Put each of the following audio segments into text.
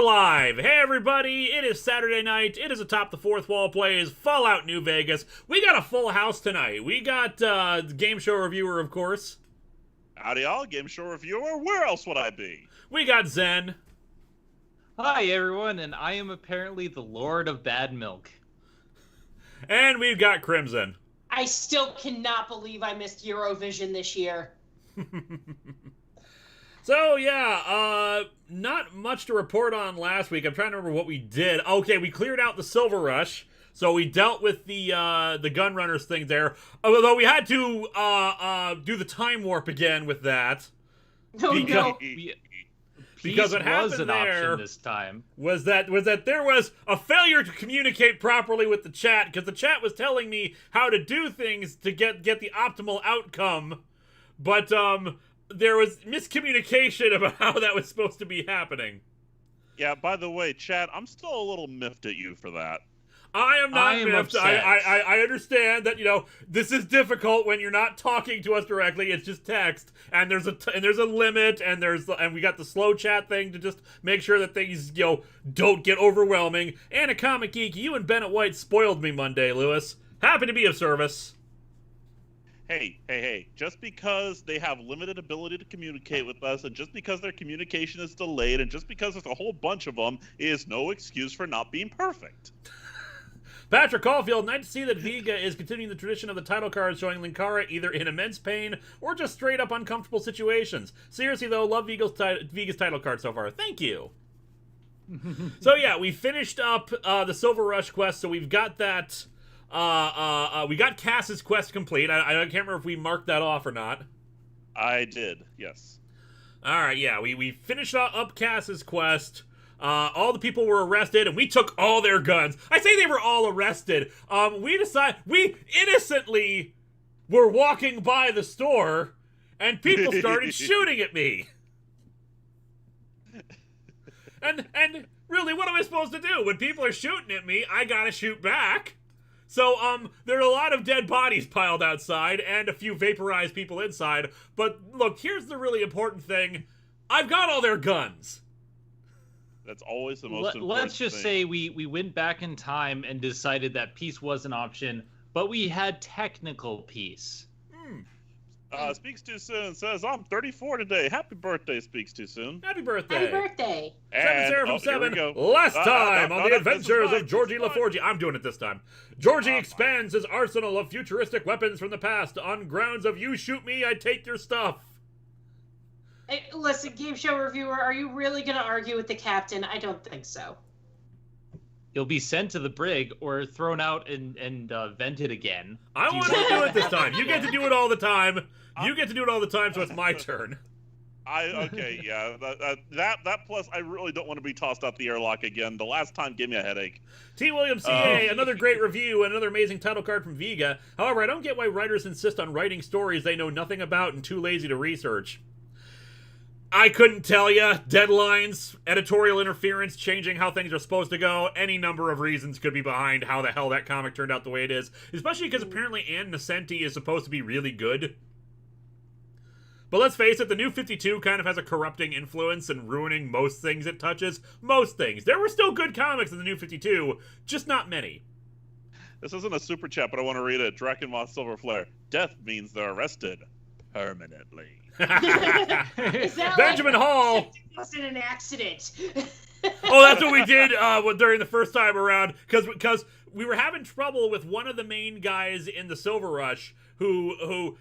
we're live. Hey everybody, it is Saturday night. It is Atop the Fourth Wall plays Fallout New Vegas. We got a full house tonight. We got game show reviewer, of course. Howdy all, game show reviewer. Where else would I be? We got Zen. Hi everyone, and I am apparently the Lord of Bad Milk. And we've got Crimson. I still cannot believe I missed Eurovision this year. So yeah, not much to report on last week. I'm trying to remember what we did. Okay, we cleared out the Silver Rush, so we dealt with the gun runners thing there. Although we had to do the time warp again with that. Oh no! Because what happened there this time was that there was a failure to communicate properly with the chat, because the chat was telling me how to do things to get the optimal outcome, but there was miscommunication about how that was supposed to be happening. Yeah, by the way, chat, I'm still a little miffed at you for that. I am not miffed. Upset. I understand that, you know, this is difficult when you're not talking to us directly. It's just text, and there's a limit, and we got the slow chat thing to just make sure that things, you know, don't get overwhelming. And a Comic Geek, you and Bennett White spoiled me Monday, Lewis. Happy to be of service. Hey, just because they have limited ability to communicate with us, and just because their communication is delayed, and just because there's a whole bunch of them, is no excuse for not being perfect. Patrick Caulfield, nice to see that Vega is continuing the tradition of the title cards showing Linkara either in immense pain or just straight up uncomfortable situations. Seriously though, love Vega's title card so far. Thank you. So yeah, we finished up the Silver Rush quest, so we've got that. We got Cass's quest complete. I can't remember if we marked that off or not. I did, yes. Alright, yeah, we finished up Cass's quest. All the people were arrested, and we took all their guns. I say they were all arrested. We innocently were walking by the store, and people started shooting at me. And really, what am I supposed to do? When people are shooting at me, I gotta shoot back. So, there are a lot of dead bodies piled outside, and a few vaporized people inside. But, look, here's the really important thing. I've got all their guns. That's always the most important Let's just thing. say we went back in time and decided that peace was an option, but we had technical peace. Speaks Too Soon says, I'm 34 today. Happy birthday, Speaks Too Soon. Happy birthday. Happy birthday! Seven Sarah from here we 7. go. Last time on the adventures of Jorji Lafort. LaForge. I'm doing it this time. Jorji expands his arsenal of futuristic weapons from the past on grounds of you shoot me, I take your stuff. Hey, listen, game show reviewer, are you really gonna argue with the captain? I don't think so. You'll be sent to the brig or thrown out and vented again. I want to do it this time. You get to do it all the time. You get to do it all the time, so it's my turn. Okay, yeah. That plus, I really don't want to be tossed out the airlock again. The last time gave me a headache. T. Williams CA, another great review, another amazing title card from Vega. However, I don't get why writers insist on writing stories they know nothing about and too lazy to research. I couldn't tell you. Deadlines, editorial interference, changing how things are supposed to go. Any number of reasons could be behind how the hell that comic turned out the way it is. Especially because apparently Ann Nesenti is supposed to be really good. But let's face it, the New 52 kind of has a corrupting influence and ruining most things it touches. Most things. There were still good comics in the New 52, just not many. This isn't a super chat, but I want to read it. Drakenmoth Silver Flare. Death means they're arrested. Permanently. Is that Benjamin Hall! It wasn't an accident. Oh, that's what we did during the first time around, because we were having trouble with one of the main guys in the Silver Rush who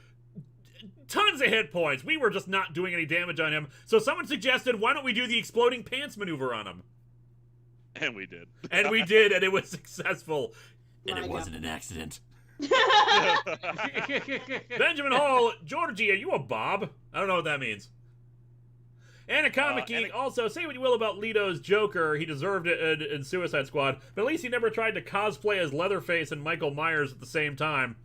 tons of hit points. We were just not doing any damage on him. So someone suggested, why don't we do the exploding pants maneuver on him? And we did. And we did, and it was successful. And My it God. wasn't an accident. Benjamin Hall, Jorji, are you a Bob? I don't know what that means. And a Comic Geek also, say what you will about Leto's Joker, he deserved it in Suicide Squad, but at least he never tried to cosplay as Leatherface and Michael Myers at the same time.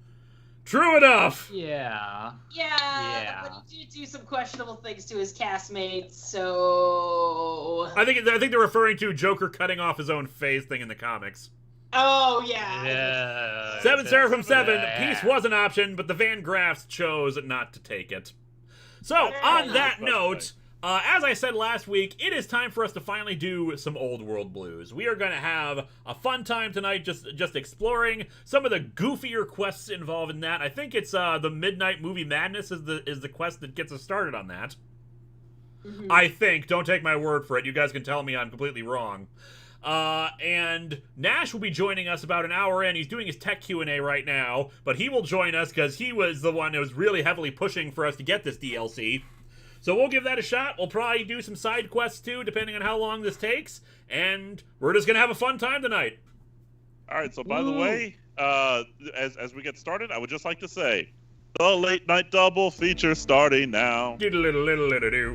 True enough! Yeah. Yeah, but he did do some questionable things to his castmates, so... I think they're referring to Joker cutting off his own face thing in the comics. Oh, yeah. Yeah. 7 Sarah from 7, Yeah. peace was an option, but the Van Graffs chose not to take it. So, on that note, As I said last week, it is time for us to finally do some old world blues. We are going to have a fun time tonight just exploring some of the goofier quests involved in that. I think it's the Midnight Movie Madness is the quest that gets us started on that. Mm-hmm. I think. Don't take my word for it. You guys can tell me I'm completely wrong. And Nash will be joining us about an hour in. He's doing his tech Q&A right now, but he will join us because he was the one that was really heavily pushing for us to get this DLC. So we'll give that a shot. We'll probably do some side quests too, depending on how long this takes. And we're just going to have a fun time tonight. All right, so by the way, as we get started, I would just like to say, the late night double feature starting now. JV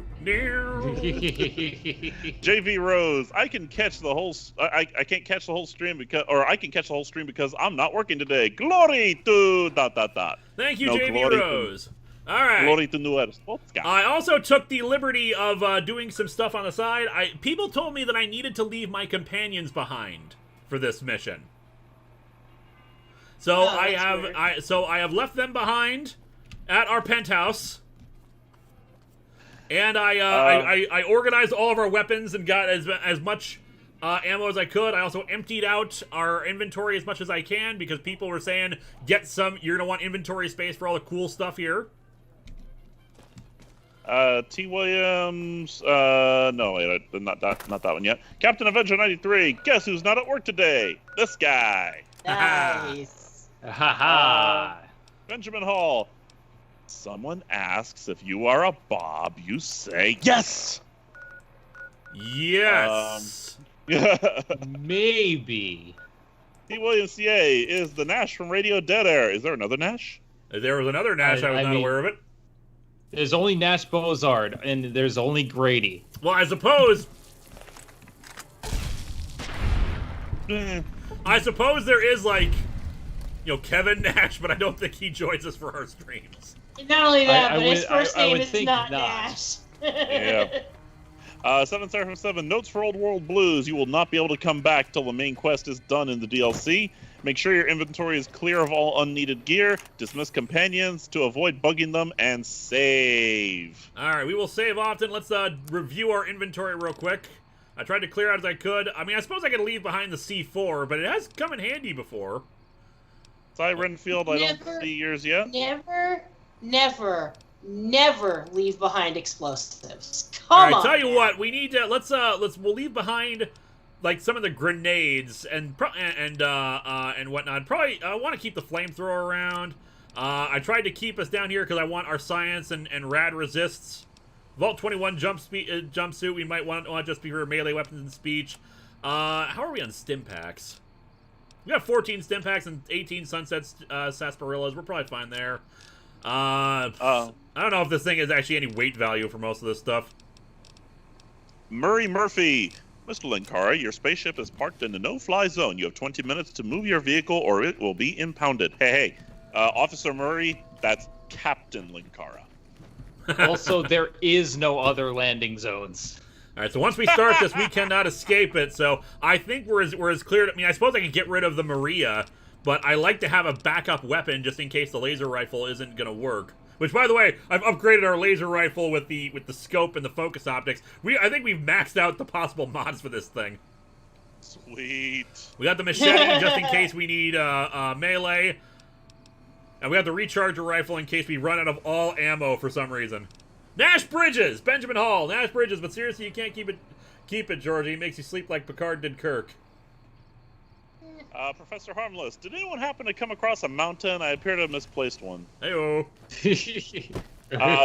Rose, I can catch the whole. I can't catch the whole stream I can catch the whole stream because I'm not working today. Glory to ... Thank you, JV Rose. All right. Glory to ARSTOTZKA. I also took the liberty of doing some stuff on the side. People told me that I needed to leave my companions behind for this mission. So I have left them behind at our penthouse, and I organized all of our weapons and got as much ammo as I could. I also emptied out our inventory as much as I can because people were saying, you're gonna want inventory space for all the cool stuff here. T. Williams, no, wait, not that one yet. Captain Avenger 93, guess who's not at work today? This guy. Nice. Benjamin Hall, someone asks if you are a Bob, you say yes. Yes. Maybe. T. Williams CA, is the Nash from Radio Dead Air. Is there another Nash? There was another Nash. I was not aware of it. There's only Nash Bozard, and there's only Grady. Well, I suppose there is, Kevin Nash, but I don't think he joins us for our streams. Not only that, but his first name is not Nash. Yeah. 7 notes for Old World Blues. You will not be able to come back till the main quest is done in the DLC. Make sure your inventory is clear of all unneeded gear. Dismiss companions to avoid bugging them, and save. All right, we will save often. Let's review our inventory real quick. I tried to clear out as I could. I mean, I suppose I could leave behind the C4, but it has come in handy before. Cy Renfield, I don't see yours yet. Never leave behind explosives. All right, tell you what, we need to we'll leave behind some of the grenades and whatnot. Probably I want to keep the flamethrower around. I tried to keep us down here because I want our science and rad resists. Vault 21 jumpsuit. We might want just be for melee weapons and speech. How are we on stim packs? We got 14 stim packs and 18 sunset sarsaparillas. We're probably fine there. I don't know if this thing has actually any weight value for most of this stuff. Murray Murphy. Mr. Linkara, your spaceship is parked in the no-fly zone. You have 20 minutes to move your vehicle or it will be impounded. Hey. Officer Murray, that's Captain Linkara. Also, there is no other landing zones. All right, so once we start this, we cannot escape it. So I think we're as clear. I mean, I suppose I can get rid of the Maria, but I like to have a backup weapon just in case the laser rifle isn't going to work. Which, by the way, I've upgraded our laser rifle with the scope and the focus optics. I think we've maxed out the possible mods for this thing. Sweet. We got the machete just in case we need melee. And we got the recharger rifle in case we run out of all ammo for some reason. Nash Bridges! Benjamin Hall, Nash Bridges. But seriously, you can't keep it, Jorji. It makes you sleep like Picard did Kirk. Professor Harmless, did anyone happen to come across a mountain? I appear to have misplaced one. Hey-oh.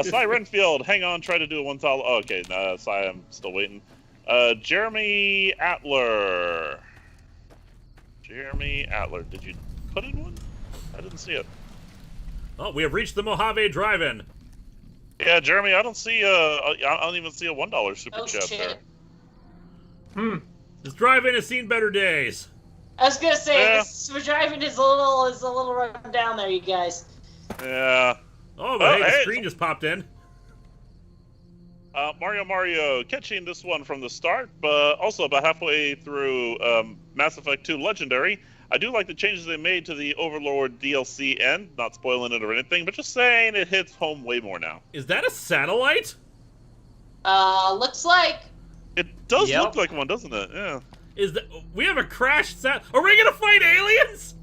Cy Renfield, hang on, try to do a 1,000. Oh, okay, Cy, I'm still waiting. Jeremy Atler. Did you put in one? I didn't see it. Oh, we have reached the Mojave Drive-In. Yeah, Jeremy, I don't see I don't even see a $1 super chat there. This drive-in has seen better days. I was gonna say this driving is a little run down there, you guys. Yeah. Oh, but hey, the screen just popped in. Mario, catching this one from the start, but also about halfway through Mass Effect 2 Legendary. I do like the changes they made to the Overlord DLC end. Not spoiling it or anything, but just saying it hits home way more now. Is that a satellite? Looks like. It does Yep. look like one, doesn't it? Yeah. We have a crash set? Are we gonna fight aliens?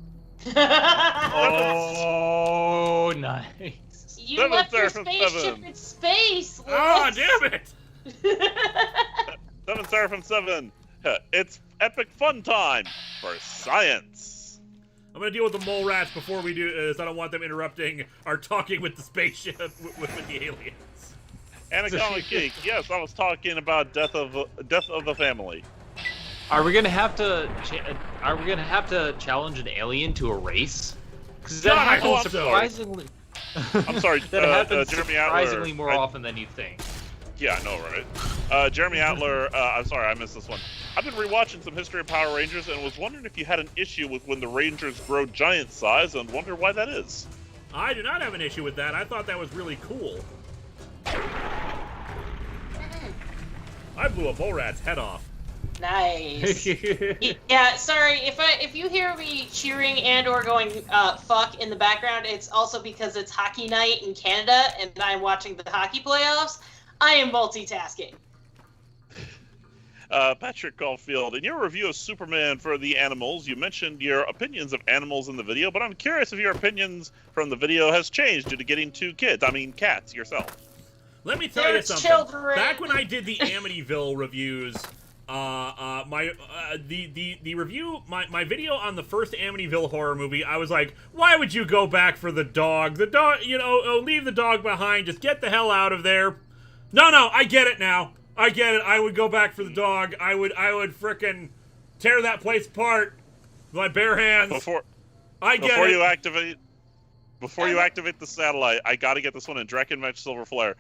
Oh, nice. You Seven, left your Seraphim, spaceship seven. in space. Ah, Lewis. damn it! 7 Seraphim 7. It's epic fun time for science. I'm gonna deal with the mole rats before we do this. I don't want them interrupting our talking with the spaceship with the aliens. Anaconda Geek. Yes, I was talking about death of the family. Are we gonna have to? Are we gonna have to challenge an alien to a race? Because that God, I hope happens so. surprisingly. I'm sorry, that happens Jeremy surprisingly Adler. more often than you think. Yeah, I know, right? Jeremy Adler, I'm sorry, I missed this one. I've been rewatching some History of Power Rangers and was wondering if you had an issue with when the Rangers grow giant size and wonder why that is. I do not have an issue with that. I thought that was really cool. I blew a mole rat's head off. Nice. Yeah, sorry if you hear me cheering and or going fuck in the background, it's also because it's hockey night in Canada and I'm watching the hockey playoffs. I am multitasking. Patrick Caulfield, in your review of Superman for the Animals, you mentioned your opinions of animals in the video, but I'm curious if your opinions from the video has changed due to getting 2 kids. I mean, cats yourself. Let me tell They're you something. children. Back when I did the Amityville reviews, the review, my video on the first Amityville horror movie, I was like, why would you go back for the dog? The dog, leave the dog behind. Just get the hell out of there. No, I get it now. I get it. I would go back for the dog. I would frickin' tear that place apart with my bare hands. Before you activate the satellite, I gotta get this one in Drakenmech Silver Flare.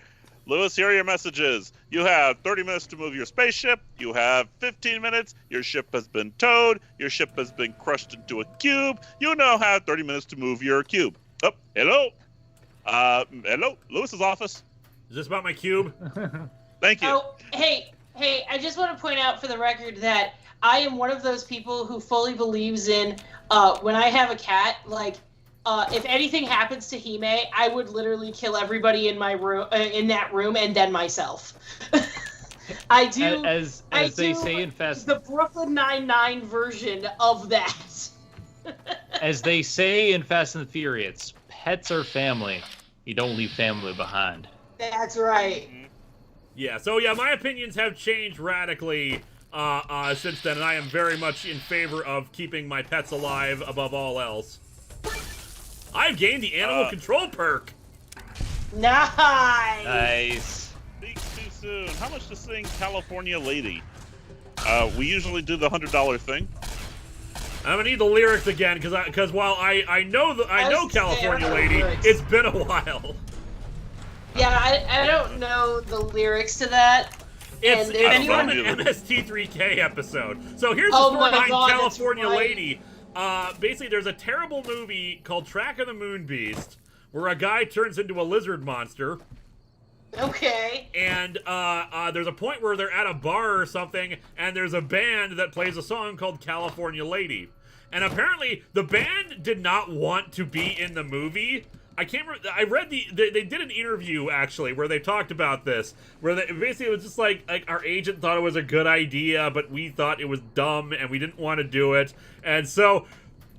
Lewis, here are your messages. You have 30 minutes to move your spaceship. You have 15 minutes. Your ship has been towed. Your ship has been crushed into a cube. You now have 30 minutes to move your cube. Oh, hello. Hello, Lewis's office. Is this about my cube? Thank you. Oh, hey, I just want to point out for the record that I am one of those people who fully believes in when I have a cat, like, if anything happens to Hime, I would literally kill everybody in my room, in that room, and then myself. I do. As they say in Fast, the Brooklyn Nine-Nine version of that. as they say in Fast and the Furious, pets are family. You don't leave family behind. That's right. Yeah. So yeah, my opinions have changed radically since then, and I am very much in favor of keeping my pets alive above all else. I've gained the animal control perk. Nice. Speaks too soon. How much to sing California Lady? We usually do the $100 thing. I'm gonna need the lyrics again because while I know California Lady, lyrics. it's been a while. Yeah, I don't know the lyrics to that. It's And if anyone- from an MST3K episode. So here's the Oh story my behind God, that's California right. Lady. Basically, there's a terrible movie called Track of the Moon Beast where a guy turns into a lizard monster. Okay. And there's a point where they're at a bar or something, and there's a band that plays a song called California Lady. And apparently, the band did not want to be in the movie. I can't remember. I read they did an interview actually where they talked about this, where basically it was just like our agent thought it was a good idea, but we thought it was dumb and we didn't want to do it, and so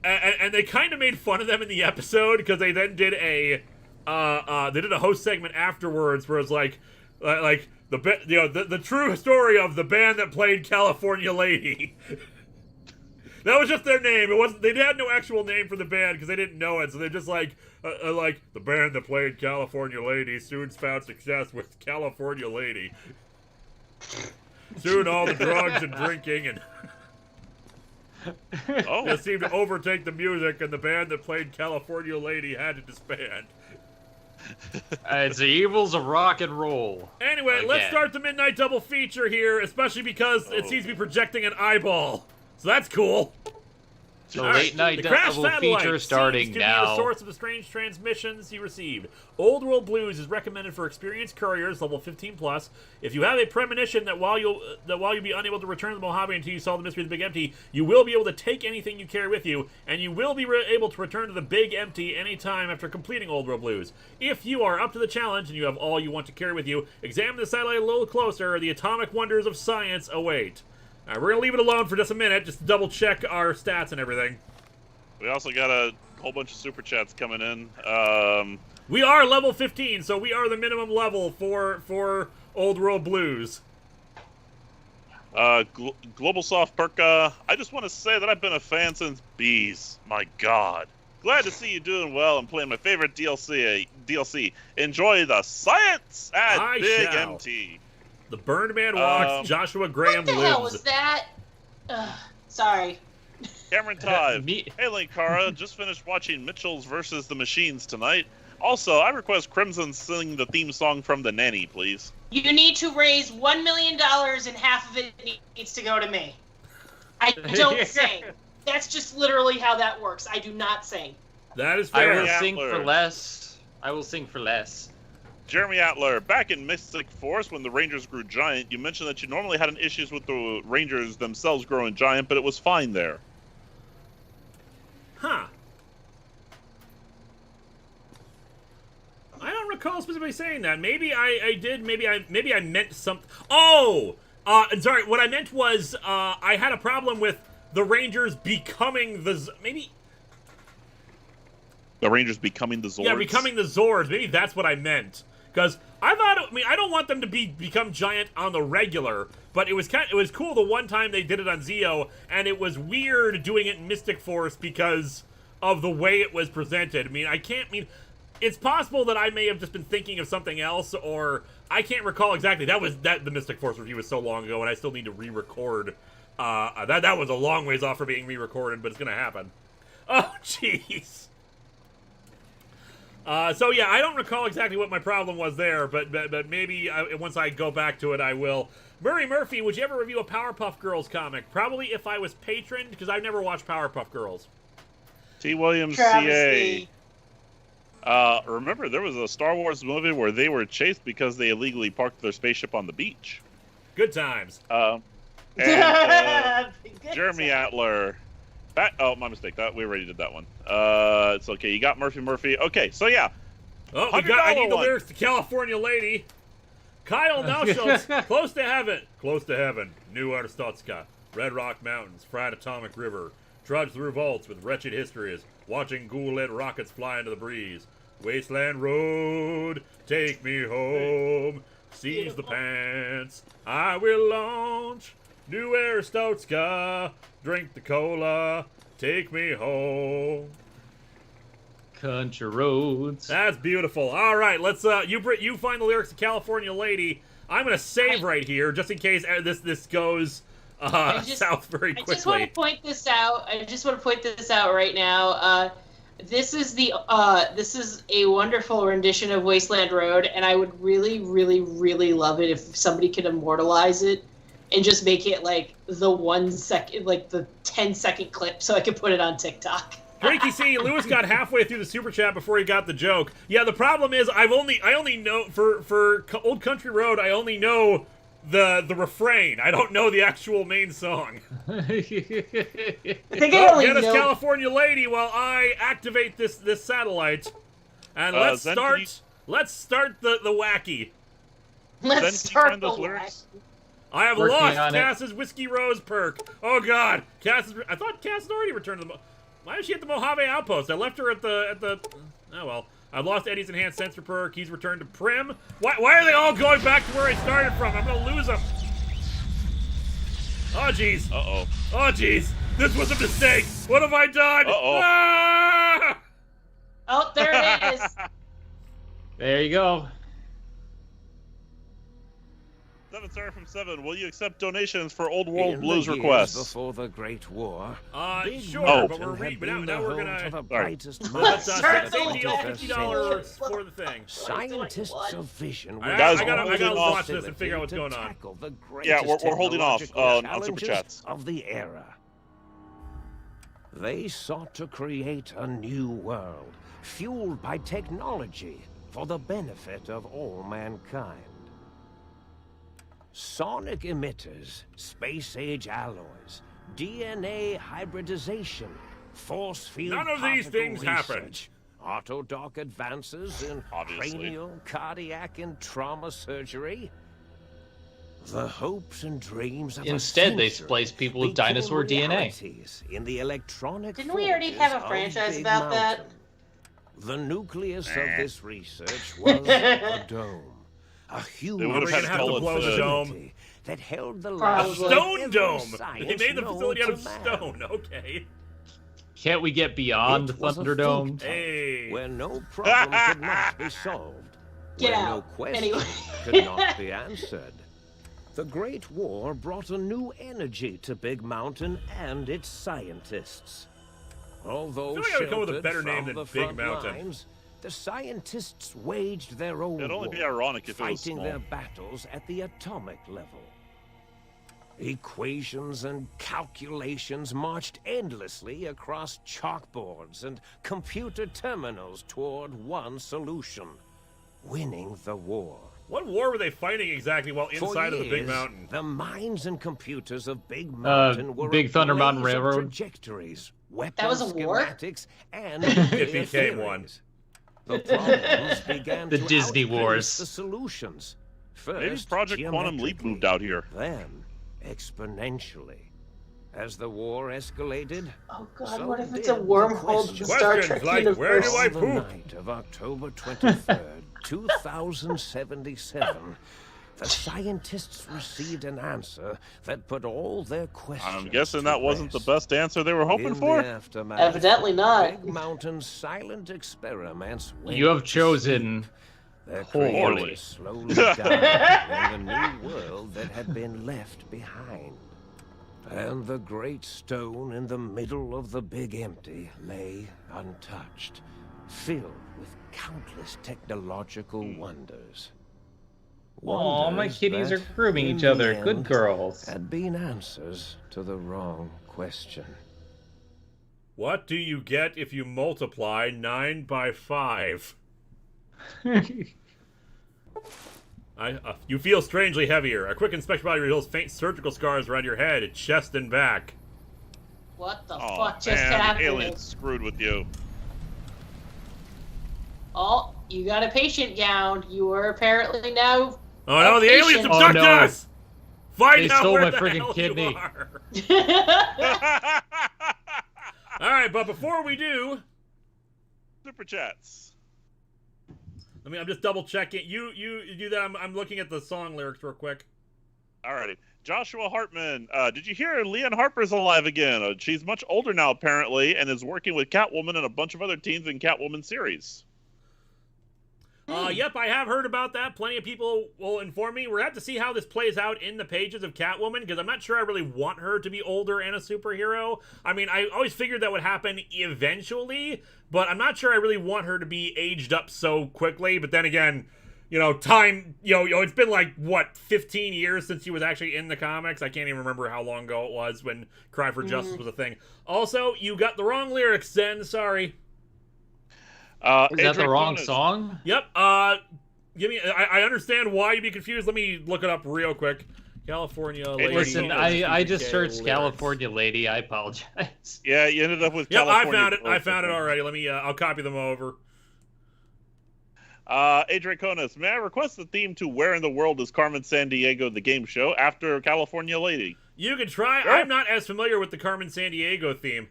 and they kind of made fun of them in the episode because they then did a host segment afterwards where it's like the true story of the band that played California Lady. That was just their name. It wasn't. They had no actual name for the band because they didn't know it. So they're just like the band that played California Lady soon found success with California Lady. Soon all the drugs and drinking and just seemed to overtake the music, and the band that played California Lady had to disband. It's the evils of rock and roll. Anyway, let's start the Midnight Double Feature here, especially because it seems to be projecting an eyeball. So that's cool. The late night The crash double satellite feature seems starting to be the now. source of the strange transmissions you received. Old World Blues is recommended for experienced couriers, level 15+. If you have a premonition that while you'll be unable to return to the Mojave until you solve the mystery of the Big Empty, you will be able to take anything you carry with you, and you will be able to return to the Big Empty anytime after completing Old World Blues. If you are up to the challenge and you have all you want to carry with you, examine the satellite a little closer. The atomic wonders of science await. All right, we're going to leave it alone for just a minute, just to double check our stats and everything. We also got a whole bunch of super chats coming in. We are level 15, so we are the minimum level for Old World Blues. Global Soft Perka, I just want to say that I've been a fan since Bees. My God. Glad to see you doing well and playing my favorite DLC. Enjoy the science at I Big shall. MT. The Burned Man walks, Joshua Graham What the lives. hell was that? Sorry. Cameron Tive. Me- Hey, Linkara, just finished watching Mitchell's versus the Machines tonight. Also, I request Crimson sing the theme song from The Nanny, please. You need to raise $1 million and half of it needs to go to me. I don't sing. That's just literally how that works. I do not sing. That is I fair. will Jeremy sing Adler. for less. I will sing for less. Jeremy Atler, back in Mystic Force when the Rangers grew giant, you mentioned that you normally had an issues with the Rangers themselves growing giant, but it was fine there. Huh. I don't recall specifically saying that. Maybe I did. Maybe I meant something. Oh! Sorry, what I meant was, I had a problem with the Rangers becoming the... Maybe... The Rangers becoming the Zords? Yeah, becoming the Zords. Maybe that's what I meant. Because I thought... I mean, I don't want them to become giant on the regular, but it was cool the one time they did it on Zeo, and it was weird doing it in Mystic Force because of the way it was presented. I mean, it's possible that I may have just been thinking of something else, or I can't recall exactly. The Mystic Force review was so long ago, and I still need to re-record. That was a long ways off for being re-recorded, but it's gonna happen. Oh, jeez. So yeah, I don't recall exactly what my problem was there, but maybe once I go back to it, I will. Murray Murphy, would you ever review a Powerpuff Girls comic? Probably if I was patroned, because I've never watched Powerpuff Girls. T. Williams, Travesty. CA. Remember, there was a Star Wars movie where they were chased because they illegally parked their spaceship on the beach. Good times. And Good Jeremy time. Atler. Oh, my mistake. We already did that one. It's okay. You got Murphy. Okay, so yeah. Oh, I $100 need the one. lyrics to California Lady. Kyle Nauschultz, close to heaven, New ARSTOTZKA, Red Rock Mountains, Fried Atomic River, trudge through vaults with wretched histories, watching ghoul-lit rockets fly into the breeze, Wasteland Road, take me home, seize the pants, I will launch, New ARSTOTZKA, drink the cola, take me home. Country roads. That's beautiful. All right, let's you find the lyrics to California Lady. I'm gonna save right here just in case this goes south very quickly. I just want to point this out right now. This is a wonderful rendition of Wasteland Road, and I would really, really, really love it if somebody could immortalize it and just make it like the 1 second, like the 10-second clip, so I could put it on TikTok. Frankie C. Lewis got halfway through the super chat before he got the joke. Yeah, the problem is I only know for Old Country Road. I only know the refrain. I don't know the actual main song. I think I only Get us know. California Lady while I activate this satellite, and let's Zen, start the wacky. Then can you Start find those the lyrics? I have Working lost on it. Cass's Whiskey Rose perk. Oh God, I thought Cass had already returned to the. Why is she at the Mojave Outpost? I left her at the. Oh well. I've lost Eddie's enhanced sensor perk. He's returned to Prim. Why are they all going back to where I started from? I'm gonna lose them. Oh jeez. Uh-oh. Oh jeez. This was a mistake. What have I done? Uh-oh. Ah! Oh, there it is. There you go. 7 Star from 7. Will you accept donations for Old World In Blues the years requests? Before the Great War, Sure, Oh. but we're had but been now the we're home gonna. to the Sorry. brightest Let's minds same of the deal, 21st $50 century. for the thing. Scientists of vision were Guys, I gotta holding off. watch this and figure out what's going on. Yeah, we're holding off technological on Super challenges Chats. of the era. They sought to create a new world, fueled by technology for the benefit of all mankind. Sonic emitters, space-age alloys, DNA hybridization, force field None of these particle things happened. research, Autodoc advances in Obviously. cranial, cardiac, and trauma surgery. The hopes and dreams of Instead, a they century splice people with became dinosaur DNA. realities in the electronic Didn't we already forges have a of franchise Big about that? Mountain. The nucleus of this research was a dome. A huge They would have had to call it blow the dome. that held the A lives of stone every dome! science They made the known facility out to of man. stone. Okay. Can't we get beyond It was a Thunderdome? think tank Hey. where no problem could not be solved. Get where out. no question Anyway. could not be answered. The Great War brought a new energy to Big Mountain and its scientists. Although I feel like I would come with a sheltered better name from than the Big front Mountain. lines, the scientists waged their own It'd only war, be ironic if it was fighting small. their battles at the atomic level. Equations and calculations marched endlessly across chalkboards and computer terminals toward one solution: winning the war. What war were they fighting exactly while For inside of the Big years, Mountain? The minds and computers of Big Mountain were Big a Thunder Mountain blaze of Railroad. trajectories, weapon That was a war? schematics, and It became one. The problems began The to Disney outpace Wars. the solutions. Maybe First, Project Quantum Leap geometrically, moved out here. Then, exponentially. As the war escalated, Oh god, so what if it's did a the wormhole to the Star Questions Trek like, universe? where do I on the poop? night of October 23rd, 2077, the scientists received an answer that put all their questions I'm guessing to that wasn't the rest. best answer they were hoping In for. the aftermath, Evidently not. Big Mountain's silent experiments went You have to chosen sleep. Their poorly. creators slowly died in the new world that had been left behind. And the great stone in the middle of the big empty lay untouched, filled with countless technological wonders. Aw, my Wonders kitties that, are grooming in each the other. Good end, girls. had been answers to the wrong question. What do you get if you multiply 9 by 5? You feel strangely heavier. A quick inspection body reveals faint surgical scars around your head, chest, and back. What the Oh fuck just man, happened? aliens screwed with you. Oh, you got a patient gown. You are apparently now. Oh no, the aliens patient. abduct Oh, no. us! Find They out stole where my the friggin' hell kidney. you are. Alright, but before we do, Super chats. I'm just double checking. You do that. I'm looking at the song lyrics real quick. Alrighty. Joshua Hartman, did you hear Leanne Harper's alive again? She's much older now, apparently, and is working with Catwoman and a bunch of other teens in Catwoman series. Yep, I have heard about that. Plenty of people will inform me. We're going to have to see how this plays out in the pages of Catwoman, because I'm not sure I really want her to be older and a superhero. I mean, I always figured that would happen eventually, but I'm not sure I really want her to be aged up so quickly. But then again, time, it's been like, 15 years since she was actually in the comics? I can't even remember how long ago it was when Cry for Justice was a thing. Also, you got the wrong lyrics, Zen. Sorry. Is that the Adrian wrong Jonas. song? Yep. Give me. I understand why you'd be confused. Let me look it up real quick. California lady. Listen, I just Okay, searced lyrics. California lady. I apologize. Yeah, you ended up with Yep, California. I found it already. Let me. I'll copy them over. Adrian Jonas, may I request the theme to Where in the World is Carmen Sandiego, the game show, after California Lady? You can try. Sure. I'm not as familiar with the Carmen Sandiego theme.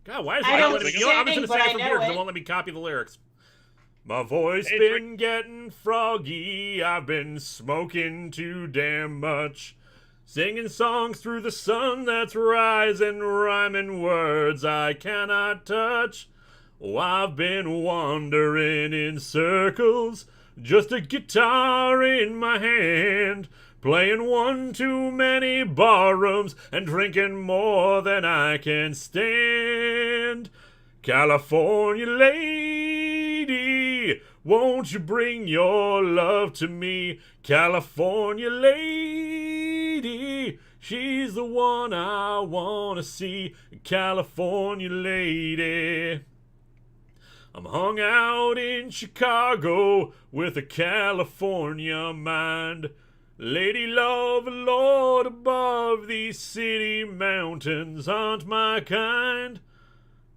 God, why is it I not don't letting me? sing, I'm just gonna but say I it from know here because it. it won't let me copy the lyrics. My voice Adrian- been getting froggy. I've been smoking too damn much. Singing songs through the sun that's rising, rhyming words I cannot touch. Oh, I've been wandering in circles, just a guitar in my hand, playing one too many barrooms and drinking more than I can stand. California lady, won't you bring your love to me? California lady, She's the one I wanna see, a California lady. I'm hung out in Chicago with a California mind. Lady love, Lord above, these city mountains aren't my kind.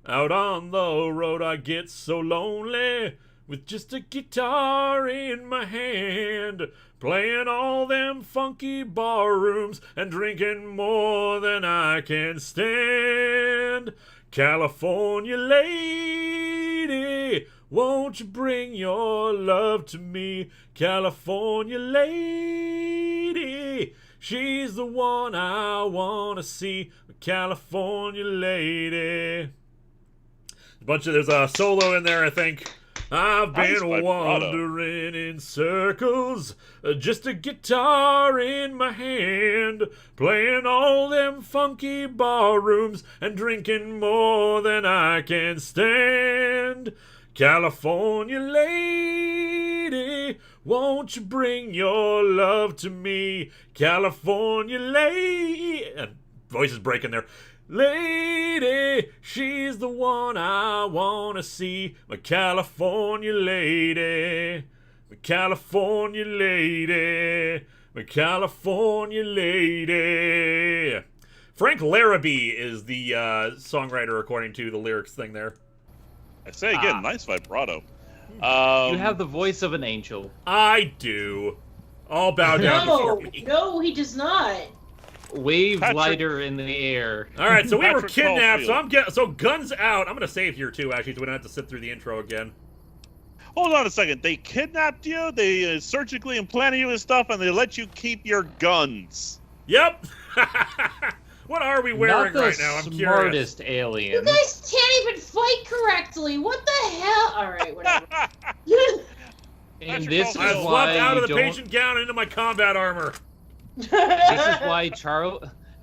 Out on the road I get so lonely, with just a guitar in my hand, playing all them funky bar rooms and drinking more than I can stand. California lady, won't you bring your love to me? California lady, she's the one I wanna see, California lady. There's a solo in there, I think. I've been wandering in circles, just a guitar in my hand, playing all them funky bar rooms and drinking more than I can stand. California lady, won't you bring your love to me? California lady, voice is breaking there. Lady, she's the one I wanna see, my California lady, my California lady, my California lady. Frank Larrabee is the songwriter according to the lyrics thing there. I say again, nice vibrato. You have the voice of an angel. I do. All bow down before me. No, he does not. Wave lighter in the air. All right, so we were Patrick kidnapped. Caulfield. So guns out. I'm gonna save here too, actually, so we don't have to sit through the intro again. Hold on a second. They kidnapped you, they surgically implanted you and stuff, and they let you keep your guns. Yep. What are we wearing right now? I'm Not the curious. smartest alien. You guys can't even fight correctly. What the hell? All right, whatever. And this is I Caulfield. why swapped out you of the don't... patient gown into my combat armor. This is why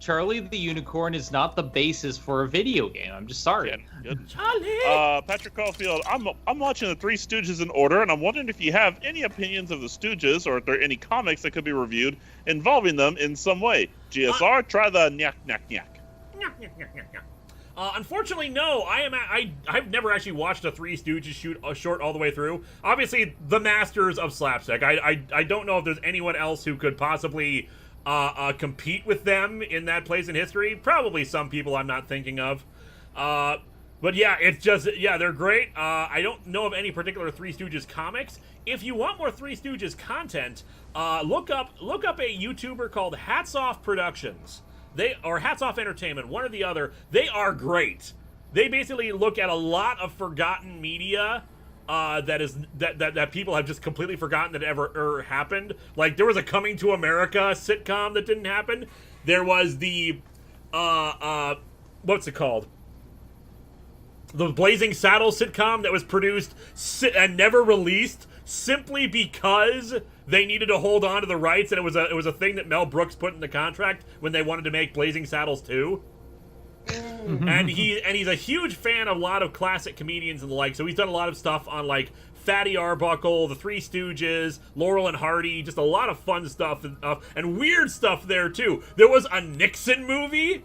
Charlie the Unicorn is not the basis for a video game. I'm just sorry. Good. Charlie. Patrick Caulfield, I'm watching the Three Stooges in order, and I'm wondering if you have any opinions of the Stooges, or if there are any comics that could be reviewed involving them in some way. GSR, try the nyak nyak nyak. Unfortunately, no. I've never actually watched a Three Stooges short all the way through. Obviously, the masters of slapstick. I don't know if there's anyone else who could possibly compete with them in that place in history. Probably some people I'm not thinking of. But yeah, it's just, yeah, they're great. I don't know of any particular Three Stooges comics. If you want more Three Stooges content, look up a YouTuber called Hats Off Productions. Or Hats Off Entertainment, one or the other. They are great. They basically look at a lot of forgotten media that people have just completely forgotten that ever happened. Like, there was a Coming to America sitcom that didn't happen. There was the what's it called? The Blazing Saddles sitcom that was produced and never released simply because they needed to hold on to the rights, and it was a thing that Mel Brooks put in the contract when they wanted to make Blazing Saddles 2. And he's a huge fan of a lot of classic comedians and the like, so he's done a lot of stuff on, like, Fatty Arbuckle, the Three Stooges, Laurel and Hardy, just a lot of fun stuff and weird stuff there too. There was a Nixon movie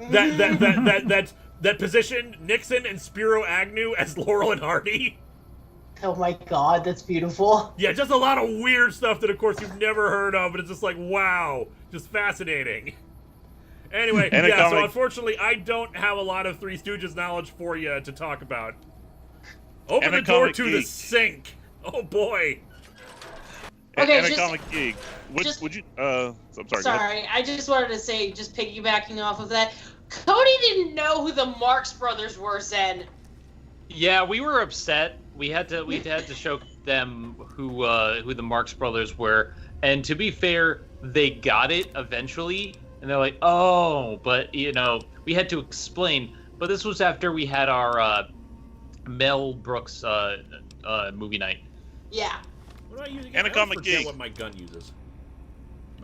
that positioned Nixon and Spiro Agnew as Laurel and Hardy. Oh my god, that's beautiful. Yeah, just a lot of weird stuff that, of course, you've never heard of, but it's just like, wow, just fascinating. Anyway, yeah, so unfortunately, I don't have a lot of Three Stooges knowledge for you to talk about. Open the door to the sink. Oh, boy. Okay, Anacomic Geek. Would you, I'm sorry. Sorry, I just wanted to say, just piggybacking off of that, Cody didn't know who the Marx Brothers were, Zen. Yeah, we were upset. We had to show them who the Marx Brothers were, and to be fair, they got it eventually, and they're like, oh, but you know, we had to explain. But this was after we had our Mel Brooks movie night. Yeah. What do I use again? Anacomic I forget Geek. what my gun uses.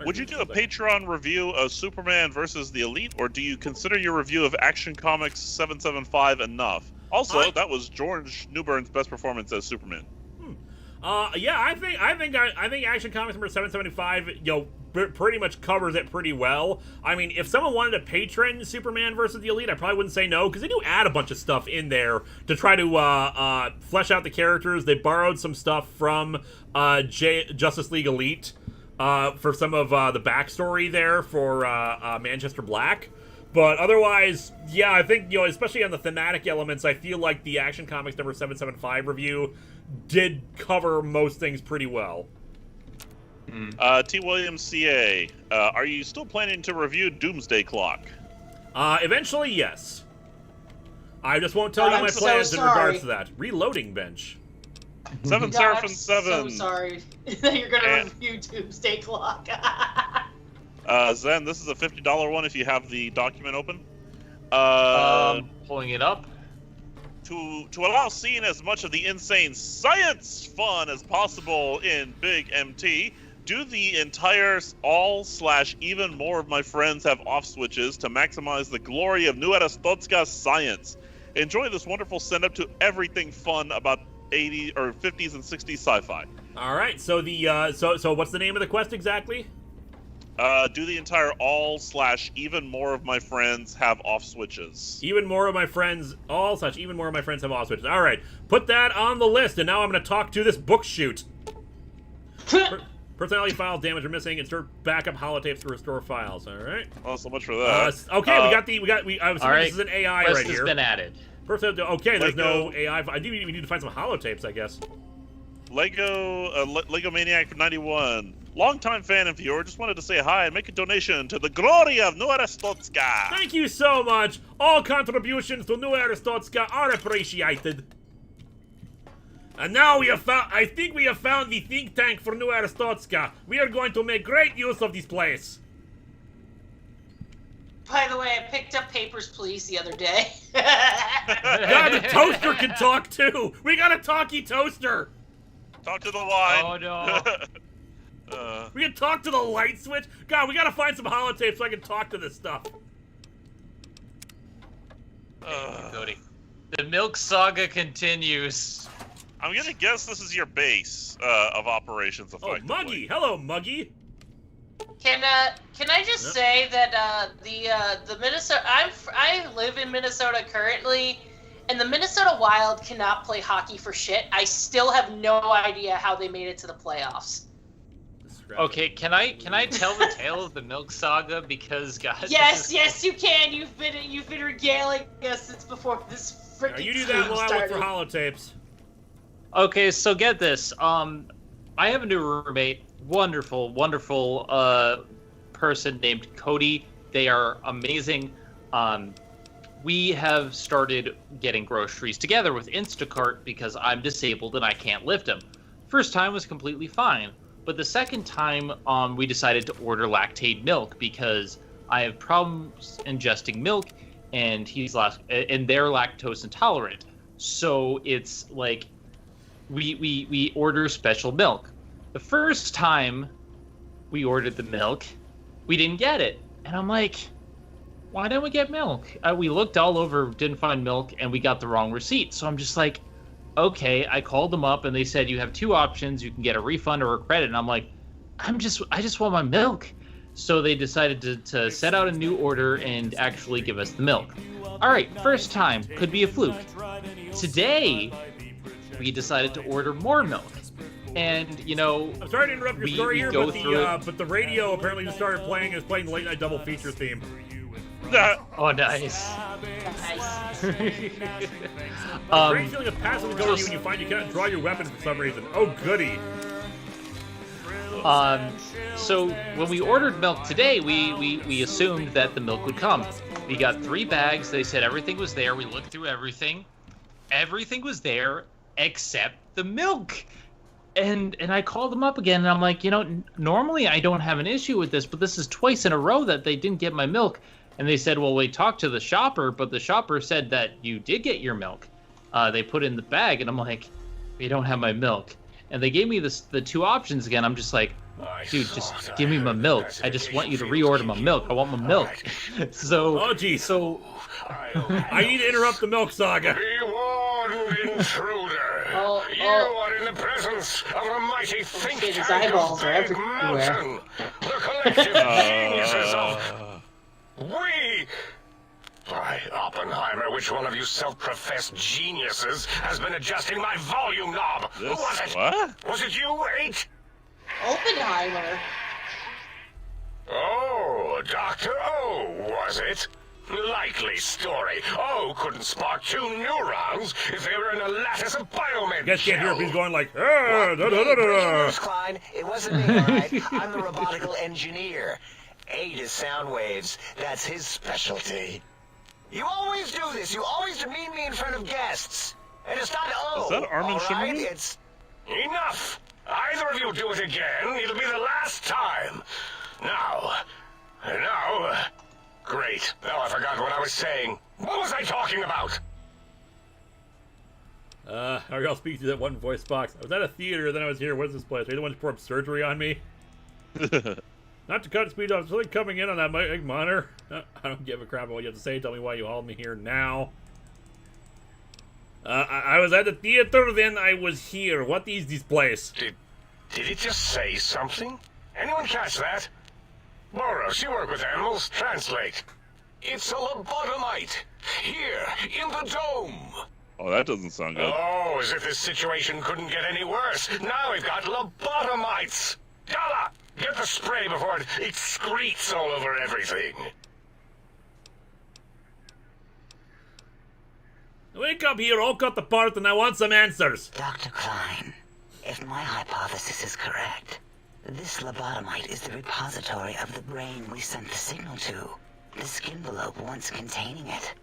Would you do a Patreon review of Superman versus the Elite, or do you consider your review of Action Comics 775 enough? Also, that was George Newbern's best performance as Superman. Yeah, I think Action Comics number 775, pretty much covers it pretty well. I mean, if someone wanted to patron Superman versus the Elite, I probably wouldn't say no, because they do add a bunch of stuff in there to try to flesh out the characters. They borrowed some stuff from Justice League Elite for some of the backstory there for Manchester Black. But otherwise, yeah, I think, especially on the thematic elements, I feel like the Action Comics number 775 review did cover most things pretty well. T. Williams CA, are you still planning to review Doomsday Clock? Eventually, yes. I just won't tell you my plans in regards to that. Reloading bench. Seven Seraphim 7. I'm so sorry that you're going to review Doomsday Clock. Zen, this is a $50 one if you have the document open. Pulling it up. To allow seeing as much of the insane science fun as possible in Big MT, do the entire all/even more of my friends have off switches to maximize the glory of New ARSTOTZKA science. Enjoy this wonderful send-up to everything fun about 80s or 50s and 60s sci-fi. All right, so the so what's the name of the quest exactly? Do the entire all/even more of my friends have off switches. Even more of my friends, even more of my friends have off switches. All right, put that on the list, and now I'm going to talk to this book shoot. Personality files damaged or missing. Insert backup holotapes to restore files. All right. Well, so much for that. Okay, I was thinking this is an AI quest right here. has been added. Okay, there's no AI. I do. We need to find some holotapes, I guess. Lego Maniac for 91. Longtime fan and viewer, just wanted to say hi and make a donation to the glory of New ARSTOTZKA. Thank you so much. All contributions to New ARSTOTZKA are appreciated. And now I think we have found the think tank for New ARSTOTZKA. We are going to make great use of this place. By the way, I picked up Papers, Please the other day. God, the toaster can talk too. We got a talkie toaster. Talk to the wine. Oh no. We can talk to the light switch? God, we gotta find some holotapes so I can talk to this stuff. Cody. The Milk Saga continues. I'm gonna guess this is your base of operations, effectively. Oh, Muggy! Hello, Muggy! Can I just say that the Minnesota I live in Minnesota currently, and the Minnesota Wild cannot play hockey for shit. I still have no idea how they made it to the playoffs. Okay, can I tell the tale of the Milk Saga? Because guys, yes, you can. You've been regaling us since before this freaking You do that while I look for holotapes. Okay, so get this. I have a new roommate. Wonderful person named Cody. They are amazing. We have started getting groceries together with Instacart because I'm disabled and I can't lift them. First time was completely fine. But the second time, we decided to order lactate milk because I have problems ingesting milk, and and they're lactose intolerant. So it's like we order special milk. The first time we ordered the milk, we didn't get it, and I'm like, why didn't we get milk? We looked all over, didn't find milk, and we got the wrong receipt. So I'm just like, okay, I called them up and they said you have two options. You can get a refund or a credit. And I'm like, I just want my milk. So they decided to set out a new order and actually give us the milk. All right, first time, could be a fluke. Today, we decided to order more milk. And, I'm sorry to interrupt your story here, but the radio apparently just started playing the Late Night Double Feature theme. Oh, nice. Great feeling of passing the go to you when you find you cannot draw your weapon for some reason. Oh, goody. So when we ordered milk today, we assumed that the milk would come. We got 3 bags. They said everything was there. We looked through everything. Everything was there except the milk. And I called them up again, and I'm like, normally I don't have an issue with this, but this is twice in a row that they didn't get my milk. And they said, well, we talked to the shopper, but the shopper said that you did get your milk. They put it in the bag, and I'm like, we don't have my milk. And they gave me the 2 options again. I'm just like, dude, just give me my milk. I just want you to reorder my milk. I want my milk. So, oh, geez. So, I need to interrupt the Milk Saga. Oh, are in the presence of a mighty think His tank eyeballs of are Big everywhere. Mountain. The collective geniuses of... We... By Oppenheimer, which one of you self-professed geniuses has been adjusting my volume knob? Who was it? What? Was it you, 8? Oppenheimer. Oh, Dr. O, was it? Likely story. O couldn't spark 2 neurons if they were in a lattice of biomed. You guys can't hear if he's going like, Klein, it wasn't me, all right? I'm the robotical engineer. 8 is sound waves. That's his specialty. You always do this. You always demean me in front of guests. And it's not O. Is that Armin all right? Shimmerman? It's... Enough! Either of you do it again, it'll be the last time. Now, great. Now I forgot what I was saying. What was I talking about? Are y'all speaking to that one voice box? I was at a theater, then I was here. What is this place? Are you the one to perform surgery on me? Not to cut speed off, really coming in on that big monitor. I don't give a crap about what you have to say. Tell me why you hauled me here now. I was at the theater, then I was here. What is this place? Did it just say something? Anyone catch that? Boros, you work with animals. Translate. It's a lobotomite. Here, in the dome. Oh, that doesn't sound good. Oh, as if this situation couldn't get any worse. Now we've got lobotomites. Gala, get the spray before it excretes all over everything. Wake up here, all cut apart, and I want some answers. Dr. Klein, if my hypothesis is correct, this lobotomite is the repository of the brain we sent the signal to, the skinvelope once containing it.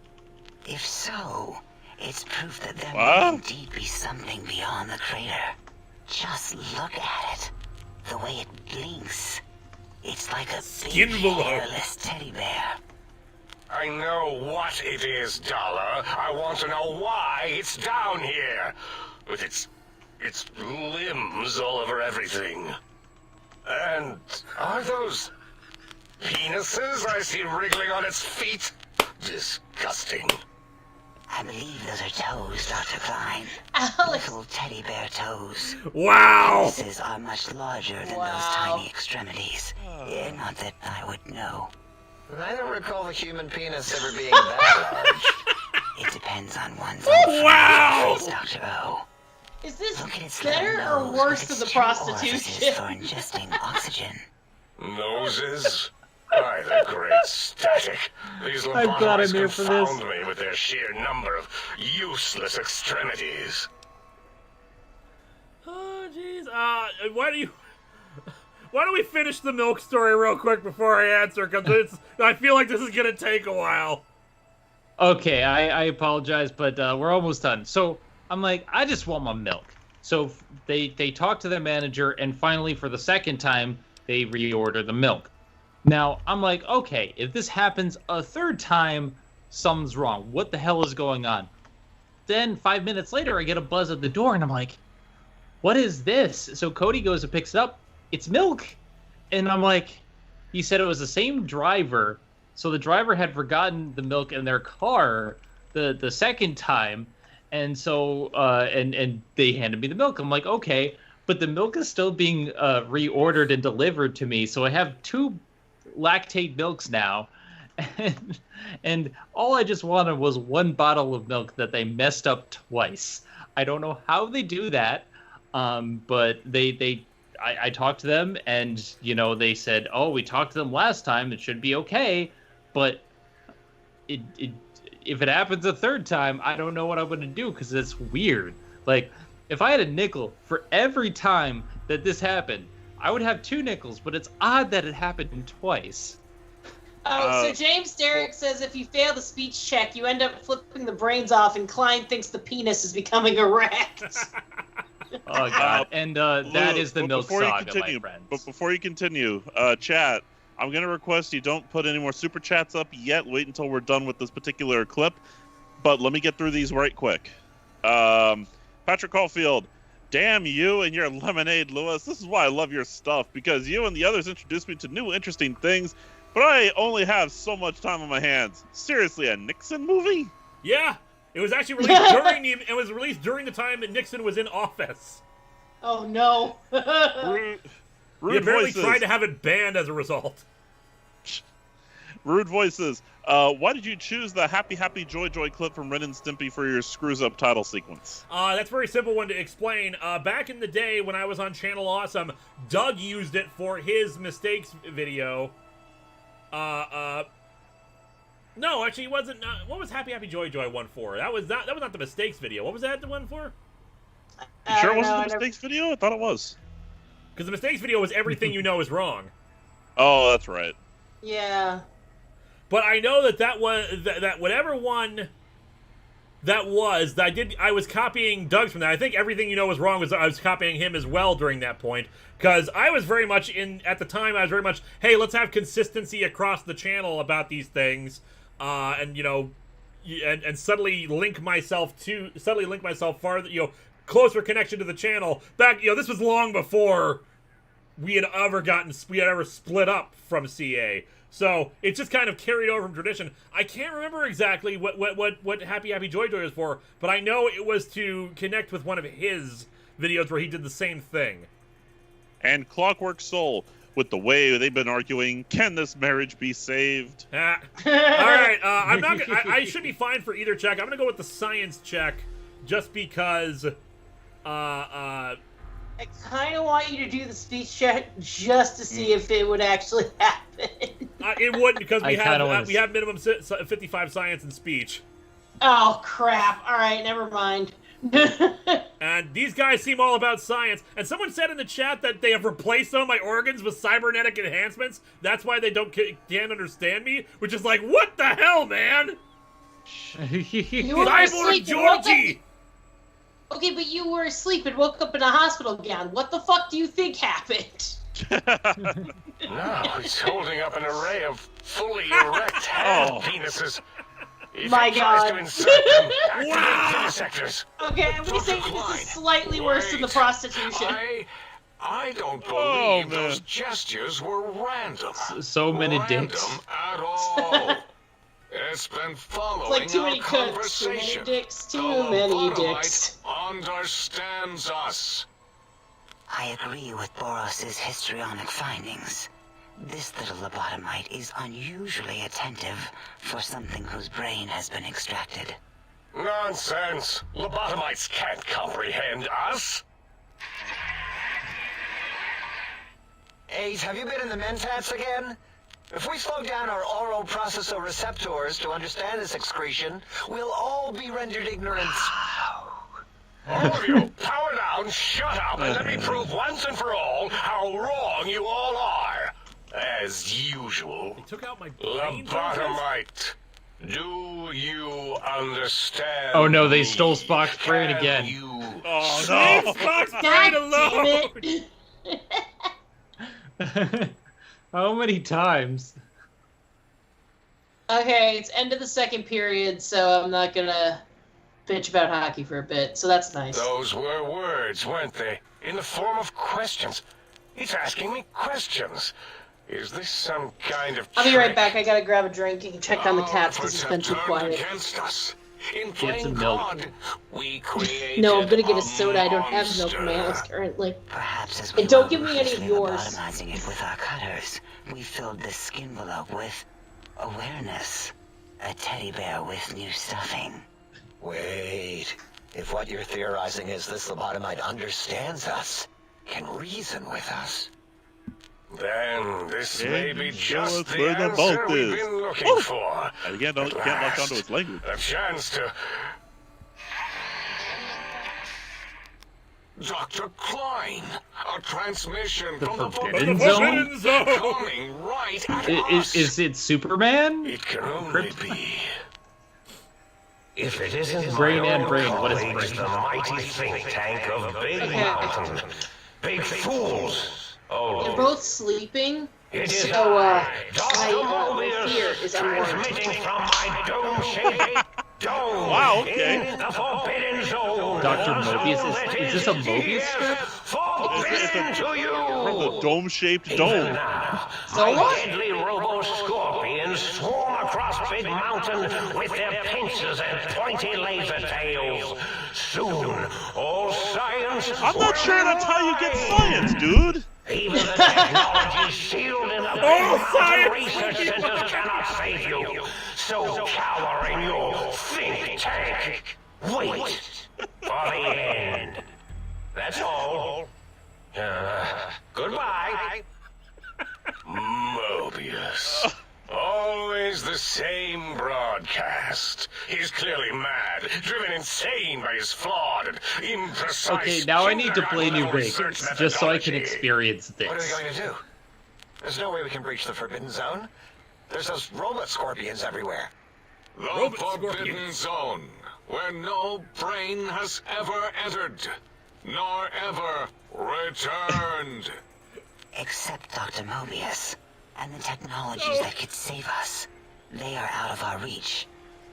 If so, it's proof that there may indeed be something beyond the crater. Just look at it. The way it blinks. It's like a big Skinvelope. hairless teddy bear. I know what it is, Dollar. I want to know why it's down here. With its limbs all over everything. And are those penises I see wriggling on its feet? Disgusting. I believe those are toes, Dr. Klein. Alex. Little teddy bear toes. Wow! Penises are much larger than those Wow. tiny extremities. Not that I would know. I don't recall the human penis ever being that large. It depends on one's Wow! face, Dr. O. Is this Look at its better little or nose worse with than the its two orifices prostitution? for ingesting oxygen. Noses? By the great static. These I'm glad I'm lobotomites here for this. confound me with their sheer number of useless extremities. Oh, jeez. Why don't we finish the milk story real quick before I answer? Because I feel like this is going to take a while. Okay, I apologize, but we're almost done. So I'm like, I just want my milk. So they talk to their manager, and finally, for the second time, they reorder the milk. Now, I'm like, okay, if this happens a third time, something's wrong. What the hell is going on? Then 5 minutes later, I get a buzz at the door, and I'm like, what is this? So Cody goes and picks it up. It's milk. And I'm like, he said it was the same driver. So the driver had forgotten the milk in their car the second time. And so, and they handed me the milk. I'm like, okay, but the milk is still being reordered and delivered to me. So I have 2 lactate milks now. And all I just wanted was 1 bottle of milk that they messed up twice. I don't know how they do that. But I talked to them, and they said, "Oh, we talked to them last time. It should be okay." But if it happens a third time, I don't know what I'm gonna do because it's weird. Like, if I had a nickel for every time that this happened, I would have 2 nickels. But it's odd that it happened twice. Oh, so James Derrick says if you fail the speech check, you end up flipping the brains off, and Klein thinks the penis is becoming erect. Oh god! And that is the milk saga, my friends. But before you continue, chat, I'm gonna request you don't put any more super chats up yet. Wait until we're done with this particular clip. But let me get through these right quick. Patrick Caulfield, damn you and your lemonade, Lewis. This is why I love your stuff, because you and the others introduced me to new interesting things. But I only have so much time on my hands. Seriously, a Nixon movie? Yeah. It was actually released during the time that Nixon was in office. Oh no. Rude He apparently voices. tried to have it banned as a result. Rude voices. Why did you choose the Happy Happy Joy Joy clip from Ren and Stimpy for your Screws Up title sequence? That's a very simple one to explain. Back in the day when I was on Channel Awesome, Doug used it for his mistakes video. No, actually, it wasn't. What was Happy Happy Joy Joy one for? That was not the mistakes video. What was that the one for? You sure it wasn't the mistakes video? I thought it was. Because the mistakes video was everything you know is wrong. Oh, that's right. Yeah. But I know that whatever one that was, I was copying Doug's from that. I think everything you know was wrong was I was copying him as well during that point. Because I was very much at the time, I was very much, hey, let's have consistency across the channel about these things. And, you know, and subtly link myself farther, you know, closer connection to the channel. Back, you know, this was long before we had ever split up from CA. So it's just kind of carried over from tradition. I can't remember exactly what Happy Happy Joy Joy was for, but I know it was to connect with one of his videos where he did the same thing. And Clockwork Soul, with the way they've been arguing, can this marriage be saved? All right, I should be fine for either check. I'm gonna go with the science check, just because. I kind of want you to do the speech check just to see if it would actually happen. It wouldn't, because we have minimum 55 science and speech. Oh crap! All right, never mind. And these guys seem all about science. And someone said in the chat that they have replaced some of my organs with cybernetic enhancements. That's why they can't understand me. Which is like, what the hell, man? You were Cyborg asleep. Jorji! Okay, but you were asleep and woke up in a hospital gown. What the fuck do you think happened? Now he's holding up an array of fully erect hand penises. If My he tries God. to insert them back into the sectors. Okay, I'm gonna say this is slightly worse than the Wait. prostitution. I don't Oh, believe man. those gestures were random. So many Random dicks. at all. It's been following It's like too many our cooks, too many conversation. dicks, The too many lobotomite dicks. understands us. I agree with Boros's histrionic findings. This little lobotomite is unusually attentive for something whose brain has been extracted. Nonsense. Lobotomites can't comprehend us. Ace, have you been in the mentats again? If we slow down our oral processor receptors to understand this excretion, we'll all be rendered ignorant. All of you, power down, shut up, and let me prove once and for all how wrong you all are. As usual. They took out my brain. Lobotomite, do you understand? Oh no, they me? stole Spock's brain Can again. You Oh, Leave no. Spock's God brain alone! damn it! How many times? Okay, it's end of the second period, so I'm not gonna bitch about hockey for a bit, so that's nice. Those were words, weren't they? In the form of questions. He's asking me questions. Is this some kind of I'll be right trick? back, I gotta grab a drink and check on the Our cats because it's been efforts too have turned quiet. against us. In Get plain some milk. God, we created No, I'm gonna get a a soda, I don't have milk in my monster. house currently. Perhaps as we And don't were give me any of ruthlessly yours. lobotomizing it with our cutters, we filled the skin envelope with awareness. A teddy bear with new stuffing. Wait. If what you're theorizing is this lobotomite understands us, can reason with us. Then this may be show just us the where the answer bolt we've is. been looking Oh. for. And again, you can't lock onto his language. A chance to... Dr. Klein, a transmission The from the Forbidden Forbidden Zone! coming right at us. Is it Superman? It can only be. If it isn't Brain my and own brain, what is colleagues, brain? the mighty think tank of Big Okay. Mountain. Big fools. They're Oh, both sleeping, it is so I, my fear is unwarranted. transmitting from my dome-shaped dome Wow, okay. in the Forbidden Zone. Dr. Mobius, is this a Mobius strip? Forbidden to you. From the dome-shaped Even dome. now, So my what? deadly robo-scorpion scorpions swarm across Big Mountain with their pincers and pointy laser tails. Soon, all science... I'm not sure that's how you get science, dude. Even the technology sealed in the Big Mountain research centers cannot save you. So cower in your think tank. Wait for the end. That's all. Goodbye. Mobius. Always the same broadcast. He's clearly mad, driven insane by his flawed and imprecise... Okay, now I need to play New Vegas, just so I can experience this. What are we going to do? There's no way we can breach the Forbidden Zone. There's those robot scorpions everywhere. The Forbidden Zone, where no brain has ever entered, nor ever returned. Except Dr. Mobius, and the technologies that could save us. They are out of our reach.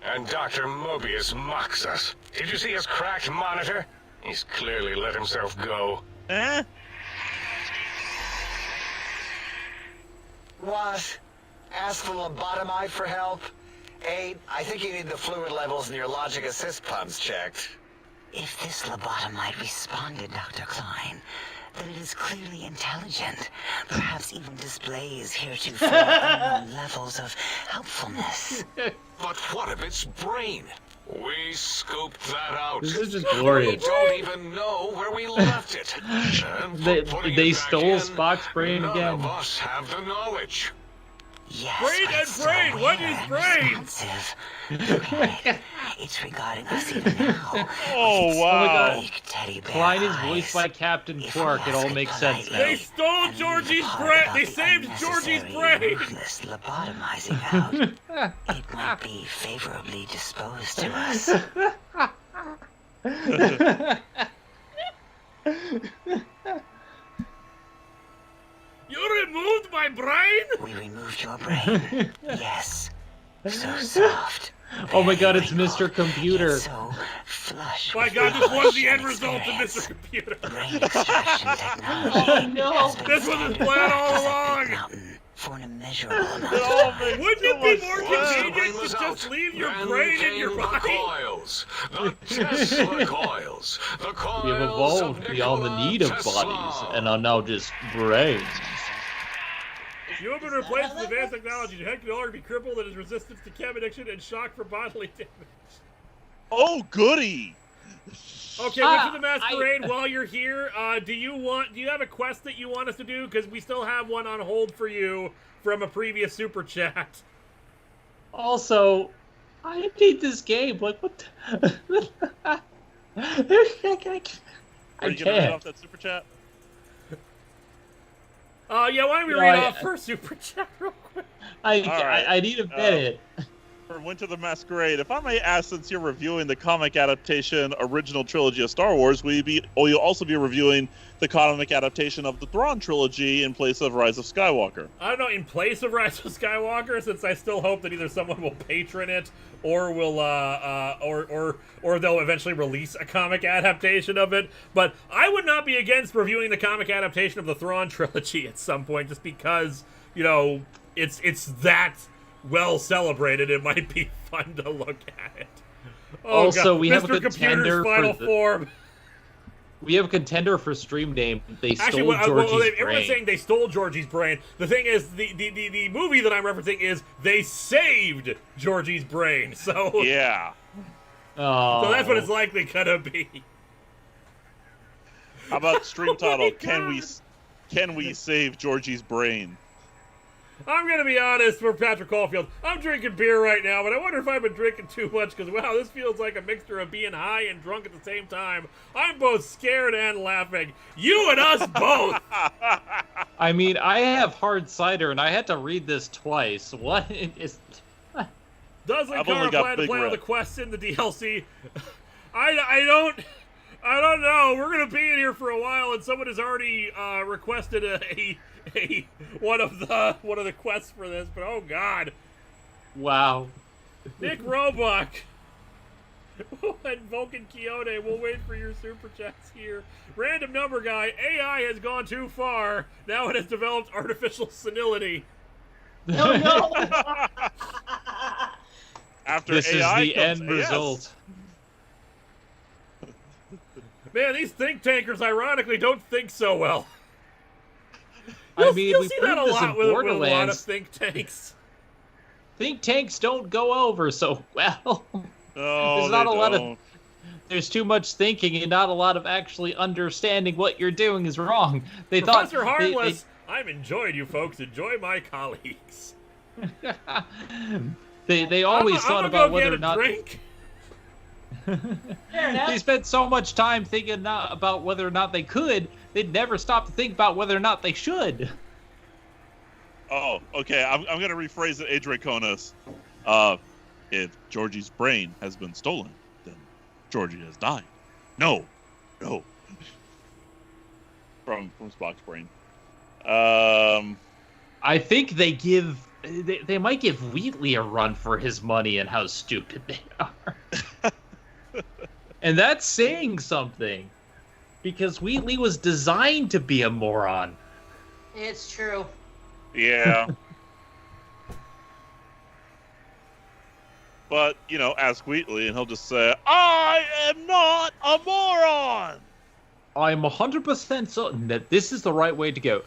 And Dr. Mobius mocks us. Did you see his cracked monitor? He's clearly let himself go. Eh? What? Ask the lobotomite for help? I think you need the fluid levels in your logic assist pumps checked. If this lobotomite responded, Dr. Klein, then it is clearly intelligent, perhaps even displays heretofore unknown levels of helpfulness. But what of its brain? We scooped that out. This is just glorious. We don't even know where we left it. And for They it back stole in, Spock's brain none again. of us have the knowledge. Yes, Brain but and it's so brain, what aware is and brain? responsive. Okay, it's regarding us even now. Oh, wow. Big teddy bear Klein is eyes. voiced by Captain If Quark. we It all ask makes it sense now. They stole and leave Jorji's the part brain. about They the saved Jorji's unnecessary, brain. ruthless lobotomizing out, it might be favorably disposed to us. You removed my brain? We removed your brain. Yes. So soft. Oh my god, it's very Mr. wrinkled, Computer. yet so flush My with god, this was knowledge the and end result of experience. Mr. Computer. Brain extraction technology. Oh, no. has been This was his standard plan all practice at along. Big Mountain for an immeasurable amount It of all time. makes Wouldn't so it be much more sense. convenient Brain to was just out. leave your Then brain in your came the body? coils, the Tesla coils, the coils We have of evolved beyond the need of Nikola bodies Tesla. and are now just brains. You have been replaced with advanced technology. Your head can no longer be crippled and is resistant to chem addiction and shock for bodily damage. Oh, goody. Okay, Witch of the Masquerade, while you're here, do you have a quest that you want us to do? Because we still have one on hold for you from a previous super chat. Also, I hate this game. Like, what? I Are you gonna read can't. off that super chat? Yeah, why don't we No, read I- off first super chat real quick? I need a minute. For Winter the Masquerade, if I may ask, since you're reviewing the comic adaptation original trilogy of Star Wars, will you also be reviewing the comic adaptation of the Thrawn trilogy in place of Rise of Skywalker? I don't know, in place of Rise of Skywalker, since I still hope that either someone will patron it or will or they'll eventually release a comic adaptation of it. But I would not be against reviewing the comic adaptation of the Thrawn trilogy at some point, just because, you know, it's that well celebrated. It might be fun to look at it. Oh, Also, God. we have a Mr. contender Computer's final for the- form. We have a contender for stream name. They stole Actually, Georgie's everyone's brain. saying they stole Georgie's brain. The thing is, the movie that I'm referencing is they saved Georgie's brain. So, Yeah. Oh. so that's what it's likely gonna be. How about stream Oh my title? God. Can we save Georgie's brain? I'm gonna be honest for Patrick Caulfield. I'm drinking beer right now, but I wonder if I've been drinking too much, because wow, this feels like a mixture of being high and drunk at the same time. I'm both scared and laughing. You and us both. I mean, I have hard cider, and I had to read this twice. What is? Does I've only Linkara got plan to Big play all Red. the quests in the DLC? I don't know. We're gonna be in here for a while, and someone has already requested one of the quests for this. But oh god, Wow. Nick Roebuck and Vulcan Quixote. We'll wait for your super chats here. Random number guy. AI has gone too far. Now it has developed artificial senility. No, no. after this AI is the comes end AS. result. Man, these think tankers, ironically, don't think so well. I mean, you'll we see that a proved this in lot with a lot of Borderlands. think tanks. Think tanks don't go over so well. No, There's not they a lot of. don't. There's too much thinking and not a lot of actually understanding what you're doing is wrong. They Professor thought Harmless, I'm enjoying you folks. Enjoy my colleagues. they always thought about whether or not. Drink. Fair enough. They spent so much time thinking about whether or not they could, they'd never stop to think about whether or not they should. Oh, okay. I'm going to rephrase it, Adraconis. If Jorji's brain has been stolen, then Jorji has died. No. From Spock's brain. I think they might give Wheatley a run for his money and how stupid they are. And that's saying something. Because Wheatley was designed to be a moron. It's true. Yeah. But, ask Wheatley and he'll just say, I am not a moron! I'm 100% certain that this is the right way to go.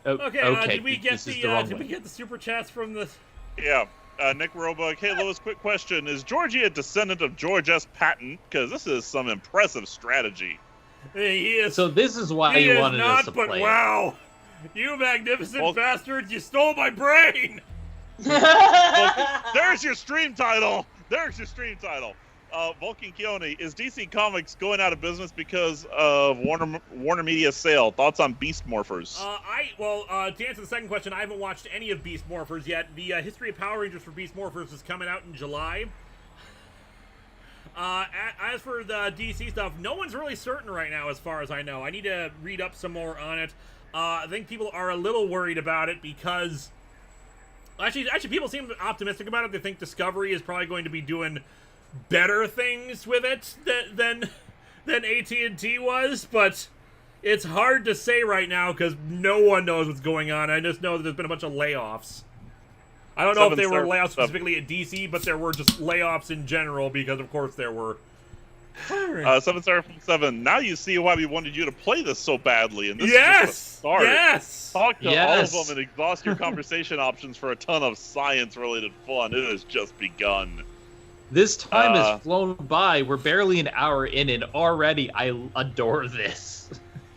Okay, did we get this is the wrong did way. we get the super chats from the? Yeah. Nick Roebuck, hey Lois, quick question. Is Jorji a descendant of George S. Patton? Because this is some impressive strategy. He is. So this is why he you is wanted not, us to but play it. wow, you magnificent bastards! You stole my brain. There's your stream title. Vulcan Keone, is DC Comics going out of business because of Warner Media sale? Thoughts on Beast Morphers? To answer the second question, I haven't watched any of Beast Morphers yet. The History of Power Rangers for Beast Morphers is coming out in July. As for the DC stuff, no one's really certain right now, as far as I know. I need to read up some more on it. I think people are a little worried about it because actually, people seem optimistic about it. They think Discovery is probably going to be doing better things with it than AT&T was, but it's hard to say right now because no one knows what's going on. I just know that there's been a bunch of layoffs. I don't know if they were layoffs specifically at DC, but there were just layoffs in general because, of course, there were. 7 now you see why we wanted you to play this so badly, and this is yes, just the start. yes. Talk to all of them and exhaust your conversation options for a ton of science-related fun. It has just begun. This time has flown by. We're barely an hour in, and already I adore this.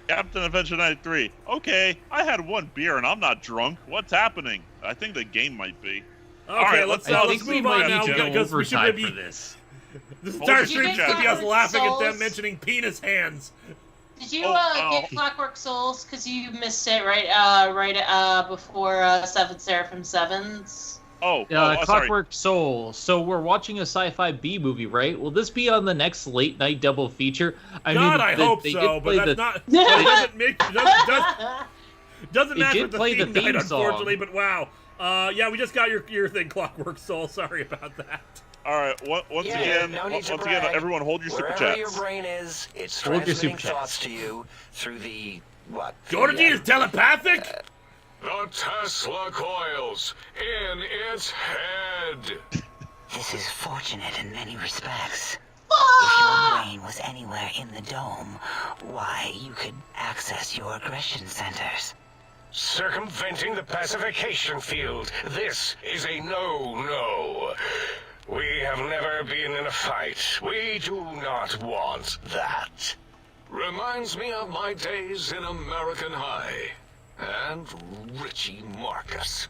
Captain Adventure 93. Okay, I had one beer and I'm not drunk. What's happening? I think the game might be. Okay, right, let's let's move on now because we should be. For this. This entire Did you stream get should be us Clockwork laughing at them Souls? mentioning penis hands. Did you ow. get Clockwork Souls? Because you missed it right before Seven Seraphim Sevens. Sorry. Clockwork Soul. So we're watching a sci-fi B movie, right? Will this be on the next late night double feature? I hope so, but that's not. But it doesn't make doesn't match with the theme night, unfortunately. But wow, yeah, we just got your thing, Clockwork Soul. Sorry about that. All right. Once again, everyone hold your super Wherever chats. your brain is, it's Hold your transmitting super thoughts to you through the what? Jorji is telepathic. The Tesla coils in its head. This is fortunate in many respects. If your brain was anywhere in the dome, why, you could access your aggression centers. Circumventing the pacification field. This is a no-no. We have never been in a fight. We do not want that. Reminds me of my days in American High. And Richie Marcus.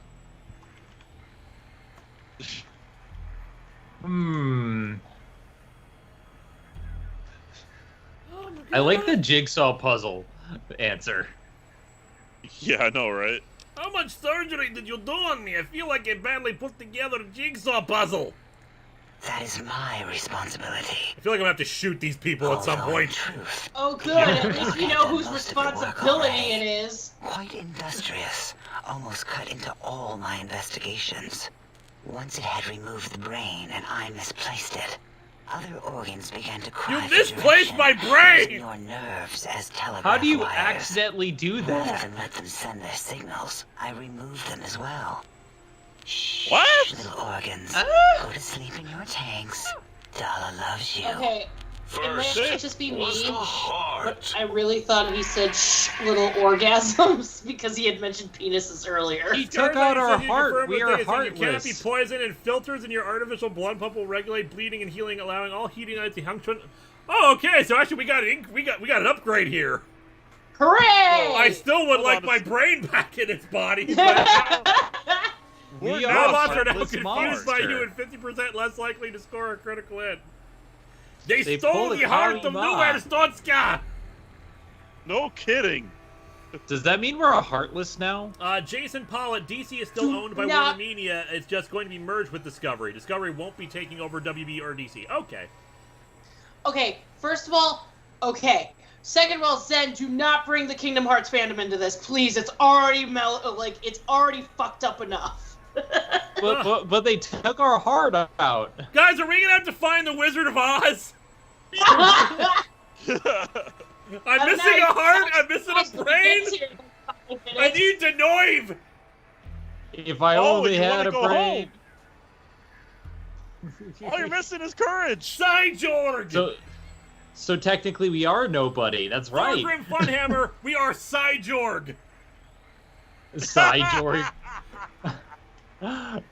I like the jigsaw puzzle answer. Yeah, I know, right? How much surgery did you do on me? I feel like I badly put together a jigsaw puzzle. That is my responsibility. I feel like I'm gonna have to shoot these people at some Although, in point. truth, Oh, good. At least you know whose responsibility it is. quite industrious, almost cut into all my investigations. Once it had removed the brain and I misplaced it, other organs began to cry You for misplaced direction, my brain! using your nerves as telegraph How do you wires. accidentally do Rather that? than let them send their signals, I removed them as well. Shh, What? little organs. Go to sleep in your tanks. Dala loves you. Okay. First, it may just be was me, the heart. but I really thought he said little orgasms because he had mentioned penises earlier. He took out our heart. We are You can't be heartless. poisoned, and filters in your artificial blood pump will regulate bleeding and healing, allowing all heating aids to function. Oh, okay. So actually, we got an upgrade here. Hooray! I still would like my brain back in its body. But We robots are now heartless confused by you monster. and 50% less likely to score a critical hit. They They stole pulled the a heart of Kali New Ma. ARSTOTZKA! No kidding. Does that mean we're a heartless now? Jason Pollitt, DC is still owned by not- Warner Media. It's just going to be merged with Discovery. Discovery won't be taking over WB or DC. Okay. Okay, first of all, okay. Second of all, Zen, do not bring the Kingdom Hearts fandom into this, please. It's already it's already fucked up enough. But they took our heart out. Guys, are we going to have to find the Wizard of Oz? I'm missing a heart. I'm missing a brain. I need to Noive. If I Oh, only you wanna had a go brain. All you're missing is courage. Psyjorg. So technically we are nobody. That's right. Grim Funhammer, we are Psyjorg. Psyjorg.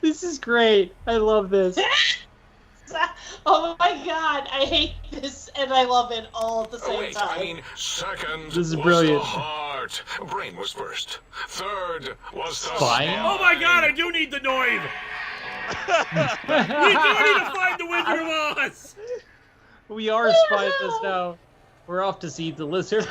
This is great. I love this. Oh my god, I hate this and I love it all at the Oh, same wait, time. I mean, second This is was brilliant. the heart. Brain was first. Third was the Spine? Oh my god, I do need the Noive. We do need to find the Wizard of Oz. We are spineless now. We're off to see the lizard.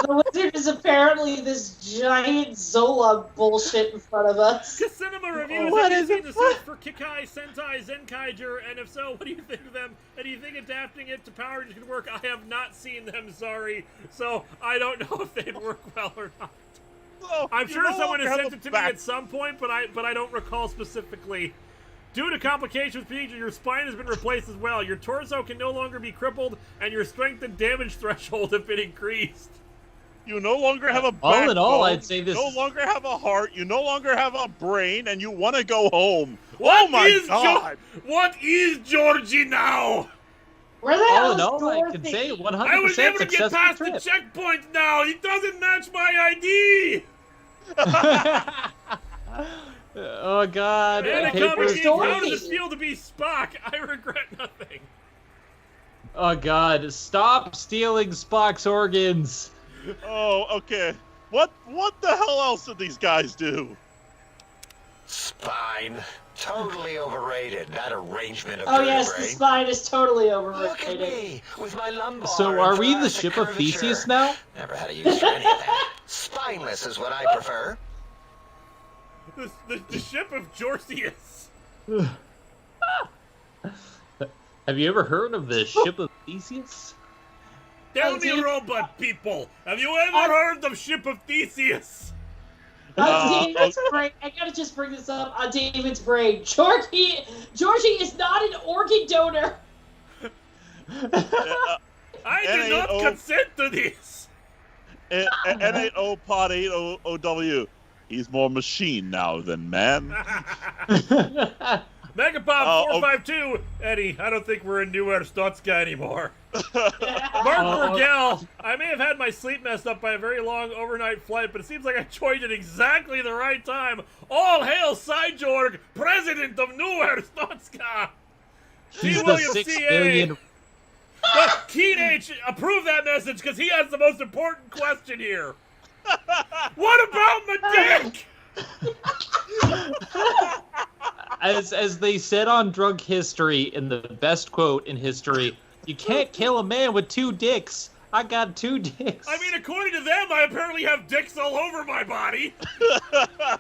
The wizard is apparently this giant Zola bullshit in front of us. Cinema reviews. What Have is you it seen the search for Kikai, Sentai, Zenkaiger, and if so, what do you think of them? And do you think adapting it to Power Rangers could work? I have not seen them, sorry. So I don't know if they'd work well or not. Oh, I'm you sure no someone has longer sent have it to a me back- at some point, but I don't recall specifically. Due to complications with features, your spine has been replaced as well. Your torso can no longer be crippled, and your strength and damage threshold have been increased. You no longer have a All in all, backbone, I'd say this You no is- longer have a heart. You no longer have a brain, and you want to go home. What Oh my is god! What is Jorji now? Where the All hell in is all, I Dorothy? can say 100% I was able to get successful past trip. the checkpoint now. He doesn't match my ID. Oh god. And a Paper comic is game. How great. does it feel to be Spock? I regret nothing. Oh god, stop stealing Spock's organs. Oh, okay. What the hell else did these guys do? Spine. Totally overrated. That arrangement of Oh yes, the vertebrae. spine is totally Look at overrated. me, with my lumbar. So are and we the thoracic ship of curvature. Theseus now? Never had a use for any of that. Spineless is what I prefer. The ship of Jorcius. Have you ever heard of the ship of Theseus? Tell Oh, me, dude. robot people, have you ever heard of ship of Theseus? David's brain. I gotta just bring this up on David's brain. Georgie is not an organ donor. I did not NAO consent to this. N8O Pod 8OW. He's more machine now than man. Megapop 452. Eddie, I don't think we're in New ARSTOTZKA anymore. Mark Burgell, I may have had my sleep messed up by a very long overnight flight, but it seems like I joined at exactly the right time. All hail Psyjorg, president of New ARSTOTZKA. He's the William 6 CA. billion. But Keen H, approve that message because he has the most important question here. What about my dick? As they said on Drunk History, in the best quote in history, you can't kill a man with 2 dicks. I got 2 dicks. I mean, according to them, I apparently have dicks all over my body. I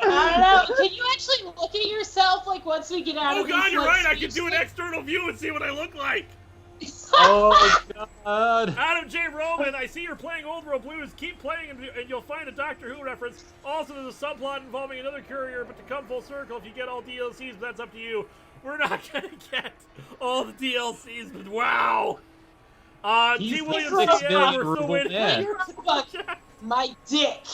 don't know. Can you actually look at yourself like once we get out Oh of god, this, you're like, right. I can do an speech external view and see what I look like. Oh god. Adam J. Roman, I see you're playing Old World Blues. Keep playing and you'll find a Doctor Who reference. Also, there's a subplot involving another courier, but to come full circle, if you get all DLCs, but that's up to you. We're not gonna get all the DLCs, but wow. He's T. the Williams, 6 yeah, billion we're still ruble waiting. man. Fuck my dick.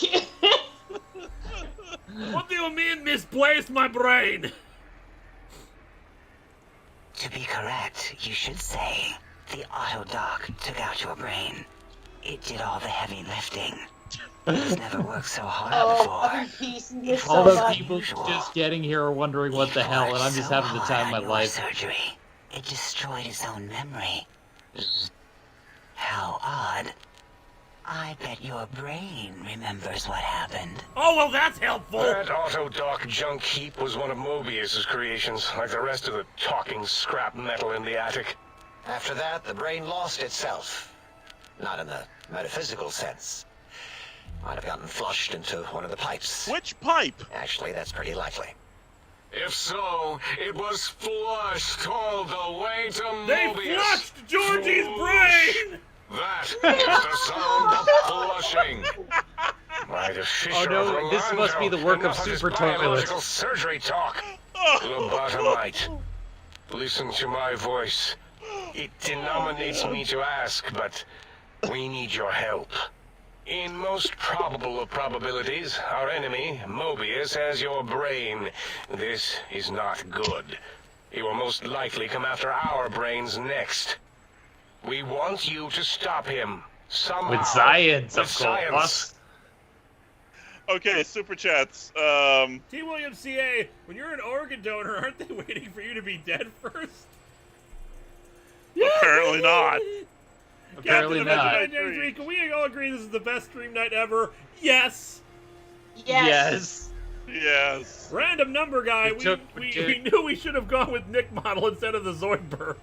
What do you mean misplaced my brain? To be correct, you should say the auto dock took out your brain. It did all the heavy lifting. It's never worked so hard before. All the people just getting here are wondering what the hell, and I'm just having the time of my life. Surgery. It destroyed its own memory. How odd. I bet your brain remembers what happened. Oh, well, that's helpful. That auto-dock junk heap was one of Mobius's creations, like the rest of the talking scrap metal in the attic. After that, the brain lost itself. Not in the metaphysical sense. Might have gotten flushed into one of the pipes. Which pipe? Actually, that's pretty likely. If so, it was flushed all the way to They Mobius. flushed Jorji's brain! That is the sound of flushing. By the Oh no, this must be the work of super biological toilets. surgery talk. Lobotomite. Listen to my voice. It denominates me to ask, but we need your help. In most probable of probabilities, our enemy, Mobius, has your brain. This is not good. He will most likely come after our brains next. We want you to stop him. Somehow. With science, With of science. course. Okay, super chats. T. Williams CA, when you're an organ donor, aren't they waiting for you to be dead first? Apparently not. Apparently not. Can we all agree this is the best stream night ever? Yes. Yes. Yes. Random number guy. It We knew we should have gone with Nick Model instead of the Zoidberg.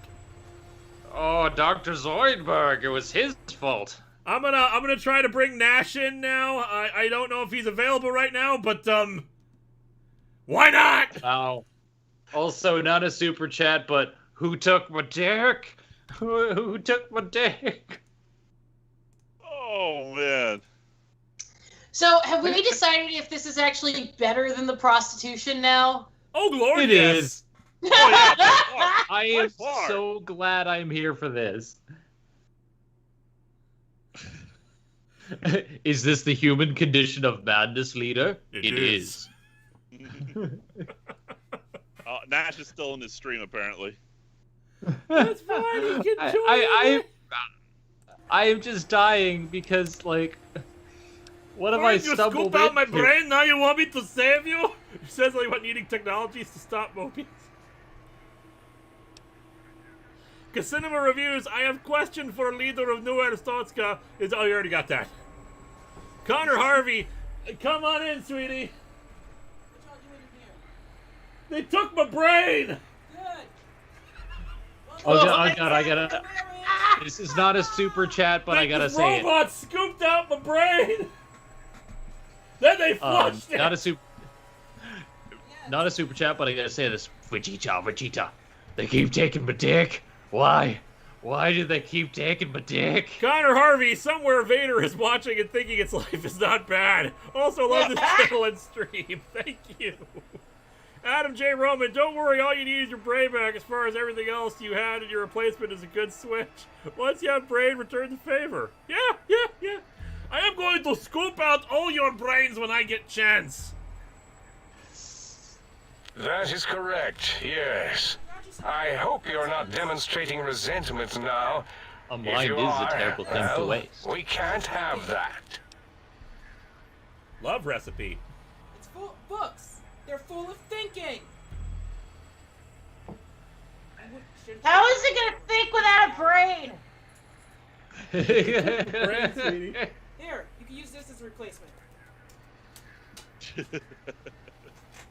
Oh, Dr. Zoidberg, it was his fault. I'm gonna try to bring Nash in now. I don't know if he's available right now, but why not? Wow. Also, not a super chat, but who took my dick? Who took my dick? Oh man. So, have we decided if this is actually better than the prostitution now? Oh Lord, It yes. is. Oh yeah. by far. I By am far. so glad I'm here for this. Is this the human condition of madness, leader? It is. Nash is still in his stream apparently. That's fine. He can join I am just dying because, like, what have I You stumbled scoop out my into? brain. Now you want me to save you? He says like about needing technologies to stop Mobius. Cinema reviews. I have question for leader of New ARSTOTZKA. You already got that. Connor Harvey, come on in, sweetie. They took my brain. Oh god, I gotta. This is not a super chat, but I gotta say it. Robots scooped out my brain. Then they flushed it. Not a super chat, but I gotta say this. Vegeta. They keep taking my dick. Why? Why do they keep taking my dick? Connor Harvey, somewhere Vader is watching and thinking its life is not bad. Also love this channel and stream. Thank you. Adam J. Roman, don't worry, all you need is your brain back. As far as everything else you had and your replacement is a good switch. Once you have brain, return the favor. Yeah. I am going to scoop out all your brains when I get chance. That is correct, yes. I hope you're not demonstrating resentment now. A If mind you is a are, terrible thing to well, waste. we can't have that. Love recipe. It's full of books. They're full of thinking. How is it gonna think without a brain? Brain, sweetie. Here, you can use this as a replacement.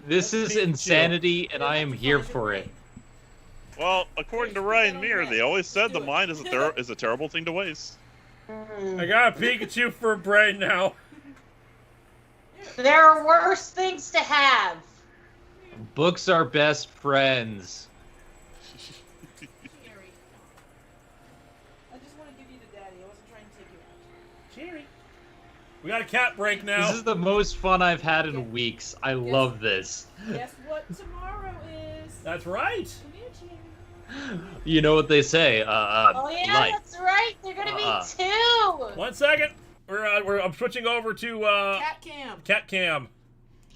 This is insanity, and I am here for it. Well, according to Ryan Meir, they always said the mind is a terrible thing to waste. I got a Pikachu for a brain now. There are worse things to have. Books are best friends. Jerry. I just want to give you to Daddy. I wasn't trying to take you out. Jerry. We got a cat break now. This is the most fun I've had in weeks. I love this. Guess what tomorrow is? That's right. Come here, Jerry. You know what they say, Oh yeah, life. that's right. They're gonna be two. 1 second. I'm switching over to Cat cam. Cat Cam.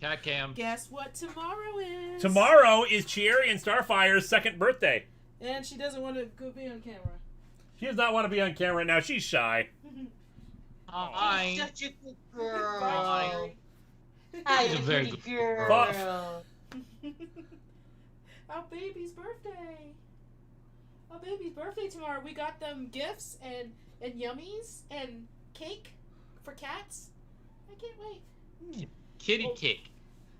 Cat cam. Guess what tomorrow is? Tomorrow is Chieri and Starfire's second birthday. And she doesn't want to go be on camera. She does not want to be on camera now. She's shy. Hi. Such a good girl. Bye, She's a very good girl. Our baby's birthday. Our baby's birthday tomorrow. We got them gifts and yummies and cake for cats. I can't wait. Kitty cake.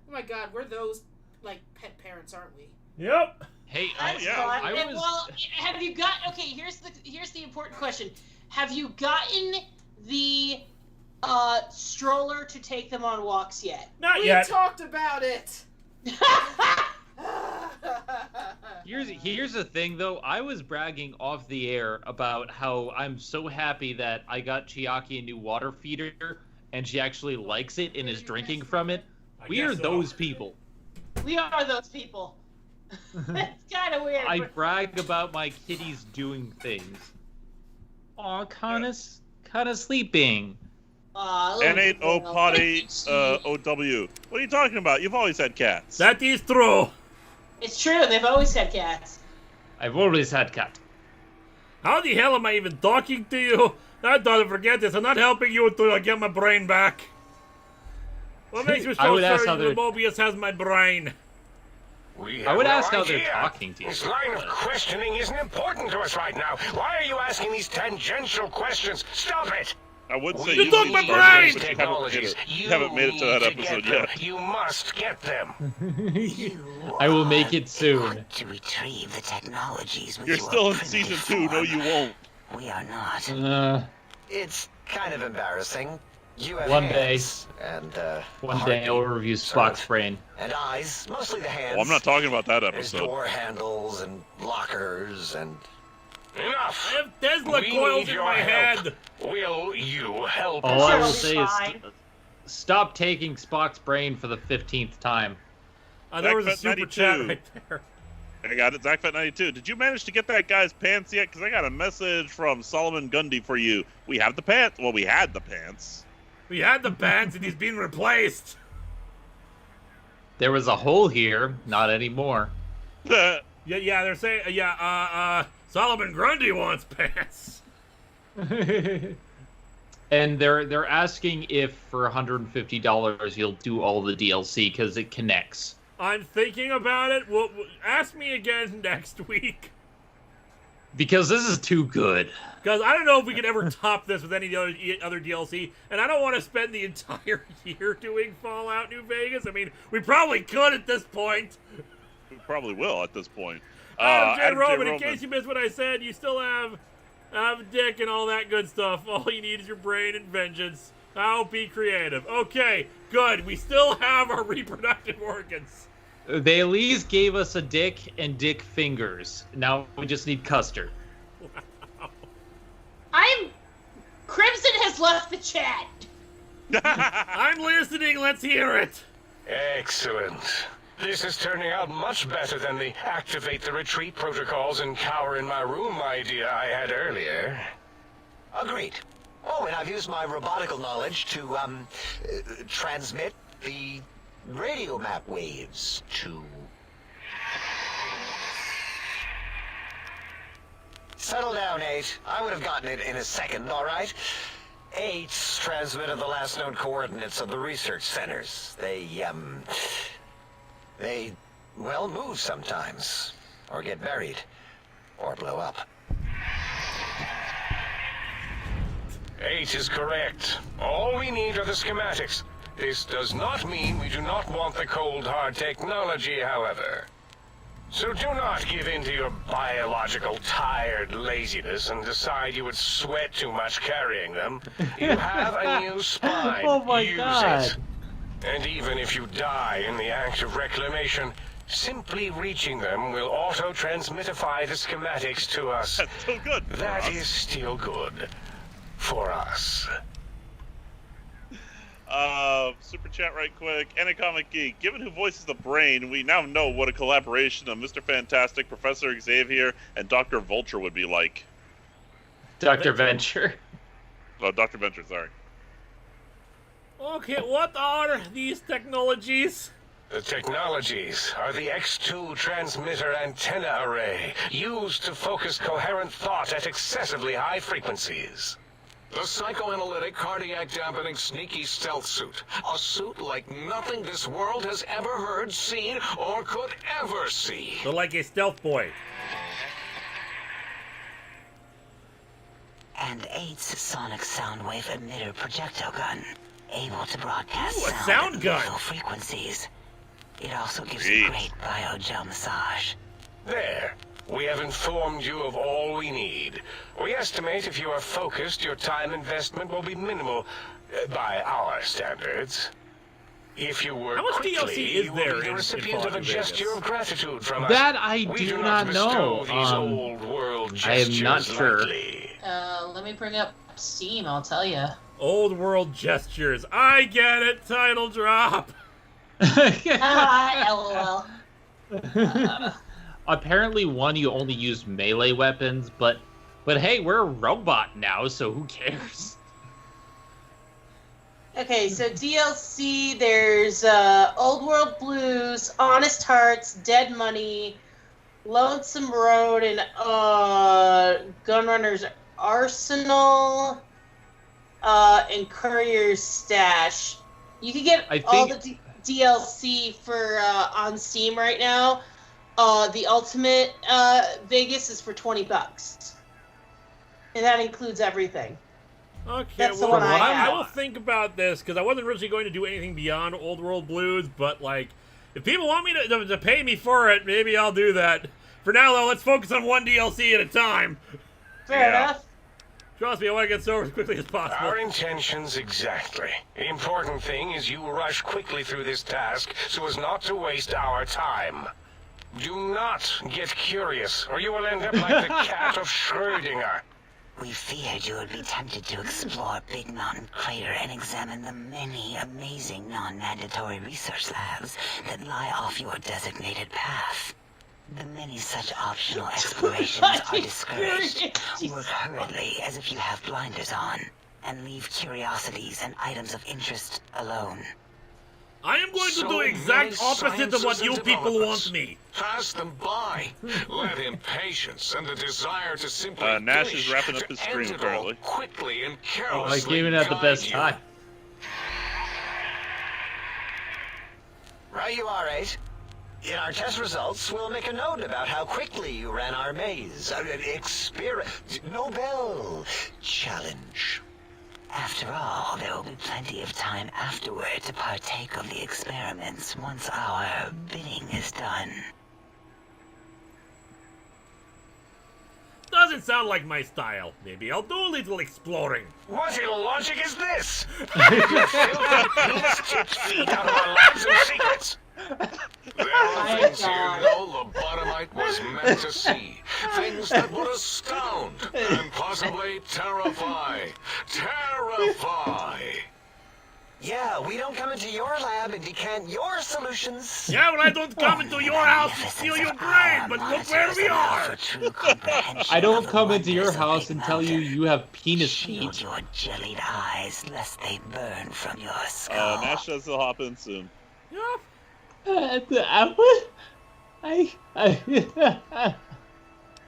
Oh my god, we're those, like, pet parents, aren't we? Yep. Hey, That's yeah. fun. I And, was. well, have you got? Okay, here's the important question. Have you gotten the stroller to take them on walks yet? Not We yet. talked about it. Here's the thing, though. I was bragging off the air about how I'm so happy that I got Chiaki a new water feeder, and she actually likes it and is drinking from it. We are guess so. those people. We are those people. It's kind of weird. I but- brag about my kitties doing things. Aw, kinda sleeping. N8O potty OW. What are you talking about? You've always had cats. That is true. It's true. They've always had cats. I've always had cat. How the hell am I even talking to you? Don't forget this. I'm not helping you to get my brain back. What makes you I so would ask sure how they're- Mobius has my brain? We I would have ask no how they're idea. talking to you. This line of questioning isn't important to us right now. Why are you asking these tangential questions? Stop it! I would say You took my brain! but you haven't made it to that episode yet. You must get them. I will make it soon. Want to retrieve the technologies with You're your still in primitive season 2. No, you form. won't. We are not. It's kind of embarrassing. You have One day. hands and One day I'll review Spock's brain. and eyes, mostly the hands. Well, I'm not talking about that There's episode. door handles and lockers and Enough! I have Tesla We coils need in your my help. head. Will you help All I will us? say is Fine. stop taking Spock's brain for the 15th time. There was a Backfet super 92. chat right there. I got it, ZachFat92. Did you manage to get that guy's pants yet? Because I got a message from Solomon Gundy for you. We have the pants. Well, we had the pants. We had the pants and he's being replaced. There was a hole here, not anymore. Yeah, they're saying, Solomon Grundy wants pants. And they're asking if for $150 you'll do all the DLC because it connects. I'm thinking about it. Well, ask me again next week. Because this is too good. Because I don't know if we could ever top this with any other DLC, and I don't want to spend the entire year doing Fallout New Vegas. I mean, we probably could at this point. We probably will at this point. Adam J. Adam J. Roman, in Roman. case you missed what I said, you still have a dick and all that good stuff. All you need is your brain and vengeance. I'll be creative. Okay, good. We still have our reproductive organs. They at least gave us a dick and dick fingers. Now we just need custard. Crimson has left the chat. I'm listening. Let's hear it. Excellent. This is turning out much better than the activate the retreat protocols and cower in my room idea I had earlier. agreed. Oh, and I've used my robotical knowledge to transmit the radio map waves to. Settle down, 8. I would have gotten it in a second, all right? 8's transmitted the last known coordinates of the research centers. They, well, move sometimes. Or get buried. Or blow up. 8 is correct. All we need are the schematics. This does not mean we do not want the cold hard technology, however. So do not give in to your biological tired laziness and decide you would sweat too much carrying them. You have a new spine. Oh my Use God. it. And even if you die in the act of reclamation, simply reaching them will auto-transmitify the schematics to us. That's still good. for That us. is still good. For us. Super chat right quick. Anacomic Geek. Given who voices the brain, we now know what a collaboration of Mr. Fantastic, Professor Xavier, and Dr. Vulture would be like. Dr. Venture. Oh, Dr. Venture, sorry. Okay, what are these technologies? The technologies are the X2 transmitter antenna array, used to focus coherent thought at excessively high frequencies. The psychoanalytic, cardiac-dampening, sneaky stealth suit. A suit like nothing this world has ever heard, seen, or could ever see. So like a stealth boy. And 8's sonic soundwave emitter projectile gun, able to broadcast Ooh, a sound sound at gun. low frequencies. It also gives Sweet. a great biogel massage. There. We have informed you of all we need. We estimate if you are focused, your time investment will be minimal, by our standards. If you work How much quickly, DLC is you there will be in the recipient of Fallout a New Vegas? gesture of gratitude from us. That I We do not not know. bestow these old world I am gestures not sure. lightly. Let me bring up Steam, I'll tell you. Old world gestures. I get it. Title drop. LOL. Apparently, one, you only use melee weapons, but hey, we're a robot now, so who cares? Okay, so DLC, there's Old World Blues, Honest Hearts, Dead Money, Lonesome Road, and Gunrunner's Arsenal, and Courier's Stash. You can get all the DLC for on Steam right now. The Ultimate Vegas is for $20, and that includes everything. Okay, That's the well, one I have. I will think about this, because I wasn't originally going to do anything beyond Old World Blues, but, like, if people want me to pay me for it, maybe I'll do that. For now, though, let's focus on one DLC at a time. Fair enough. Trust me, I want to get over as quickly as possible. Our intentions exactly. The important thing is you rush quickly through this task so as not to waste our time. Do not get curious, or you will end up like the cat of Schrödinger. We feared you would be tempted to explore Big Mountain Crater and examine the many amazing non-mandatory research labs that lie off your designated path. The many such optional explorations are discouraged. Work hurriedly as if you have blinders on, and leave curiosities and items of interest alone. I am going to do exact opposite of what you people want me. Pass them by. Let impatience and the desire to simply Nash is wrapping up his to stream, end it all apparently. quickly and I carelessly came in at the guide best you. time. Right you are, 8. In our test results, we'll make a note about how quickly you ran our maze. Nobel challenge. After all, there will be plenty of time afterward to partake of the experiments once our bidding is done. Doesn't sound like my style. Maybe I'll do a little exploring. What illogic is this? You filthy penis-tipped feet out of our lives and secrets. There are things you know Lobotomite was meant to see. Things that would astound and possibly terrify. Terrify! Yeah, we don't come into your lab and decant your solutions. Yeah, well, I don't come into your house and steal your brain, but look where we are! I don't come into your house and tell you you have penis Shield feet. your jellied eyes lest they burn from your skull. Nash says he'll hop in soon. Yup.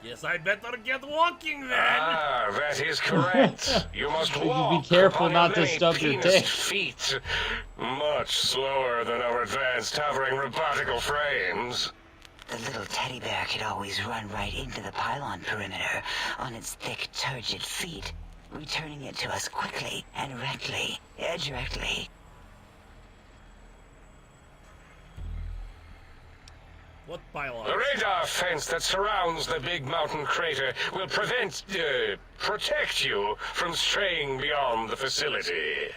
Guess I better get walking then. Ah, that is correct. You must walk. Be careful upon not to many stub your penis dick. feet. Much slower than our advanced hovering robotical frames. The little teddy bear could always run right into the pylon perimeter on its thick, turgid feet, returning it to us quickly and directly. What pylon? The radar fence that surrounds the big mountain crater will protect you from straying beyond the facility.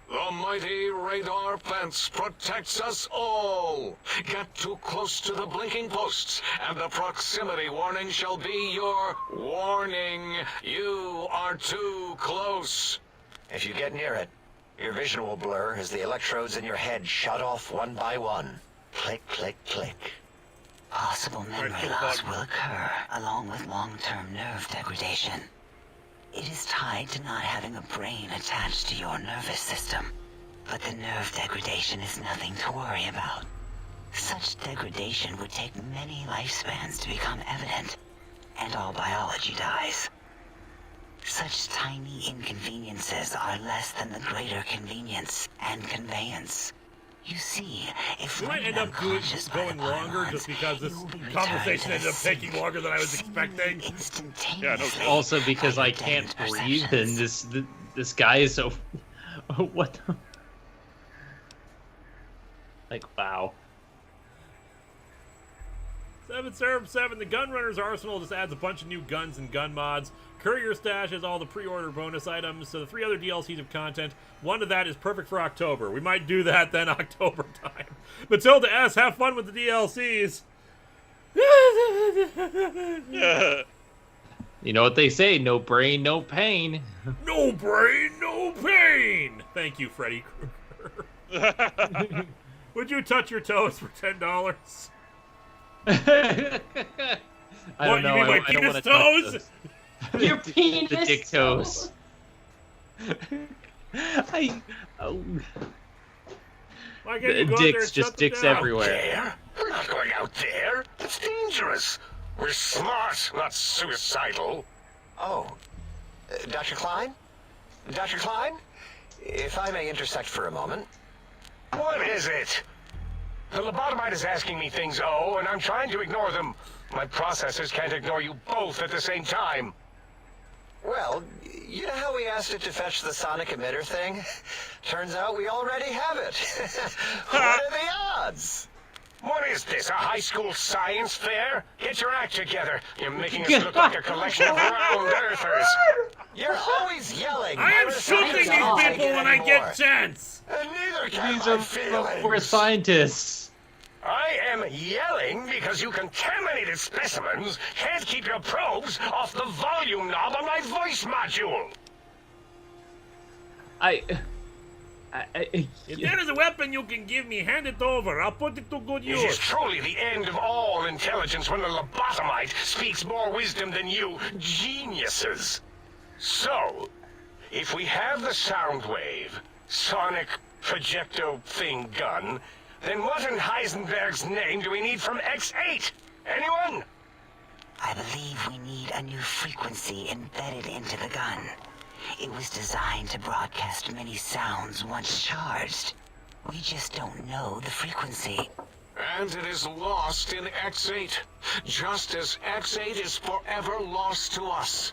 The mighty radar fence protects us all. Get too close to the blinking posts, and the proximity warning shall be your warning. You are too close. If you get near it, your vision will blur as the electrodes in your head shut off one by one. Click, click, click. Possible memory loss will occur, along with long-term nerve degradation. It is tied to not having a brain attached to your nervous system. But the nerve degradation is nothing to worry about. Such degradation would take many lifespans to become evident, and all biology dies. Such tiny inconveniences are less than the greater convenience and conveyance. You see, if We might end up going longer just because this conversation ended up taking longer than I was expecting. Yeah, no. Also because I can't breathe, and this guy is so... What the... Like, wow. 7 Serum 7, the Gunrunner's Arsenal just adds a bunch of new guns and gun mods. Courier Stash has all the pre-order bonus items, so the 3 other DLCs of content. One of that is perfect for October. We might do that then October time. Matilda S, have fun with the DLCs. You know what they say, no brain, no pain. No brain, no pain! Thank you, Freddy Krueger. Would you touch your toes for $10? I don't know. You mean my I don't penis want to toes? Your penis the dick toes. Why can't you go out there Dicks, and just shut them dicks down? everywhere. There? We're not going out there. It's dangerous. We're smart, not suicidal. Oh, Dr. Klein? Dr. Klein? If I may intersect for a moment. What is it? The lobotomite is asking me things, and I'm trying to ignore them. My processors can't ignore you both at the same time. Well, you know how we asked it to fetch the sonic emitter thing? Turns out we already have it. What are the odds? What is this, a high school science fair? Get your act together. You're making us look like a collection of round earthers. You're always yelling. I am shooting these people when I get chance! And neither can These my are feelings. we're scientists. I am yelling because you contaminated specimens can't keep your probes off the volume knob on my voice module. If there is a weapon you can give me, hand it over. I'll put it to good It is use. truly the end of all intelligence when the lobotomite speaks more wisdom than you geniuses. So, if we have the sound wave, sonic projecto thing gun, then what in Heisenberg's name do we need from X8? Anyone? I believe we need a new frequency embedded into the gun. It was designed to broadcast many sounds once charged. We just don't know the frequency. And it is lost in X8, just as X8 is forever lost to us.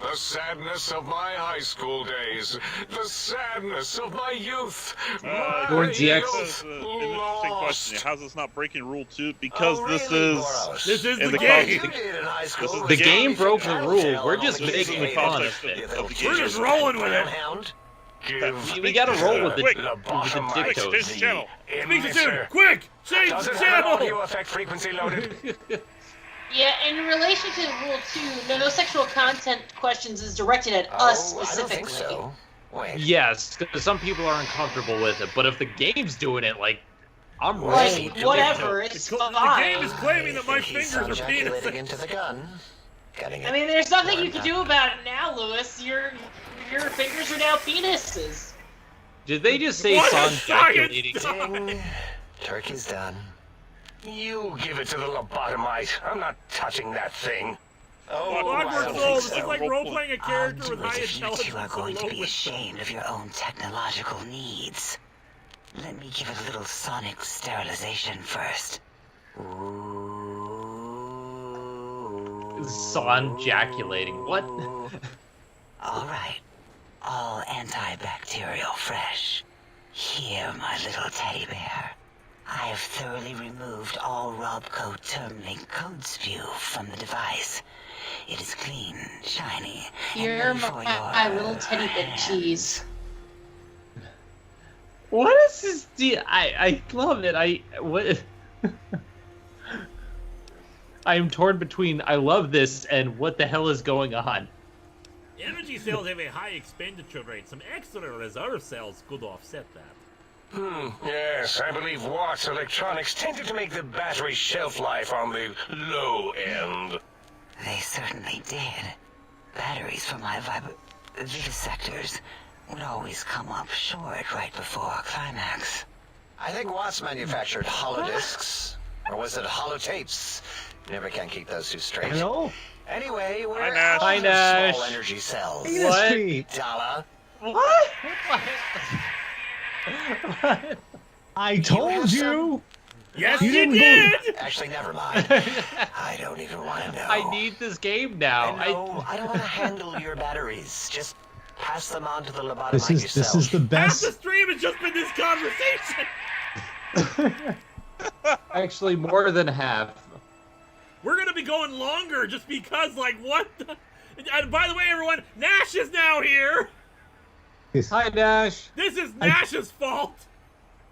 The sadness of my high school days. The sadness of my youth. Jorji X. This is an interesting question. How's this not breaking Rule 2? Because this really, is... Boros? This is in the the game. You did in high school This is was The the game teach broke the tattletale rule. We're and just only making see fun the of it. We're just rolling with it. Hound. We gotta roll with the Quick, dick Quick, change the channel. Speak to soon. Quick! Change Does the it have an audio channel! effect frequency loaded? Yeah, in relation to Rule 2, no sexual content questions is directed at us Oh, I specifically. don't think so. Wait. Yes, because some people are uncomfortable with it, but if the game's doing it, like, I'm rolling Like, with the whatever, dick it's The fine. game is claiming that my I think he's fingers are ejaculating penises. into the gun. Getting it. I mean, there's nothing you can do about it now, Lewis. Your fingers are now penises. Did they just say What son a science ejaculating? Ding. Turkey's done. You give it to the lobotomite. I'm not touching that thing. Oh, Awkward I don't soul. think This is so. like role-playing a character with high You intelligence two are and going to low be wisdom. ashamed of your own technological needs. Let me give it a little sonic sterilization first. Ooh. Son ejaculating. What? All right. All antibacterial fresh. Here, my little teddy bear. I have thoroughly removed all Robco Termlink code spew from the device. It is clean, shiny, and You're ready for my your little teddy bit cheese. What is this deal? I love it. What? I am torn between I love this and what the hell is going on. Energy cells have a high expenditure rate. Some extra reserve cells could offset that. Yes, I believe Watt's Electronics tended to make the battery shelf life on the low end. They certainly did. Batteries for my vivisectors would always come up short right before our climax. I think Watts manufactured holodiscs. Or was it holotapes? Never can keep those two straight. Hello? Anyway, we're Hi, Nash. out Hi, of Nash. small energy cells. What? Dala. What? I told you. Yes, You you didn't did! Actually, never mind. I don't even want to know. I need this game now. I know. I don't want to handle your batteries. Just pass them on to the lobotomite This yourself. is the Half best. the stream has just been this conversation! Actually, more than half. We're gonna be going longer just because, like, what the... And by the way, everyone, Nash is now here! Hi, Nash. This is Nash's fault!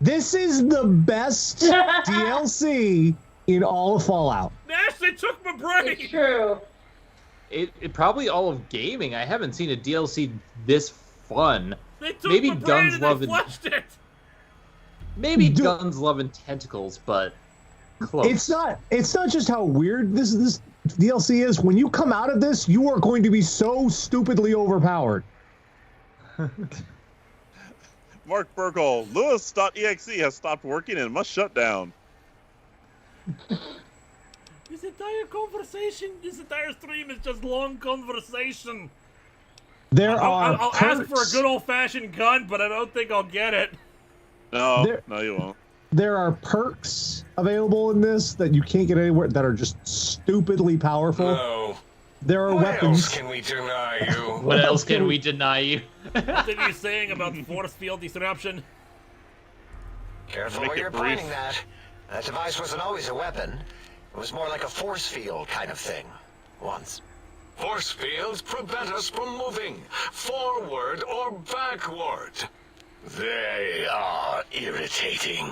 This is the best DLC in all of Fallout. Nash, they took my brain! It's true. It probably all of gaming. I haven't seen a DLC this fun. They took Maybe my brain Guns and Love they and flushed it! maybe Dude. Guns, Love, and Tentacles, but close. It's not just how weird this DLC is. When you come out of this, you are going to be so stupidly overpowered. Mark Burkle, Lewis.exe has stopped working and must shut down. This entire conversation, this entire stream is just long conversation. There are I'll ask for a good old-fashioned gun, but I don't think I'll get it. No, There- no, you won't. There are perks available in this that you can't get anywhere that are just stupidly powerful. No. There are What weapons. else can we deny you? What else can we deny you? What are you saying about the force field disruption? Careful Make where it you're brief. pointing that. That device wasn't always a weapon. It was more like a force field kind of thing. Once. Force fields prevent us from moving forward or backward. They are irritating.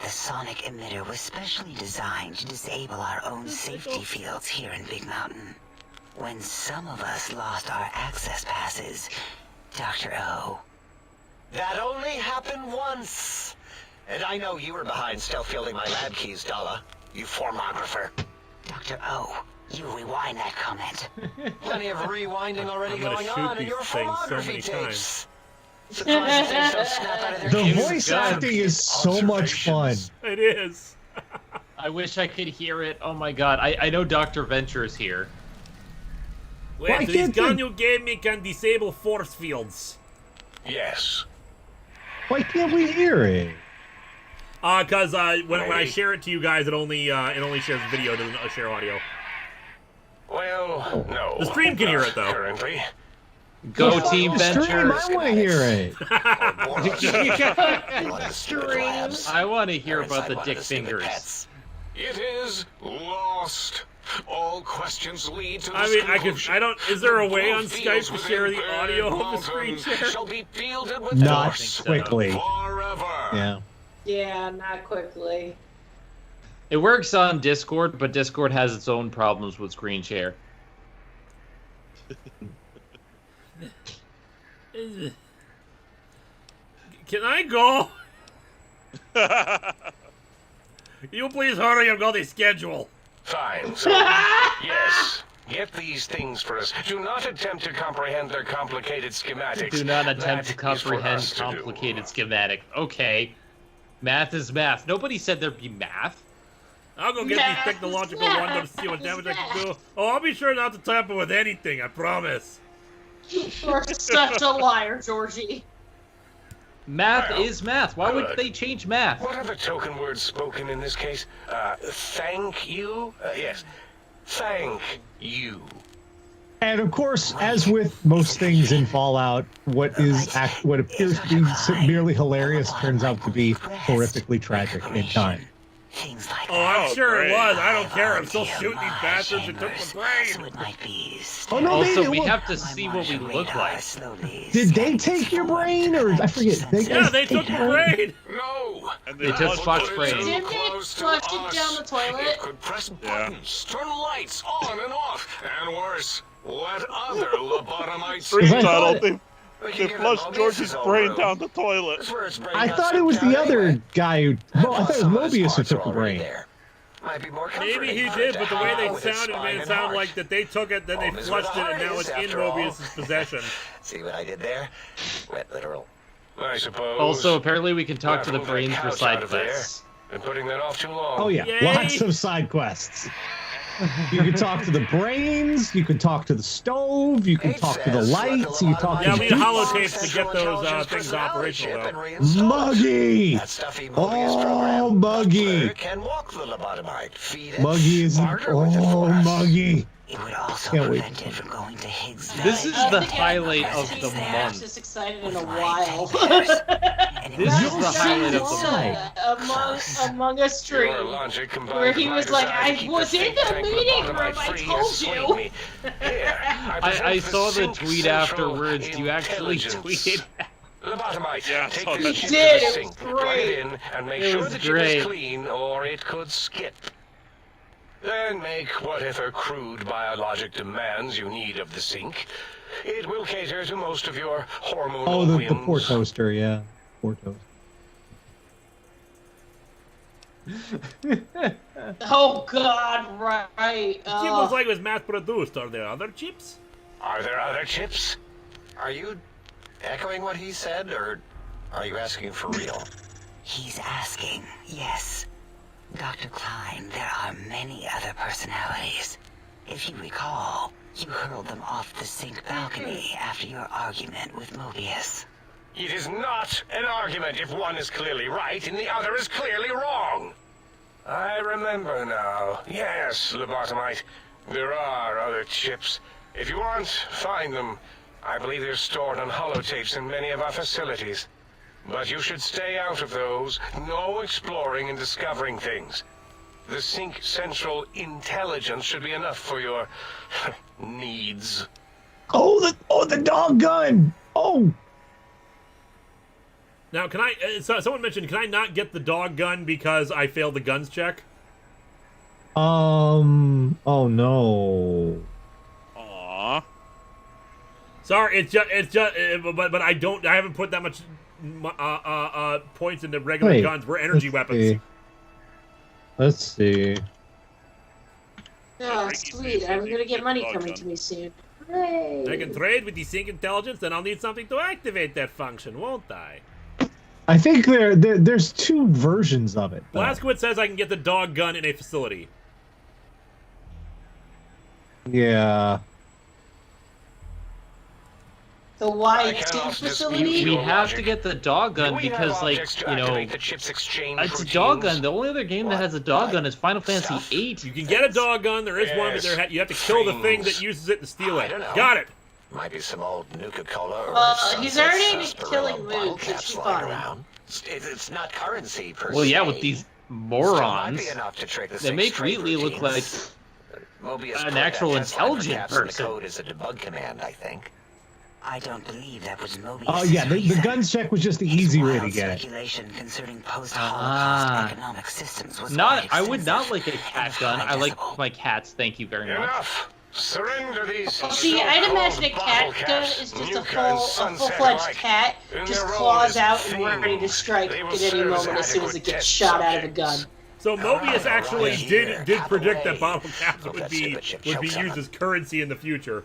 The sonic emitter was specially designed to disable our own safety fields here in Big Mountain. When some of us lost our access passes, Dr. O. That only happened once. And I know you were behind stealth fielding my lab keys, Dala. You formographer. Dr. O, you rewind that comment. Plenty of rewinding already I'm gonna going shoot on in these your things so formography many tapes. Surprised the things don't snap out of their The cases. voice acting is so much fun. It is. I wish I could hear it. Oh my god. I know Dr. Venture's here. Wait, Why so this can't gun they- you gave me can disable force fields. Yes. Why can't we hear it? Cause when I share it to you guys, it only shares video, doesn't share audio. Well, no. The stream can hear not it, though. Currently. Go Fuck Team the stream, Venture. I want to hear it. I want to hear about the dick fingers. Pets. It is lost. All questions lead to I this mean, conclusion. I don't. Is there a way All on Skype fields to within share the Bear audio of the screen Mountain share? shall be fielded with Not force quickly. forever. Yeah. Yeah, not quickly. It works on Discord, but Discord has its own problems with screen share. Can I go? You please hurry, I've got a schedule. Fine. So, yes. Get these things for us. Do not attempt to comprehend their complicated schematics. Do not attempt to That is for comprehend us to do. complicated schematic. Okay. Math is math. Nobody said there'd be math. I'll go get Math these technological is wonders, see what math. damage I can do. Oh, I'll be sure not to tamper with anything, I promise. You're such a liar, Jorji. Math Well, is math. Why would good. they change math? What are the token words spoken in this case? Thank you? Yes. Thank you. And of course, as with most things in Fallout, what appears to be merely hilarious turns out to be horrifically tragic in time. Things like Oh, I'm Oh, sure it great. was. I don't care. I'm still Volunteer shooting these my bastards that took chambers, my so brain. it might be Oh, no, Also, they- we look, have to see what we look like. Did they take your brain, or I forget? Yeah, they took my brain. No! And They took flushed Spock's it. brain. Didn't they Close to flush it us. down the toilet? It could press buttons, turn lights on and off, and worse, let other lobotomites Stream I thought title, they flushed Jorji's brain down the toilet. I thought it was the other guy who. Well, I thought it was Mobius who took the brain. Might be more Maybe he comforting did, but the way they with his sounded spine made it and sound heart. like that they took it, then they Home is flushed it, where the and now heart it's is, in after all. Mobius's possession. See what I did there? Went literal. I suppose. Also, apparently we can talk to the Moved that brains for couch side out of there. quests. Been putting that off too long. Oh yeah, Yay! lots of side quests. You can talk to the brains. You can talk to the stove. You can H talk to the says, lights. let You the talk Yeah, to we the need Central holotapes to get those Intelligence things personality operational, chip and though. reinstall it. Muggy. That stuffy Mobius program. Oh, Muggy. Butler can walk the lobotomite, feed it, Muggy is barter with it oh for us. Muggy. It would also Can't wait. prevent it from going to Higgs Valley. This is I the don't think highlight I've of seen the Nash month. this excited in a With my while. fingers. And it This was is the so highlight of the close. month. among a stream. Your logic combined Where he with was my like, desire to I keep was in think the tank meeting lobotomite room, I free told has you. swayed me. Here, I I present saw the Sync tweet Central afterwards. You actually Intelligence. tweeted. Lobotomite, Yeah, I take saw this that. chip You to did, the it sink, was plug it great. in, and make It sure was the chip great. is clean, or it could skip. Then make whatever crude biologic demands you need of the sink. It will cater to most of your hormonal Oh, the whims. poor toaster. Yeah, poor toaster. Oh God, right. The chip looks like it was mass-produced. Are there other chips? Are there other chips? Are you echoing what he said, or are you asking for real? He's asking, yes. Dr. Klein, there are many other personalities. If you recall, you hurled them off the sink balcony after your argument with Mobius. It is not an argument if one is clearly right and the other is clearly wrong. I remember now. Yes, Lobotomite. There are other chips. If you want, find them. I believe they're stored on holotapes in many of our facilities. But you should stay out of those. No exploring and discovering things. The Sync Central Intelligence should be enough for your needs. Oh, the dog gun. Oh. Now, can I? Someone mentioned, can I not get the dog gun because I failed the guns check? Oh no. Aww. Sorry, it's just, but I haven't put that much points into regular Wait, guns. We're energy let's weapons. see. Let's see. Oh, sweet. I'm gonna get money coming to me soon. Hooray. I can trade with the Sync Intelligence, then I'll need something to activate that function, won't I? I think there's two versions of it. though. Blazkowicz says I can get the dog gun in a facility. Yeah. The Y2 facility? We have to get the dog gun because, like, you know, it's a dog gun. The only other game that has a dog gun is Final Fantasy VIII. You can get a dog gun, there is one, but you have to kill the thing that uses it to steal it. I don't know. Got it! Might be some old Nuka-Cola or he's Sunset already in a sarsaparilla killing bottle mood, cap which is lying fine. around. It's not currency per Well, yeah, se. with these Still might morons, be enough to trick the they Sync's make trade Wheatley look like routines. Mobius an put that actual test line for intelligent caps in the person. code as a debug command, I think. I don't believe that was Mobius. Oh yeah, the guns check was just the easy way to get it. Speculation concerning Ah. post-Holocaust economic systems was not. quite I would not extensive like a cat and gun. high I like decibel. my cats. Thank you very much. Enough. Surrender these. See, I'd imagine a cat gun is just a full-fledged cat, just claws out and ready to strike at any moment as soon as it gets shot out of a gun. So Mobius actually right did here. predict that Away. bottle caps Hope would that be stupid chip chokes on used it. as currency in the future.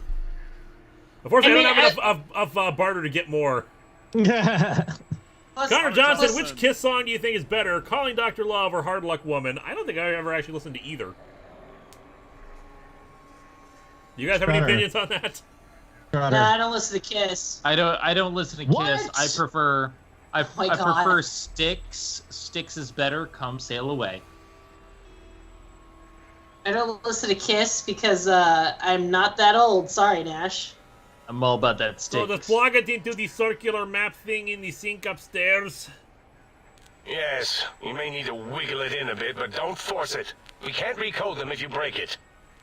Unfortunately, I don't have enough barter to get more. Connor Johnson, which Kiss song do you think is better, Calling Dr. Love or Hard Luck Woman? I don't think I've ever actually listened to either. You guys have any Better. opinions on that? No, I don't listen to Kiss. I don't listen to Kiss. What? I prefer I my God. prefer Styx. Styx is better. Come sail away. I don't listen to Kiss because I'm not that old. Sorry, Nash. I'm all about that So Styx. to plug it into the circular map thing in the sink upstairs. Yes, you may need to wiggle it in a bit, but don't force it. We can't recode them if you break it.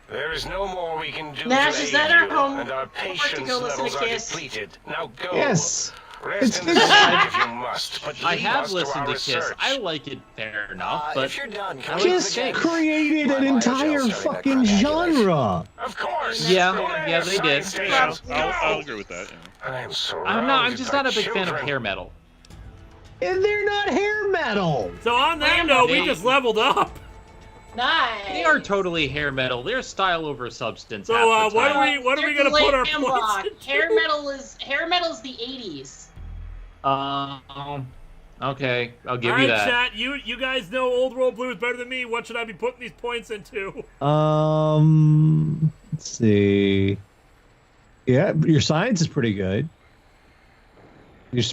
There is no more we can do Nash, to is aid that our you, home- and our homework to patience go listen to levels are Kiss? depleted. Now go. Yes. Rest in the It's- sun if you must, but I leave have us to listened our to Kiss. research. I like it fair enough, but if you're done, I can like we Kiss begin? created an My entire biogel fucking starting that genre. Of course. Yeah, they did. Yeah, I'll agree with that. Yeah. I'm surrounded I'm just by not a big fan of children. hair metal. And they're not hair metal. So on that note, we They- just leveled up. Nice. They are totally hair metal. They're style over substance. So what are we gonna put our points into? Hair metal is the 80s. Okay, I'll give All you right, that. chat. You guys know Old World Blues better than me. What should I be putting these points into? Let's see. Yeah, your science is pretty good. Your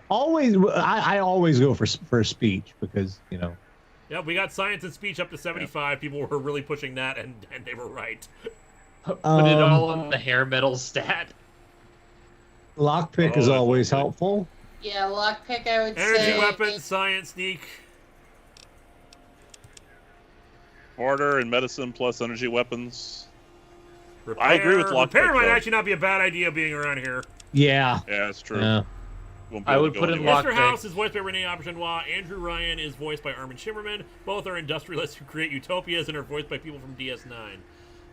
I always go for speech because Yeah, we got science and speech up to 75. People were really pushing that, and they were right. Put it all on the hair metal stat. Lockpick is always helpful. Yeah, lockpick, I would Energy say. weapon, science, sneak. Order and medicine plus energy weapons. Repair. I agree with lockpick. Repair might actually not be a bad idea being around here. Yeah. Yeah, that's true. Yeah. I would put in Mr. lockpick. House is voiced by Renee Aubergenois. Andrew Ryan is voiced by Armin Shimmerman. Both are industrialists who create utopias and are voiced by people from DS9.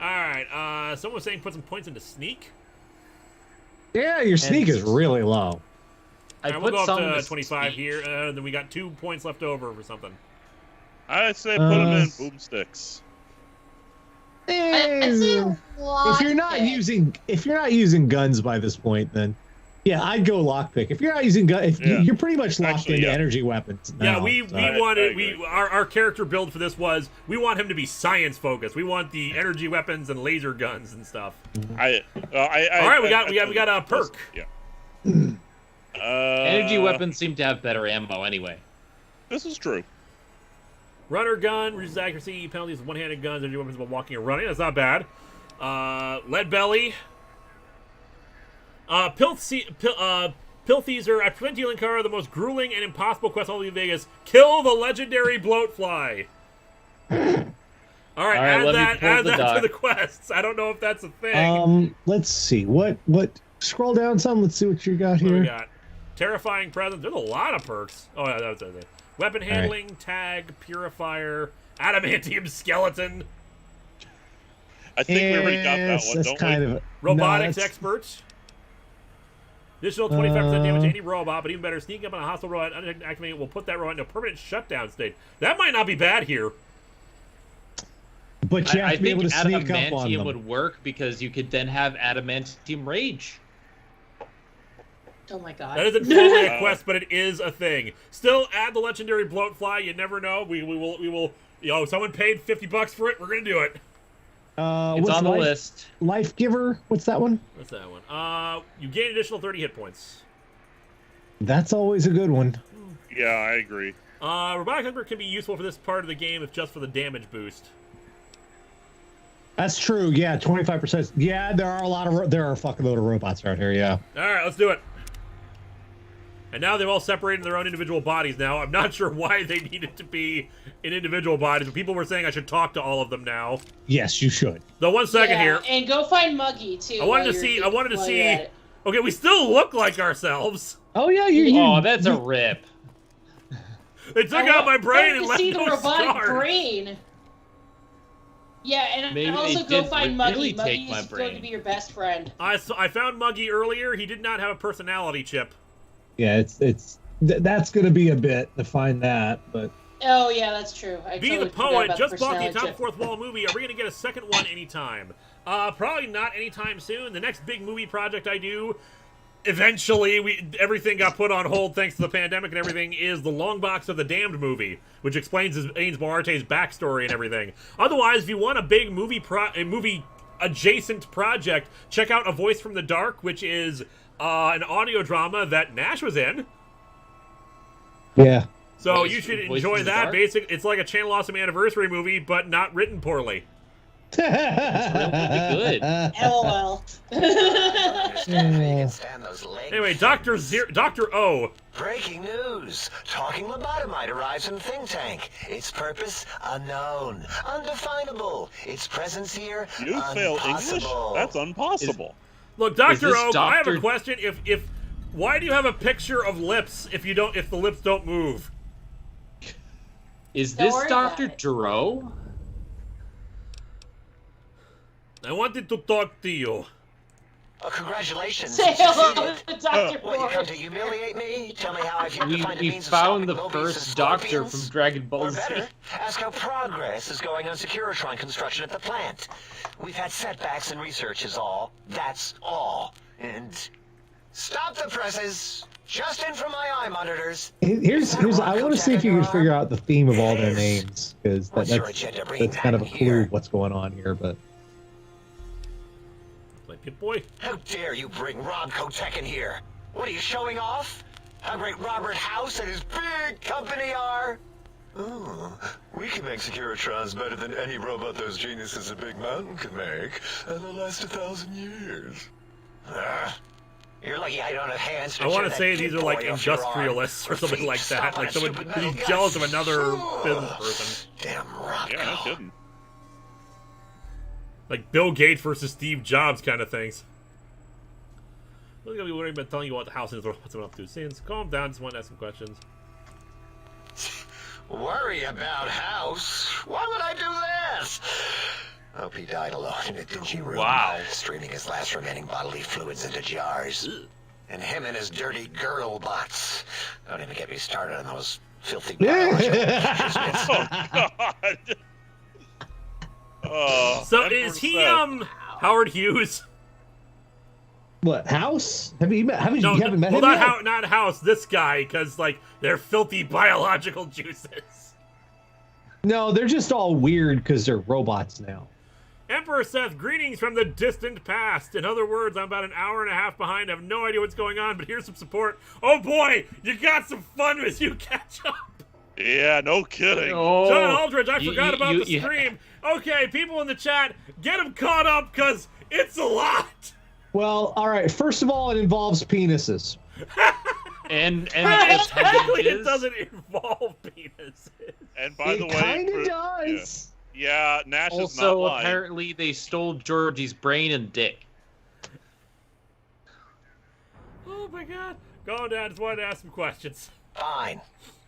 All right. Someone was saying put some points into sneak. Yeah, your sneak is really low. All right, we'll go up to 25 here. Then we got 2 points left over for something. I'd say put them in boomsticks. If you're not using guns by this point, then yeah, I'd go lockpick. If you're not using guns, you're pretty much locked into energy weapons. Yeah, now, we wanted our character build for this was we want him to be science focused. We want the energy weapons and laser guns and stuff. All right, we got a perk. Yeah. Energy weapons seem to have better ammo anyway. This is true. Runner gun, reduces accuracy, penalties with one-handed guns, energy weapons while walking or running. That's not bad. Lead belly. Piltheaser. At Twenty Linkara, the most grueling and impossible quest all of Vegas. Kill the legendary bloatfly. All right, add that to the quests. I don't know if that's a thing. Let's see. What? Scroll down some. Let's see what you got here. What do we got? Terrifying presence. There's a lot of perks. Oh, yeah, that was it. Weapon handling, tag, purifier, adamantium skeleton. I think we already got that one, don't we? Robotics experts. Additional 25% damage to any robot, but even better, sneaking up on a hostile robot, unactivating it will put that robot into a permanent shutdown state. That might not be bad here. But you have to be able to sneak up on them. Adamantium would work because you could then have adamantium rage. Oh my god. That isn't fully a quest, but it is a thing. Still, add the legendary bloatfly. You never know. We will. Someone paid $50 for it. We're gonna do it. It's on the list. Life Giver. What's that one? What's that one? You gain additional 30 hit points. That's always a good one. Yeah, I agree. Robotic expert can be useful for this part of the game if just for the damage boost. That's true. Yeah, 25%. Yeah, there are a fucking load of robots around here. Yeah. All right, let's do it. And now they've all separated in their own individual bodies now. I'm not sure why they needed to be in individual bodies, but people were saying I should talk to all of them now. Yes, you should. So 1 second here. And go find Muggy, too. I wanted to see. Okay, we still look like ourselves. Oh, yeah. That's a rip. They took out my brain and left see the no robotic scars. brain. Yeah, and also go find Muggy. Muggy is going to be your best friend. I found Muggy earlier. He did not have a personality chip. Yeah, that's going to be a bit to find that, but. Oh yeah, that's true. Be the Poet just bought the AtopTheFourthWall movie. Are we going to get a second one anytime? Probably not anytime soon. The next big movie project I do, eventually, everything got put on hold thanks to the pandemic and everything, is the Long Box of the Damned movie, which explains Ains Moarte's backstory and everything. Otherwise, if you want a big movie adjacent project, check out A Voice from the Dark, which is an audio drama that Nash was in. Yeah. So you should enjoy that. It's like a Channel Awesome Anniversary movie, but not written poorly. It's really good. LOL. Anyway, Dr. O. Breaking news. Talking lobotomite arrives in Think Tank. Its purpose, unknown. Undefinable. Its presence here, You fail English? That's impossible. Look, Dr. O, I have a question. Why do you have a picture of lips if the lips don't move? Is this Dr. Gero? I wanted to talk to you. Congratulations. Say hello to Dr. What, you come Ward. to humiliate me? Tell me how I've yet to find a We means of found stopping the Mobius first and doctor Scorpions? from Dragon Ball Or Z. better, ask how progress is going on Securotron construction at the plant. We've had setbacks in research is all. That's all. And stop the presses. Just in from my eye monitors. Here's I want to see if you can figure out the theme of all their names, because What's your that's agenda bringing kind of a that clue here? of what's going on here. But Like Pip Boy. How dare you bring Rob Kotek in here? What are you showing off? How great Robert House and his big company are? Oh, we can make Securitrons better than any robot those geniuses at Big Mountain can make, and they'll last 1,000 years. You're lucky I don't have hands to I want cheer to say that these big are like boy off your arm. industrialists or something like that. Stop on Like a someone stupid metal who's gut. jealous of another Ugh. business person. Damn Rocco. Yeah, no kidding. Like Bill Gates versus Steve Jobs kind of things. Look at me worrying about telling you what the house is or what's up to. Since calm down, just want to ask some questions. Worry about House? Why would I do this? Hope he died alone in a dingy room. Wow. Streaming his last remaining bodily fluids into jars. And him and his dirty girl bots. Don't even get me started on those filthy biological kismets. Oh, God. Oh, So Emperor is he Seth. Howard Hughes? what House? Have you met? You haven't met well, him yet? not House. This guy, because like they're filthy biological juices. No, they're just all weird because they're robots now. Emperor Seth, greetings from the distant past. In other words, I'm about an hour and a half behind. I have no idea what's going on, but here's some support. Oh boy, you got some fun as you catch up. Yeah, no kidding. Oh, John Aldridge, I forgot about the you- stream. Okay, people in the chat, get them caught up because it's a lot. Well, all right. First of all, it involves penises. And Technically, it appendages. doesn't involve penises. And by the It way, kind of for- does. Yeah, Nash is not Also, lying. apparently, they stole Jorji's brain and dick. Oh my god. Go down, just wanted to ask some questions. Fine.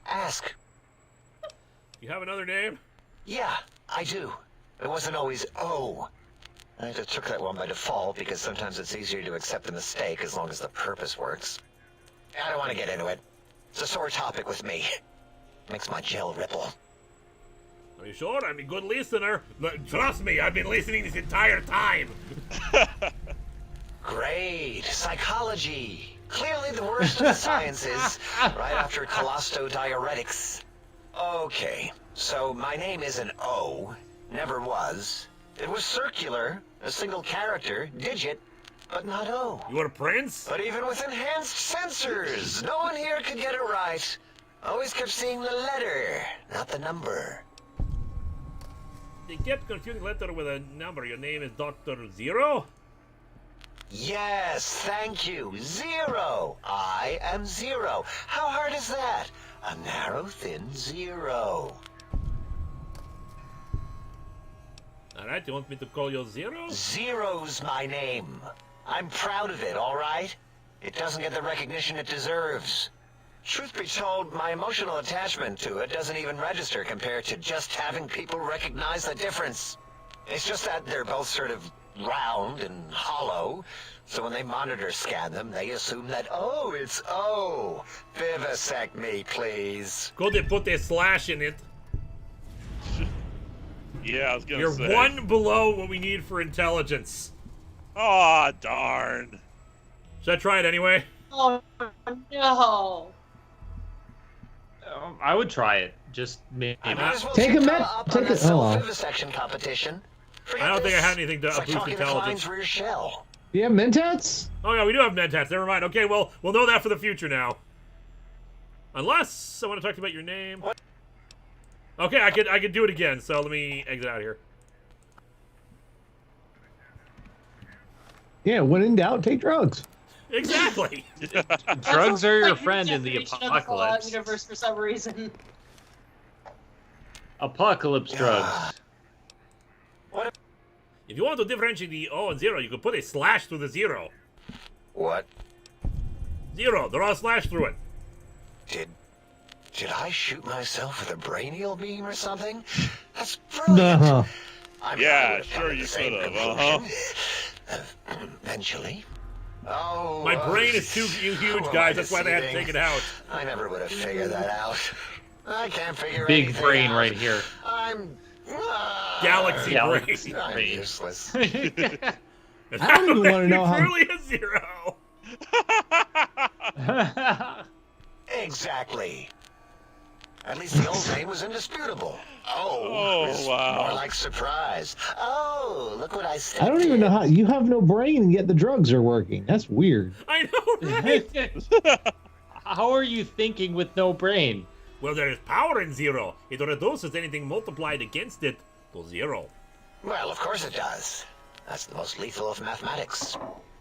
Ask. You have another name? Yeah, I do. It wasn't always O. I just took that one by default because sometimes it's easier to accept the mistake as long as the purpose works. I don't want to get into it. It's a sore topic with me. Makes my gel ripple. Are you sure? I'm a good listener. Look, trust me, I've been listening this entire time. Great. Psychology. Clearly the worst of the sciences, right after colostodiuretics. Okay, so my name is an O. Never was. It was circular, a single character, digit, but not O. You are a prince? But even with enhanced sensors, no one here could get it right. Always kept seeing the letter, not the number. They kept confusing letter with a number. Your name is Dr. Zero? Yes, thank you. Zero. I am zero. How hard is that? A narrow, thin zero. Alright, you want me to call you Zero? Zero's my name. I'm proud of it, all right? It doesn't get the recognition it deserves. Truth be told, my emotional attachment to it doesn't even register compared to just having people recognize the difference. It's just that they're both sort of round and hollow, so when they monitor scan them, they assume that, oh, it's O. Vivisect me, please. Could they put a slash in it? Yeah, I was gonna You're say. one below what we need for intelligence. Aw, darn. Should I try it anyway? Oh no. I would try it. Just maybe. I might as well Take a Kala minute. up Take on a- that hold on. self-vivisection competition. Forget I don't think I this. had anything to It's like boost talking to intelligence. Klein's rear shell. Do you have mentats? Oh yeah, we do have mentats. Never mind. Okay, well, we'll know that for the future now. Unless I want to talk to you about your name. What? Okay, I could do it again. So let me exit out of here. Yeah, when in doubt, take drugs. Exactly. Drugs are your Like, friend in the definition of the Fallout apocalypse. universe for some reason. Apocalypse drugs. If you want to differentiate the O and Zero, you could put a slash through the Zero. What? Zero. Draw a slash through it. Did I shoot myself with a brainial beam or something? That's brilliant. Uh-huh. I Yeah, would have come sure to the you same could have, conclusion. Eventually. Oh, My brain is too huge, guys. That's why they had to take it out. I never would have figured that out. I can't figure Big anything brain out. right here. I'm... Galaxy Galaxy brain. I'm useless. I don't even want to know how. Truly a zero. Exactly. At least the old name was indisputable. Oh, it's wow. more like surprise. Oh, look what I said. I don't even know how you have no brain and yet the drugs are working. That's weird. I know, right? How are you thinking with no brain? Well, there is power in zero. It reduces anything multiplied against it to zero. Well, of course it does. That's the most lethal of mathematics.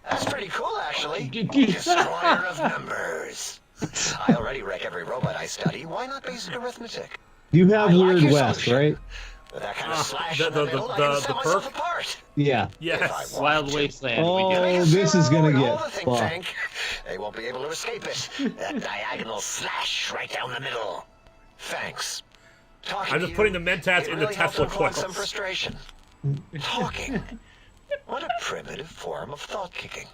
That's pretty cool, actually. Destroyer of numbers. I already wreck every robot I study. Why not basic arithmetic? You have I like Weird your West, solution. right? With that kind of slash the- in the the- middle, the- I can the set myself perk? apart. Yeah. Yes. Wild Wasteland. Oh, We do. this is gonna All get the think fucked. tank. They won't be able to escape it. That diagonal slash right down the middle. Thanks. Talking I'm to just putting you, the Mentats it in really the helped Tesla unlock some coils. frustration. Talking. What a primitive form of thought kicking.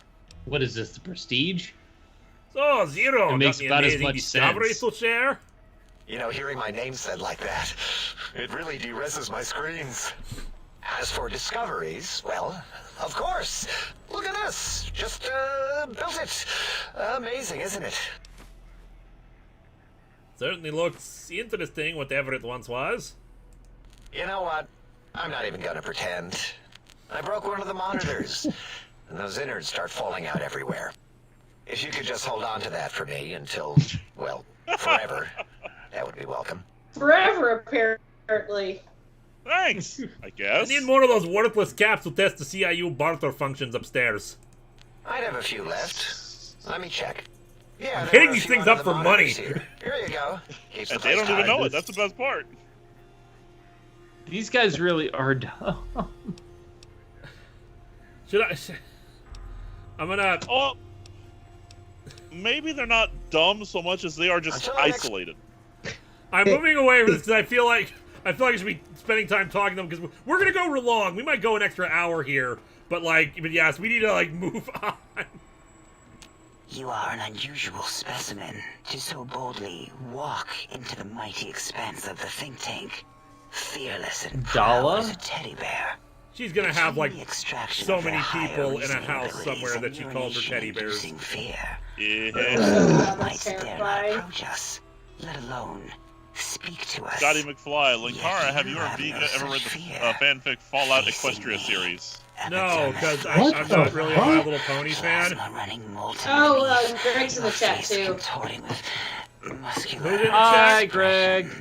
What is this? The Prestige? So, Zero, It makes got any about as amazing much discoveries sense. to share? You know, hearing my name said like that, it really de-reses my screens. As for discoveries, well, of course. Look at this. Just, built it. Amazing, isn't it? Certainly looks interesting, whatever it once was. You know what? I'm not even gonna pretend. I broke one of the monitors, and those innards start falling out everywhere. If you could just hold on to that for me until, well, forever, that would be welcome. Forever, apparently. Thanks, I I guess. need more of those worthless caps to test the CIU barter functions upstairs. I'd have a few left. Let me check. Yeah, I'm there hitting were a these few things under up the for monitors money. Here. Here you go. Keeps And the they place don't even tight. know it. That's the best part. These guys really are dumb. Should I? I'm gonna. Oh, maybe they're not dumb so much as they are just Until next- isolated. I'm moving away from this because I feel like I should be spending time talking to them because we're gonna go long. We might go an extra hour here, but yes, we need to move on. You are an unusual specimen to so boldly walk into the mighty expanse of the think tank, fearless and proud Dala? as a teddy bear. She's gonna have Between the extraction so of their many higher people in a reasoning house abilities somewhere and that she calls her teddy bears. urination-inducing fear. Yeah. Might That's dare not terrifying. approach us, let alone speak to us. Scotty McFly, Linkara, Yet have you or have Vega no ever read such the fear. fanfic Fallout Facing Equestria me. series? No, because What I'm the not really a My fuck? Little Pony fan. Plasma running molten Oh, beneath, Greg's in the your chat, face too. contorting with muscular Who's in the Hi, chat? Greg.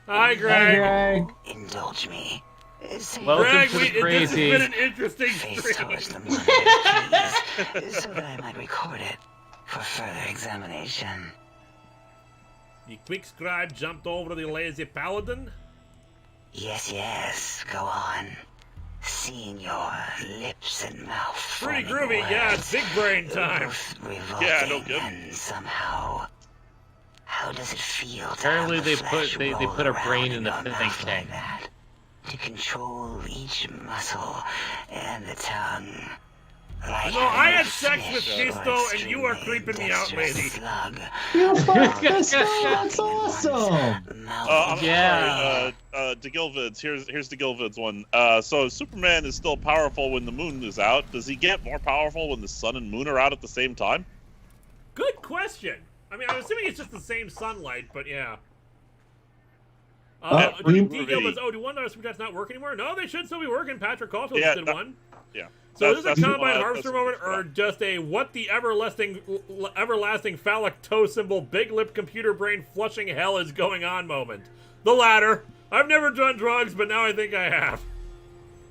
Hi, Greg. Indulge me. Say Welcome Greg, to the this has crazy. been an interesting face stream. towards the monitor, please, so that I might record it for further examination. The quick scribe jumped over the lazy paladin. Yes, go on. Seeing your lips and mouth Pretty forming groovy, yeah, it's words, big brain time. both revolting Yeah, no kidding. and somehow. How does it feel to Apparently have the they flesh put- they roll put a around brain in the your think mouth tank. like that? To control each muscle and the tongue. Like No, I having had a sex with fish or Fisto, and you are extremely creeping me out, dexterous lady. slug. You fuck Rolling this around That's in one's awesome. mouth. I'm Yeah. sorry, DeGilvids. Here's DeGilvids one. So Superman is still powerful when the moon is out. Does he get more powerful when the sun and moon are out at the same time? Good question. I mean, I'm assuming it's just the same sunlight, but yeah. Yeah, pretty D. Gilbert's, groovy. do $1 super chats not work anymore? No, they should still be working. Patrick Caulfield Yeah, did that- one. Yeah. So is this That's a what combine I- harvester that's what moment, or just a what the everlasting phallic toe symbol, big lip computer brain flushing hell is going on moment? The latter. I've never done drugs, but now I think I have.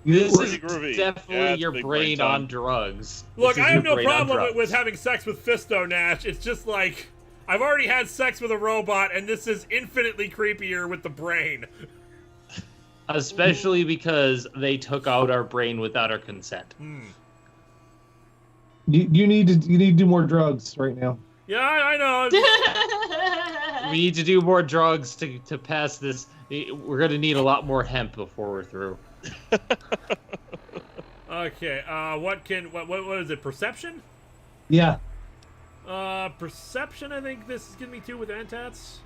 This Pretty is groovy. definitely Yeah, it's your big brain brain time. on drugs. Look, This is I have your no brain on problem drugs. with having sex with Fisto, Nash. It's just like, I've already had sex with a robot, and this is infinitely creepier with the brain. Especially because they took out our brain without our consent. You need to do more drugs right now. Yeah, I know. We need to do more drugs to pass this. We're gonna need a lot more hemp before we're through. Okay, what is it? Perception? Yeah. Perception, I think this is giving me 2 with Antats.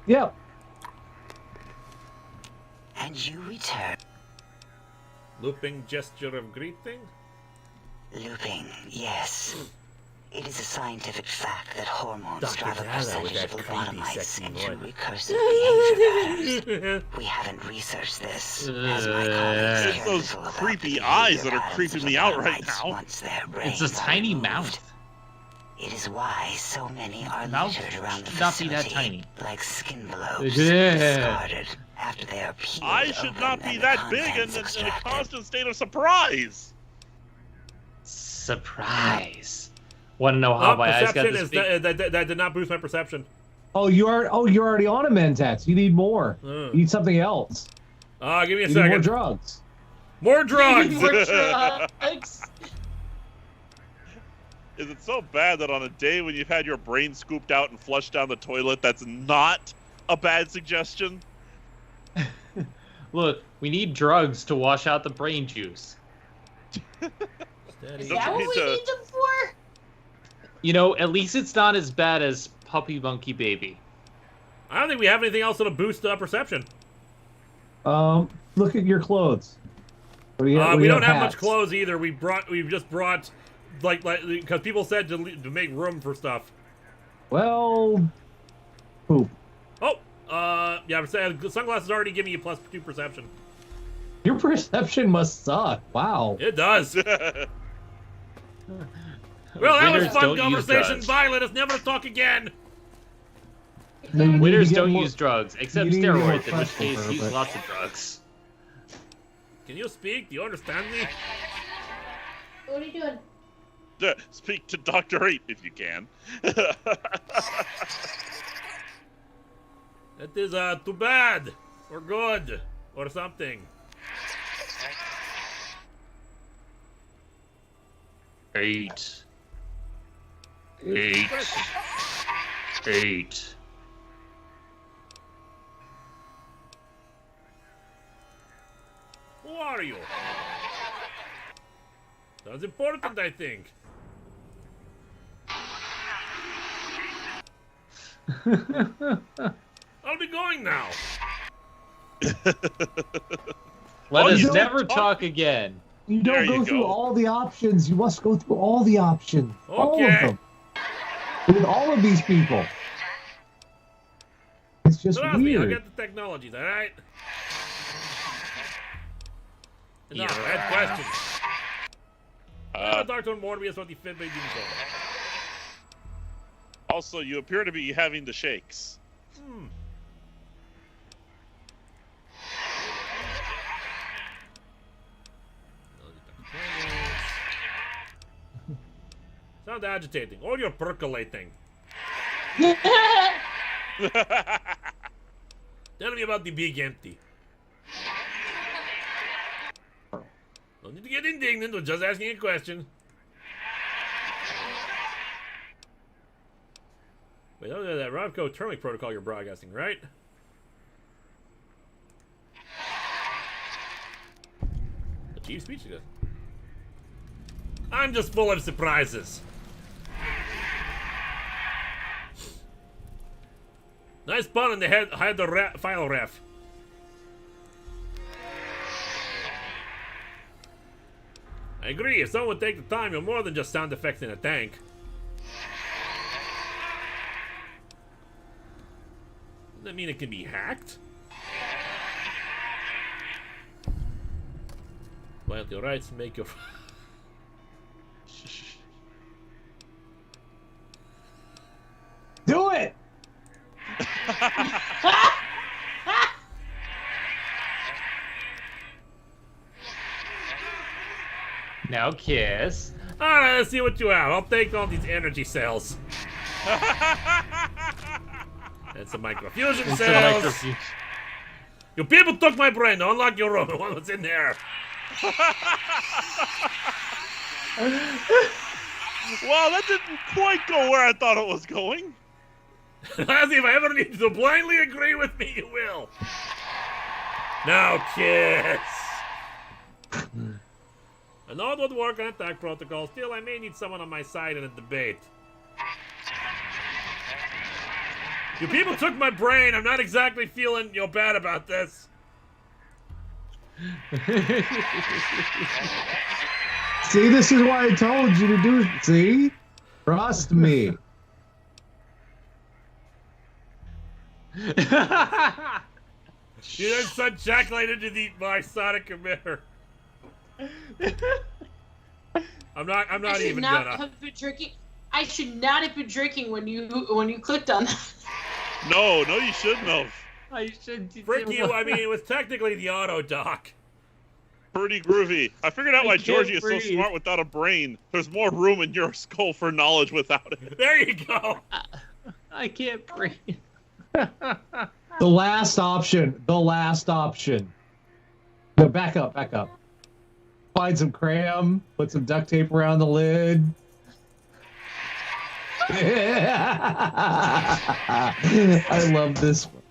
Yep. And you return. Looping gesture of greeting. Looping, yes. It is a scientific fact that hormones Dr. drive a Dalla with percentage of that creepy, lobotomites sexy into voice. recursive behavior patterns. We haven't researched this, as my colleagues It's care those little about creepy the eyes behavior that are patterns creeping of me out right lobotomites now. once their It's a brains are tiny removed. mouth. It is why so many are Mouth littered around the should not be that facility, tiny. like skin envelopes, Yeah. discarded after they are peeled I should open not be and the that big and contents in a extracted. constant state of surprise. Surprise. Want to know how my eyes got Perception this is big? that did not boost my perception. Oh, you're already on a Mentats. You need more. You need something else. Give me a You need second. more drugs. More drugs. More drugs. Is it so bad that on a day when you've had your brain scooped out and flushed down the toilet, that's not a bad suggestion? Look, we need drugs to wash out the brain juice. Is that what we need them for? You know, at least it's not as bad as Puppy Monkey Baby. I don't think we have anything else that'll boost perception. Look at your clothes. What do you, what do We you don't have much hats? clothes either. We've just brought like because people said to make room for stuff. Well, poop. Oh, yeah, I'm saying sunglasses already give me a +2 perception. Your perception must suck. Wow. It does. Well, that was Winners fun don't use conversation. drugs. Bye. Let us never talk again. No, you need Winners to get don't more- use drugs, except you need to get more steroids, in which fresh case for her, use but- lots of drugs. Can you speak? Do you understand me? What are you doing? Speak to Dr. 8 if you can. That is too bad or good or something. 8. 8. 8. Who are you? That's important, I think. I'll be going now. Let us don't never talk- talk again. You There don't you go through go. all the options. You must go through all the options. All of Okay. them. With all of these people. It's just Trust me, I'll weird. get the technologies, alright? Enough, I had questions. I'll talk to Morbius about the Fitbit being sold. Also, you appear to be having the shakes. Sound agitating. Or you're percolating. Tell me about the big empty. Don't need to get indignant. We're just asking a question. Wait, that was that Ravco terminal protocol you're broadcasting, right? The chief speech again. I'm just full of surprises. Nice pun on the head. Hide the file ref. I agree. If someone would take the time, you're more than just sound effects in a tank. Doesn't that mean it can be hacked? Loyalty rights make your. Do it! Now kiss. Alright, let's see what you have. I'll take all these energy cells. And some microfusion It's a cells. microfusion. You people took my brain. Unlock your room. What's in there? Well, that didn't quite go where I thought it was going. Lassie, if I ever need you to blindly agree with me, you will. Now kiss. I know it would work on attack protocol. Still, I may need someone on my side in a debate. You people took my brain. I'm not exactly feeling bad about this. See, this is why I told you to do it. See? Trust me. You then sent Jacklight into my sonic emitter. I'm not even gonna. Have been drinking. I should not have been drinking when you clicked on that. No, you shouldn't have. I should. Frick you! I mean, it was technically the auto dock. Pretty groovy. I figured out why Jorji is so smart without a brain. There's more room in your skull for knowledge without it. There you go. I can't breathe. The last option. No, back up. Find some crayon, put some duct tape around the lid. I love this one.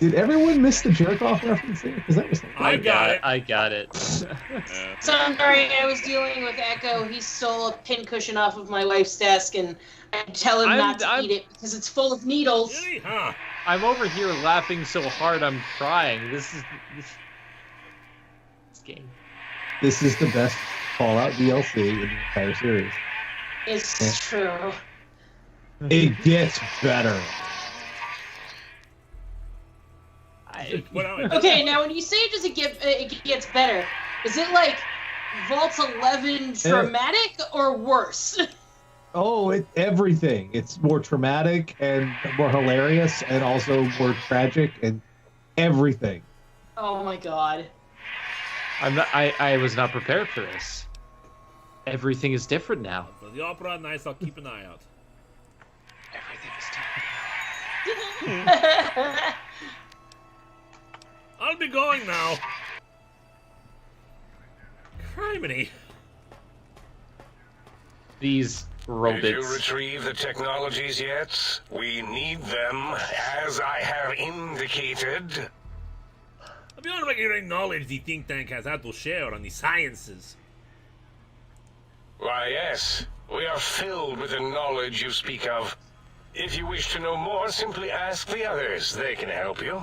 Did everyone miss the jerk-off reference there? Because that was I got it. Sorry, I was dealing with Echo. He stole a pincushion off of my wife's desk, and I tell him not to eat it because it's full of needles. Really? Huh. I'm over here laughing so hard I'm crying. This game. This is the best Fallout DLC in the entire series. It's true. It gets better. Okay, now when you say it gets better, is it like Vault 11 traumatic or worse? Oh, everything. It's more traumatic and more hilarious and also more tragic and everything. Oh my god. I was not prepared for this. Everything is different now. For the opera, nice. I'll keep an eye out. Everything is different. I'll be going now. Criminy. These robots. Did you retrieve the technologies yet? We need them, as I have indicated. I'll be honored if you acknowledge the think tank has had to share on the sciences. Why, yes. We are filled with the knowledge you speak of. If you wish to know more, simply ask the others. They can help you.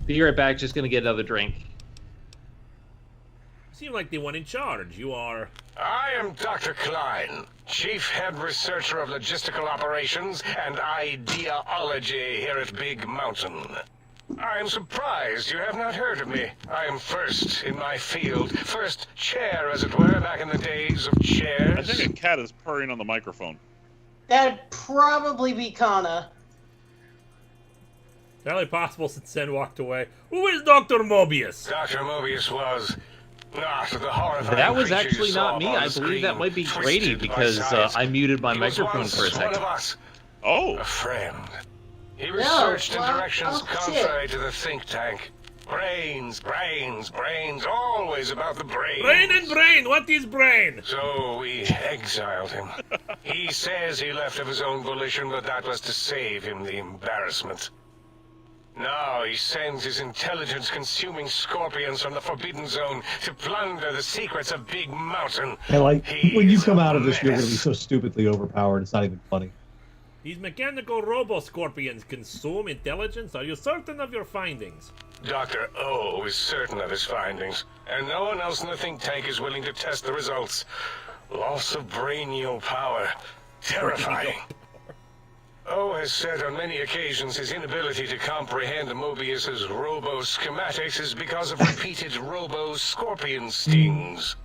Be right back, just gonna get another drink. You seem like the one in charge. You are... I am Dr. Klein, Chief Head Researcher of Logistical Operations and Ideology here at Big Mountain. I am surprised you have not heard of me. I am first in my field, first chair, as it were, back in the days of chairs. I think a cat is purring on the microphone. That'd probably be Kana. Entirely possible since Sen walked away. Who is Dr. Mobius? Dr. Mobius was not the horrifying That was creature actually you saw not me. on the I believe that screen, might be twisted Grady by because science. I muted my He was microphone once for a one second. of us. Oh. A friend. He researched in directions shit. contrary to the think tank. Brains, always about the brains. Brain and brain. What is brain? So we exiled him. He says he left of his own volition, but that was to save him the embarrassment. Now he sends his intelligence-consuming scorpions from the Forbidden Zone to plunder the secrets of Big Mountain. And like, when you come out of this, He's a you're going to be menace. so stupidly overpowered, it's not even funny. These mechanical robo-scorpions consume intelligence? Are you certain of your findings? Dr. O is certain of his findings, and no one else in the think tank is willing to test the results. Loss of brainial power. Terrifying. O has said on many occasions his inability to comprehend Mobius's robo-schematics is because of repeated robo-scorpion stings.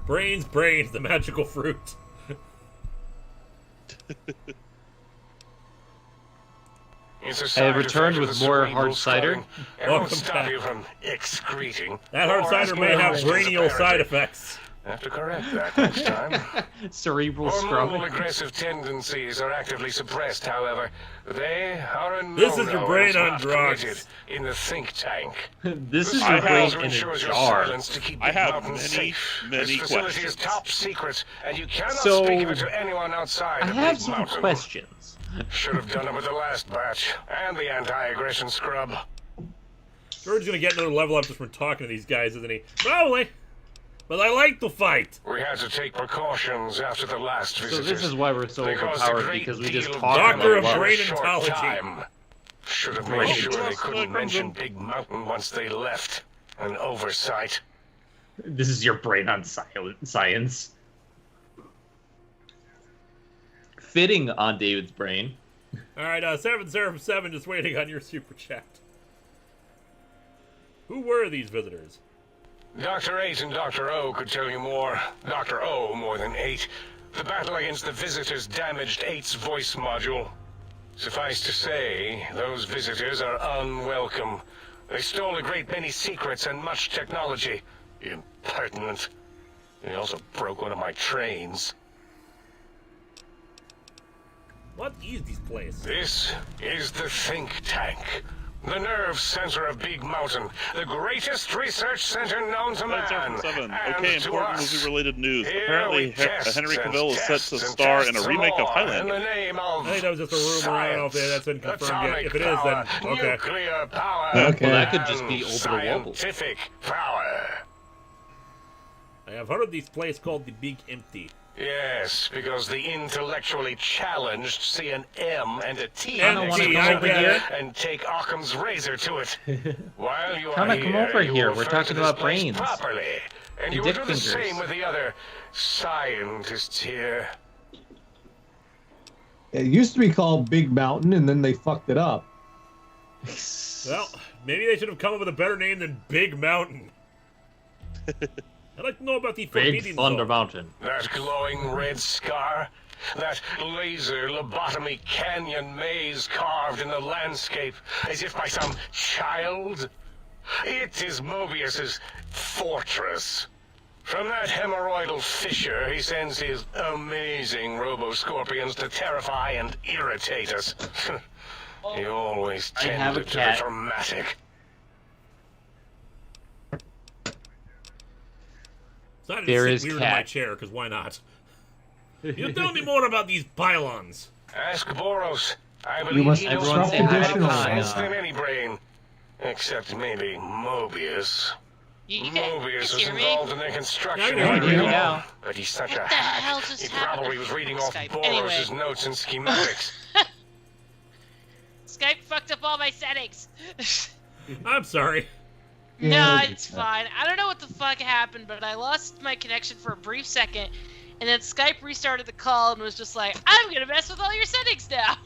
Brains, the magical fruit. It's a I side returned effect of with the more cerebral hard cider. sculling. It won't Welcome stop back. you from excreting. That hard or cider asking may have questions, brainial side apparently. effects. Have to correct that next time. Cerebral Hormonal scrubbing. aggressive tendencies are actively suppressed, however. They are a This is your no-no brain and on not drugs. permitted in the think tank. This is The your brain supervisor in a ensures your jar. silence to keep I Big have Mountain many, safe. many This facility questions. is top secret, and you cannot So, speak of it to anyone outside I of have Big some Mountain. questions. Should have done it with the last batch and the anti-aggression scrub. Jorji's gonna get another level up just from talking to these guys, isn't he? Probably. But I like the fight. We had to take precautions after the last So visitors. this is why we're so They caused a overpowered, great because we deal just of talk Doctor of about Brain love. short Ontology. time. Should have made sure they couldn't mention Big Mountain once they left. An oversight. This is your brain on science. Fitting on David's brain. Alright, 707 just waiting on your super chat. Who were these visitors? Dr. 8 and Dr. O could tell you more. Dr. O more than 8. The battle against the visitors damaged 8's voice module. Suffice to say, those visitors are unwelcome. They stole a great many secrets and much technology. Impertinent. They also broke one of my trains. What is this place? This is the think tank. The nerve center of Big Mountain. The greatest research center known to man. 777. And Okay, to important us. movie-related news. Here Apparently, we test Henry and Cavill is set test to and star in test a remake of some more in the Highlander. name of I think that was just a rumor. I don't know if that's been confirmed yet. If it is, then okay. Nuclear power. Okay. Well, that could just be and over the wobble. scientific power. I have heard of this place called the Big Empty. Yes, because the intellectually challenged see an M and a T I don't next wanna to come each over other here. and take Occam's razor to it. While you Come are on, come here, over you here. will We're refer talking to this about place brains. properly, and And you will dick do the fingers. same with the other scientists here. It used to be called Big Mountain, and then they fucked it up. Well, maybe they should have come up with a better name than Big Mountain. I'd like to know about the Big Forbidden Thunder Zone. Mountain. That glowing red scar, that laser lobotomy canyon maze carved in the landscape as if by some child. It is Mobius's fortress. From that hemorrhoidal fissure, he sends his amazing robo-scorpions to terrify and irritate us. He always I have a tended to the cat. dramatic. Decided There to is sit weird in my cat. chair, because why not? You tell me more about these pylons. Ask Boros. I You believe must he knows Everyone more say hi to additional about Kaya. science than any brain. Except maybe Mobius. You Mobius guys was hear me? involved in their construction. Yeah, I can hear you of it now. all. But he's such What a the hack. hell just He happened? probably was reading off Skype. Boros' Anyway. notes and schematics. Skype fucked up all my settings. I'm sorry. No, Yeah, it's fine. I don't know what the fuck happened, but I lost my connection for a brief second, and then Skype restarted the call and was just like, I'm gonna mess with all your settings now.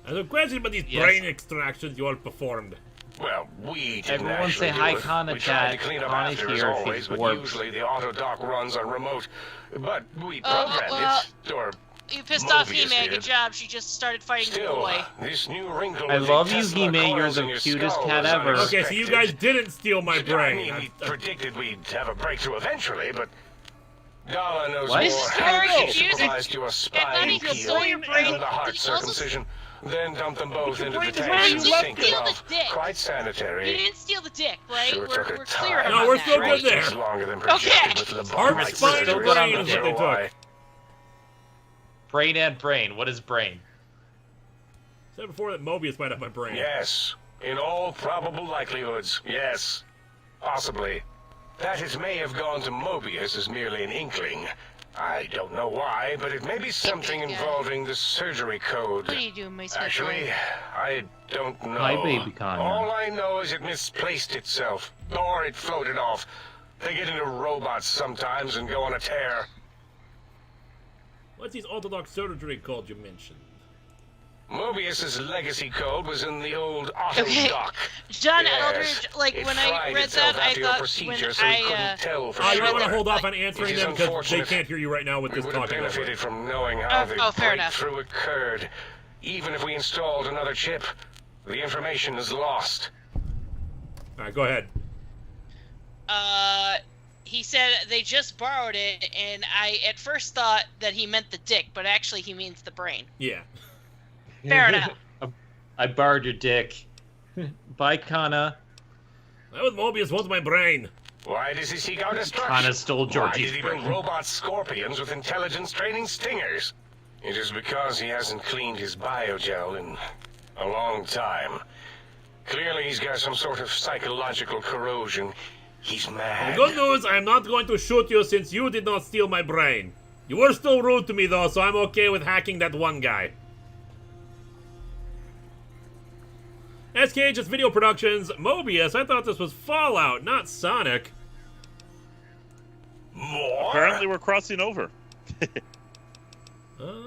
I have a question about these Yes. brain extractions you all performed. Well, we didn't Everyone actually say do hi, it. Kana We tried to chat. clean up Kana after as here, always, she's but warped. usually the auto dock runs on remote. But we Oh, programmed well, it, or You pissed off Mobius He-Man. did. Good job. She just started fighting the still, boy. this new wrinkle I with the love you, Tesla He-Man. You're coils the in your cutest skull cat was ever. Okay, so you guys didn't steal my I brain. mean, we predicted we'd have a breakthrough eventually, but Dala knows What? more. This is very She confusing. supervised you a I thought spine he could peel stole your brain. and the heart Did he also- circumcision, then dump them both into the brain is tank where and you sink steal them the off. dick. Quite You sanitary. didn't steal the dick, right? Sure took We're her clear time. about No, we're that, still right? good there. Much longer than projected Okay. with Heart, lobotomy spine, surgery. brain is what they took. Why? Brain and brain. What is brain? Said before that Mobius might have my brain. Yes, in all probable likelihoods, yes. Possibly. That it may have gone to Mobius is merely an inkling. I don't know why, but it may be something involving the surgery code. What are you doing, my sweet Actually, boy? I don't know. Hi, baby Kanye. All I know is it misplaced itself, or it floated off. They get into robots sometimes and go on a tear. What's these orthodox surgery called you mentioned? Mobius's legacy code was in the old auto Okay. dock. John Yes. Eldridge, like, It when I fried read itself that, I after your thought procedure, when so he I, couldn't tell for Oh, you sure. might want to hold off like, on answering it is them because they unfortunate. can't hear you right now with We this would have talking over. benefited from knowing how the fair enough. breakthrough occurred. Even if we installed another chip, the information is lost. All right, go ahead. He said they just borrowed it, and I at first thought that he meant the dick, but actually he means the brain. Yeah. Fair enough. I borrowed your dick. Bye, Kana. That was Mobius wants my brain. Why does he seek out destruction? Kana stole Why Jorji's did he build brain. robot scorpions with intelligence training stingers? It is because he hasn't cleaned his biogel in a long time. Clearly he's got some sort of psychological corrosion. He's mad. Good news, I am not going to shoot you since you did not steal my brain. You were still rude to me though, so I'm okay with hacking that one guy. SKH's Video Productions, Mobius, I thought this was Fallout, not Sonic. More? Apparently we're crossing over.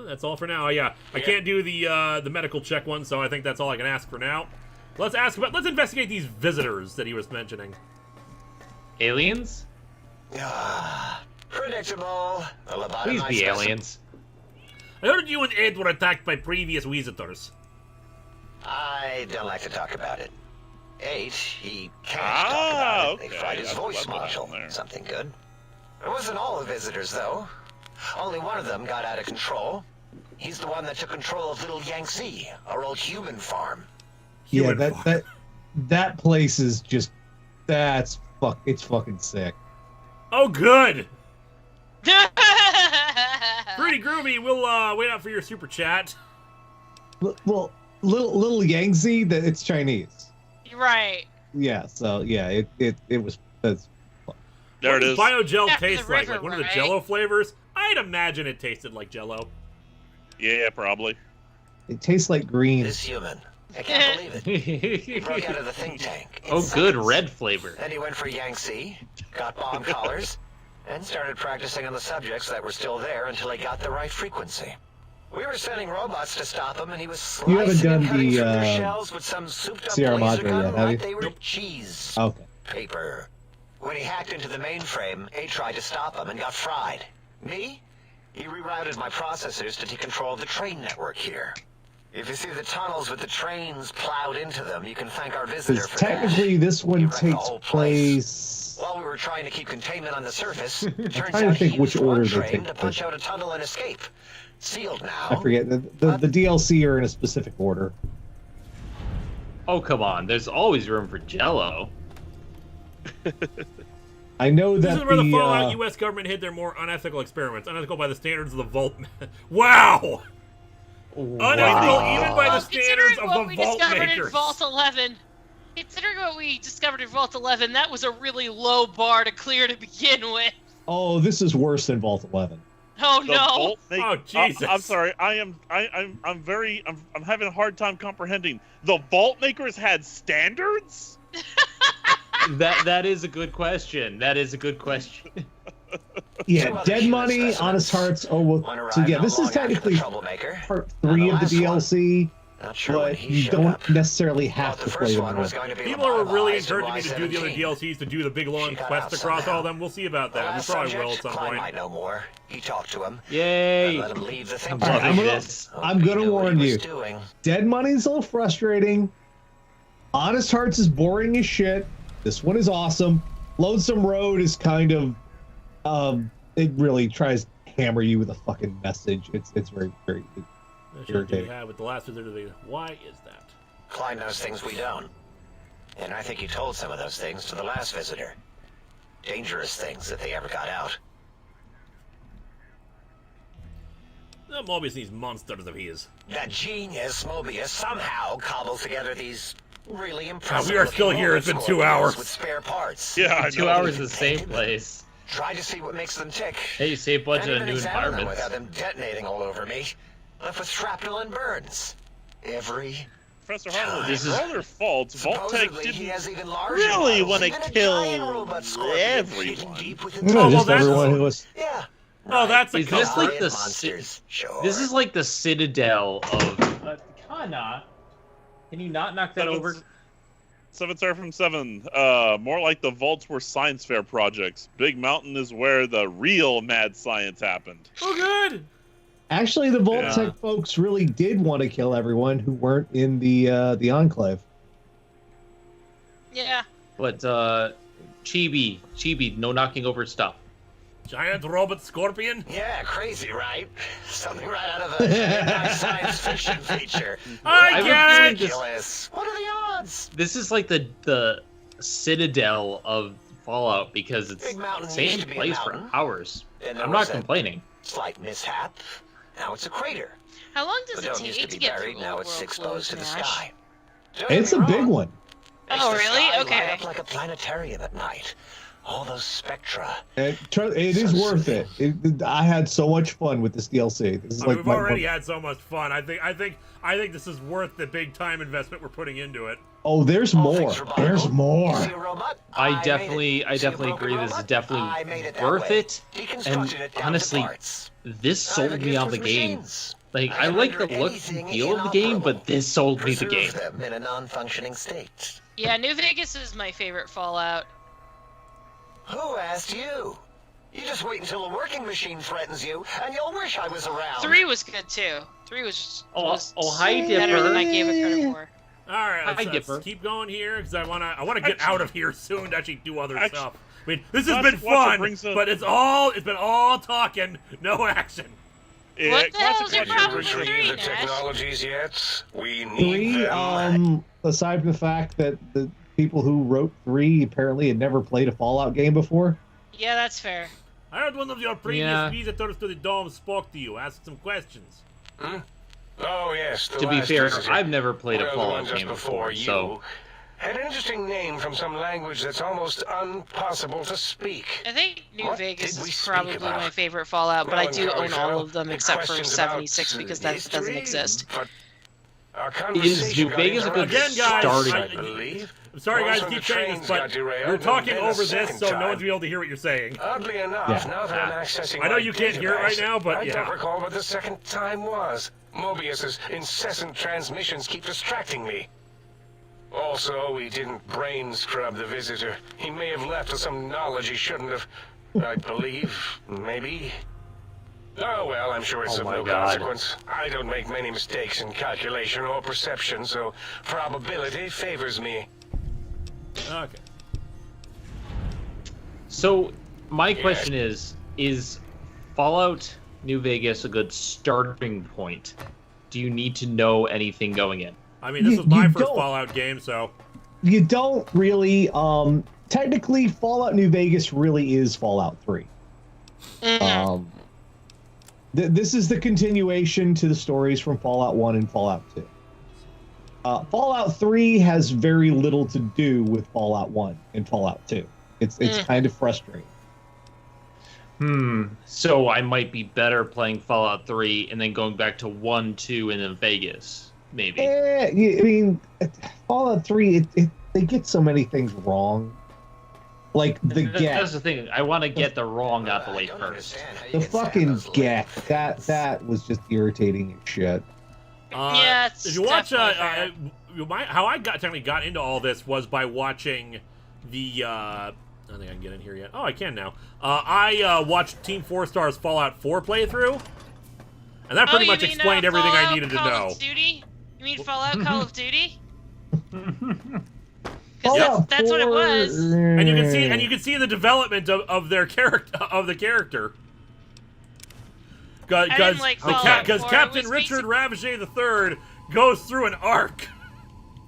That's all for now. Yeah, I can't do the medical check one, so I think that's all I can ask for now. Let's investigate these visitors that he was mentioning. Aliens? Predictable. Please be aliens. I heard you and Ed were attacked by previous visitors. I don't like to talk about it. 8, he can't talk about it. Okay. They fried his voice module. Something good. It wasn't all the visitors, though. Only one of them got out of control. He's the one that took control of Little Yangtze, our old human farm. Yeah, that place is just it's fucking sick. Oh, good. Pretty groovy. We'll wait out for your super chat. Well, little Yangtze, that it's Chinese. Right. Yeah. So yeah, it was. There it is. What does biogel After taste the like? river, Like one of the right? Jello flavors? I'd imagine it tasted like Jello. Yeah, probably. It tastes like green. This human. I can't believe it. He broke out of the think tank. Oh, good, red flavor. Then he went for Yangtze, got bomb collars, and started practicing on the subjects that were still there until he got the right frequency. We were sending robots to stop him, and he was You haven't slicing and done cutting the, through their shells with some souped-up Sierra laser Madre gun yet, have like you? they were cheese Okay. paper. When he hacked into the mainframe, A tried to stop him and got fried. Me? He rerouted my processors to take control of the train network here. If you see the tunnels with the trains plowed into them, you can thank our visitor Because for that. technically this He one wrecked the takes whole place. place. While we were trying to keep containment on the surface, turns trying to out think he which used one order they train take to place. punch out a tunnel and escape. Sealed now. I forget the DLC are in a specific order. Oh, come on. There's always room for Jello. I know that This is where the Fallout U.S. government hid their more unethical experiments. Unethical by the standards of the Vault. Wow! Unethical even by the standards of the Vault makers. Vault 11. Considering what we discovered in Vault 11, that was a really low bar to clear to begin with. Oh, this is worse than Vault 11. Oh The no! Vault Oh, Jesus. I'm sorry. I'm having a hard time comprehending. The Vault makers had standards? That is a good question. That is a good question. Yeah, Dead Money, Honest Hearts. Oh, well, so yeah, this is technically part 3 of the DLC, but you don't necessarily have to play them all. People are really encouraging me to do the other DLCs, to do the big long quest across all of them. We'll see about that. We probably will at some point. might know more. He talked to him. Yay! Let him leave the thing. I'm loving this. I'm gonna warn you. Dead Money's a little frustrating. Honest Hearts is boring as shit. This one is awesome. Lonesome Road is kind of, it really tries to hammer you with a fucking message. It's very, very irritating. Yeah, with the last visitor, why is that? Klein knows things we don't. And I think he told some of those things to the last visitor. Dangerous things if they ever got out. Mobius needs monsters of his. That genius Mobius somehow cobbled together these really impressive. We are still here. It's been 2 hours. With spare parts. Yeah, I know. 2 hours in the same place. Try to see what makes them tick. Hey, you save budget on new Examine them environments. without them detonating all over me. Left with shrapnel and burns. Every Professor Harlow, This for is- all their faults, Vault Tech Supposedly, he didn't has even larger really models, want to even a kill giant robot scorpion hidden everyone. deep within No, the well, just that's- everyone who was. Yeah. Oh, that's a Is this comfort. like the monsters? Sure. This is like the citadel of Kana. Can you not knock that over? 7 Star from 7. More like the vaults were science fair projects. Big Mountain is where the real mad science happened. Oh, good. Actually, the Vault Yeah. Tech folks really did want to kill everyone who weren't in the Enclave. Yeah. But Chibi, no knocking over stuff. Giant robot scorpion? Yeah, crazy, right? Something right out of a science fiction feature. I get it! Ridiculous. What are the odds? This is like the citadel of Fallout because it's Big Mountain staying used in to be a place for mountain. hours. And there I'm was not a complaining. Slight mishap. Now it's a crater. How long does The it dome used take to to be get buried, through now Old it's World exposed to the Close, Nash? sky. It's a big one. Makes Oh, the really? sky Okay. light up like a planetarium at night. All those spectra. It is worth it. I had so much fun with this DLC. This is like We've already had so much fun. I think this is worth the big time investment we're putting into it. Oh, there's more. There's more. See a robot? I made definitely it. See a agree. broken This is robot? definitely I made it worth way. it. And Deconstructed it down to honestly, parts. this I have sold a me gift on the with game. machines. Like, I can like the render look anything and feel of the game, but this sold me the game. Preserve them in a non-functioning state. Yeah, New Vegas is my favorite Fallout. Who asked you? You just wait until a working machine threatens you, and you'll wish I was around. 3 was good too. 3 was hi, better than I Dipper. gave it credit for. All right, Hi, let's Dipper. keep going here because I wanna get out of here soon to actually do other stuff. I mean, this has Watch- been watch it fun, brings up- but it's been all talking, no action. Yeah, What the hell is your classic problem with Retro- 3, the Nash? technologies yet? We need 3, them. aside from the fact that the people who wrote 3 apparently had never played a Fallout game before. Yeah, that's fair. I heard one of your previous Yeah. visitors to the dome spoke to you, asked some questions. Oh, yes. The To be last fair, visitor. I've never played a Well, the one Fallout just game before before, you so had an interesting name from some language that's almost impossible to speak. I think New What Vegas did we is speak probably about? my favorite Fallout, but I do Melancholy own all fellow. of them Had except for questions about 76 because that doesn't history, exist. But our is conversation New got Vegas a good Again, guys, starting I- I believe. I'm sorry, Once guys, to when keep the saying this, trains but got derailed, we're and talking then a over this, second so no time. one's gonna be able to hear what you're saying. Oddly enough, Yeah. now that I'm accessing I know my you can't hear it right database, now, but I yeah. don't recall what the second time was. Mobius's incessant transmissions keep distracting me. Also, we didn't brain scrub the visitor. He may have left with some knowledge he shouldn't have. I believe, maybe. Oh well, I'm sure it's Oh of my no God. consequence. I don't make many mistakes in calculation or perception, so probability favors me. Okay. So, my question is Fallout New Vegas a good starting point? Do you need to know anything going in? I mean, this You- was my you first don't. Fallout game, so You don't really. Technically, Fallout New Vegas really is Fallout 3. This is the continuation to the stories from Fallout 1 and Fallout 2. Fallout 3 has very little to do with Fallout 1 and Fallout 2. It's kind of frustrating. So I might be better playing Fallout 3 and then going back to 1, 2, and then Vegas, maybe. I mean, Fallout 3, they get so many things wrong. Like the get. That's the thing. I want to get the wrong out the way first. The fucking get. That was just irritating as shit. Yeah, it's if you watch, definitely fair. how I technically got into all this was by watching the. I don't think I can get in here yet. Oh, I can now. I watched Team 4 Star's Fallout 4 playthrough, and that pretty you much mean, explained everything I Fallout needed to Call know. of Duty? You mean Fallout Call of Duty? Fallout That's what it 4, was. And you can see the development of their character. I didn't like Fallout 4. It Captain was Richard Ravage III goes through an arc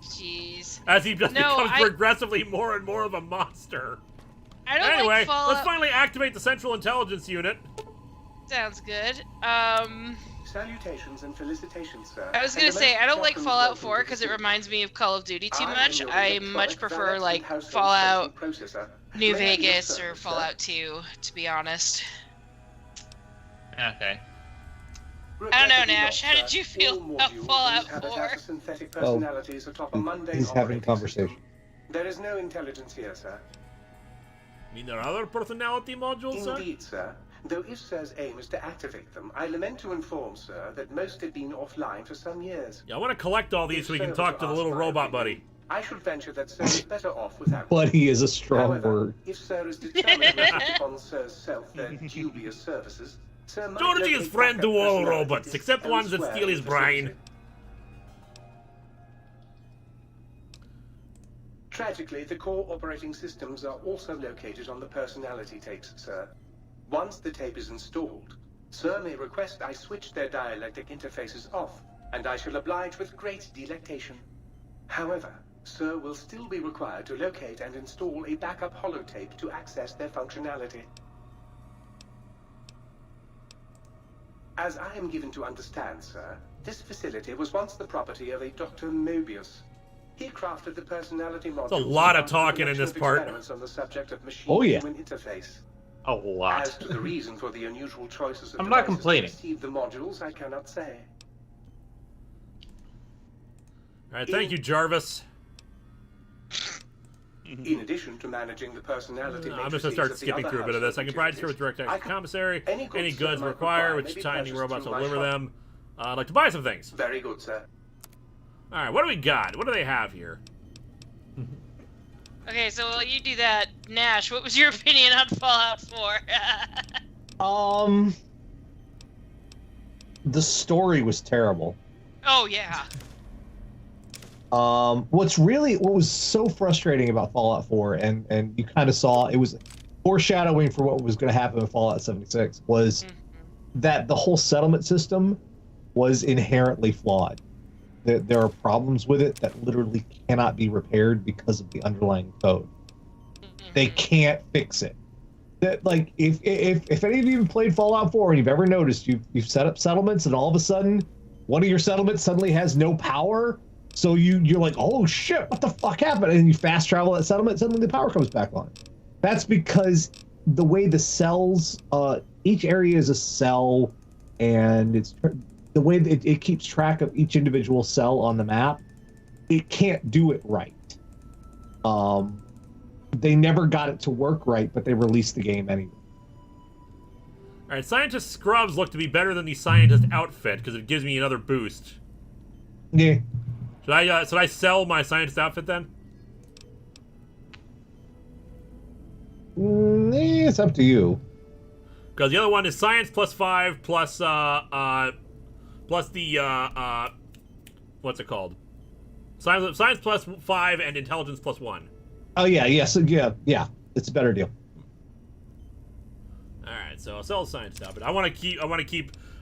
Jeez. as he just becomes I- progressively more and more of a monster. I don't Anyway, like Fallout. let's finally activate the Central Intelligence Unit. Sounds good. Salutations and felicitations, sir. I was gonna say I don't like Fallout 4 because it reminds me of Call of Duty too much. I much prefer like Fallout New Vegas or Fallout 2, to be honest. Okay. I don't know, Nash. How did you feel about Fallout 4? Synthetic personalities atop a mundane He's having a operating conversation. system. There is no intelligence here, sir. I mean, there are other personality modules, sir? Indeed, sir. Though if Sir's aim is to activate them, I lament to inform, sir, that most have been offline for some years. Yeah, I want to collect all these so we can talk to the little robot buddy. I should venture that Sir is better off without them. Buddy is a strong However, word. if Sir is determined to act upon Sir's self their dubious services, Sir might Jorji is locate friend backup to all personalities robots, except ones that elsewhere steal in his the brain. facility. Tragically, the core operating systems are also located on the personality tapes, sir. Once the tape is installed, Sir may request I switch their dialectic interfaces off, and I shall oblige with great delectation. However, Sir will still be required to locate and install a backup holotape to access their functionality. As I am given to understand, sir, this facility was once the property of a Dr. Mobius. He crafted the personality module. There's a lot of talking in this part. On the subject of machine-human interface. A lot. As to the reason for the unusual choices of I'm not devices complaining. to receive the modules, I cannot say. All right, thank you, Jarvis. In addition to managing the personality, I'm just gonna start skipping through a bit of this. I can provide service direct access to commissary. Any goods required, which tiny robots will deliver them. I'd like to buy some things. Very good, sir. All right, what do we got? What do they have here? Okay, so while you do that, Nash, what was your opinion on Fallout 4? The story was terrible. Oh yeah. What was so frustrating about Fallout 4, and you kind of saw it was foreshadowing for what was going to happen with Fallout 76, was that the whole settlement system was inherently flawed. There are problems with it that literally cannot be repaired because of the underlying code. They can't fix it. That, like, if any of you have played Fallout 4 and you've ever noticed you've set up settlements and all of a sudden one of your settlements suddenly has no power, so you're like, oh shit, what the fuck happened? And you fast travel that settlement, suddenly the power comes back on. That's because the way the cells, each area is a cell, and it's the way that it keeps track of each individual cell on the map. It can't do it right. They never got it to work right, but they released the game anyway. All right, scientist scrubs look to be better than the scientist outfit because it gives me another boost. Yeah. Should I sell my scientist outfit then? It's up to you. Because the other one is science +5 plus the what's it called? Science +5 and intelligence +1. Oh yeah, yes, yeah. It's a better deal. All right, so I'll sell the science outfit. I want to keep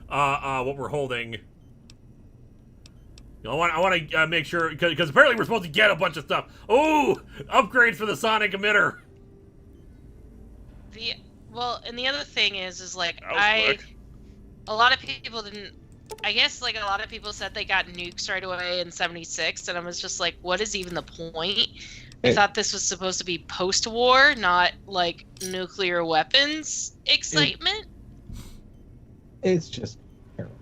what we're holding. You know, I want to make sure because apparently we're supposed to get a bunch of stuff. Oh, upgrades for the sonic emitter. And the other thing is like quick. a lot of people didn't. I guess like a lot of people said they got nukes right away in 76, and I was just like, what is even the point? I thought this was supposed to be post-war, not like nuclear weapons excitement. It's just terrible.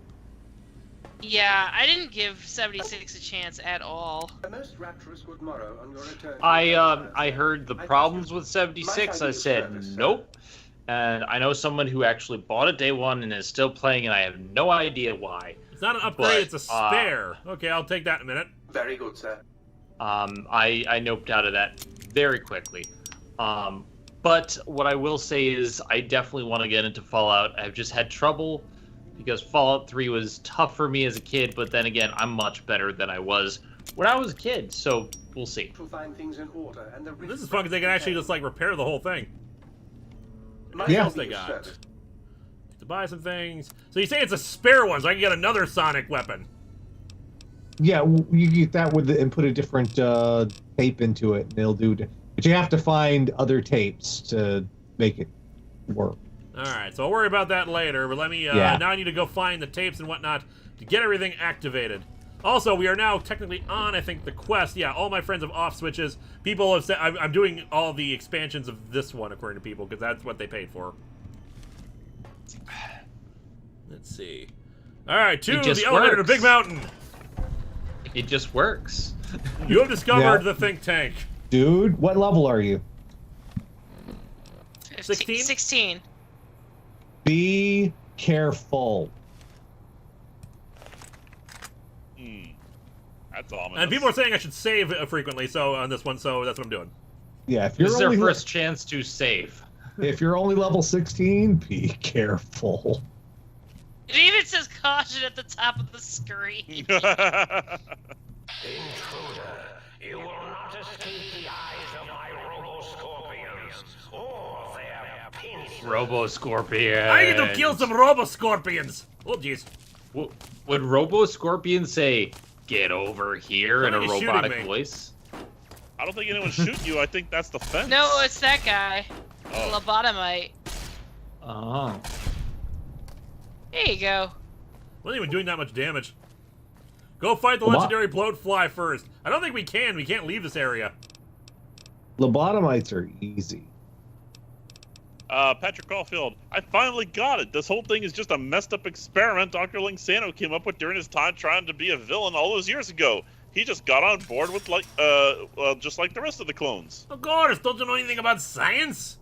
Yeah, I didn't give 76 a chance at all. The most rapturous good morrow on your return. I heard the problems with 76. I said nope. And I know someone who actually bought it day one and is still playing, and I have no idea why. It's not an upgrade, it's a spare. Okay, I'll take that in a minute. Very good, sir. I noped out of that very quickly. But what I will say is I definitely want to get into Fallout. I've just had trouble because Fallout 3 was tough for me as a kid, but then again, I'm much better than I was when I was a kid, so we'll see. This is fun because they can actually just like repair the whole thing. What else they got? To buy some things. So you say it's a spare one, so I can get another sonic weapon. Yeah, you get that and put a different tape into it, and they'll do. But you have to find other tapes to make it work. All right, so I'll worry about that later. But let me. Now I need to go find the tapes and whatnot to get everything activated. Also, we are now technically on, I think, the quest. Yeah, all my friends have off switches. People have said I'm doing all the expansions of this one, according to people, because that's what they paid for. Let's see. All right, to the elevator to Big Mountain. It just works. You have discovered the think tank. Dude, what level are you? 16? 16. Be careful. That's ominous. And people are saying I should save frequently, so on this one, so that's what I'm doing. Yeah, if you're this is their first chance to save. If you're only level 16, be careful. It even says caution at the top of the screen. Intruder, you will not escape the eyes of my robo-scorpions or their pins. Robo-scorpions. I get to kill some robo-scorpions. Oh, jeez. Would robo-scorpions say, "Get over here" in a robotic voice? I don't think anyone's shooting you. I think that's the fence. No, it's that guy. Lobotomite. Oh. There you go. Wasn't even doing that much damage. Go fight the legendary bloatfly first. I don't think we can. We can't leave this area. Lobotomites are easy. Patrick Caulfield, I finally got it. This whole thing is just a messed up experiment Dr. Lingsano came up with during his time trying to be a villain all those years ago. He just got on board with just like the rest of the clones. Of course, don't you know anything about science?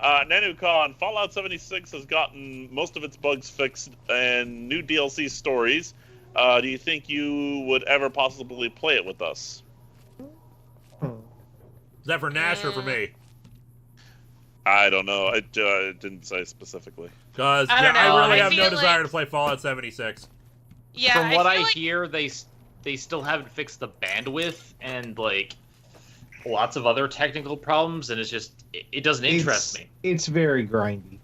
Nanu Khan, Fallout 76 has gotten most of its bugs fixed and new DLC stories. Do you think you would ever possibly play it with us? Is that for Nash or for me? I don't know. It didn't say specifically. Because I really have no desire to play Fallout 76. Yeah, From what I hear, they still haven't fixed the bandwidth and like lots of other technical problems, and it doesn't interest me. It's very grindy.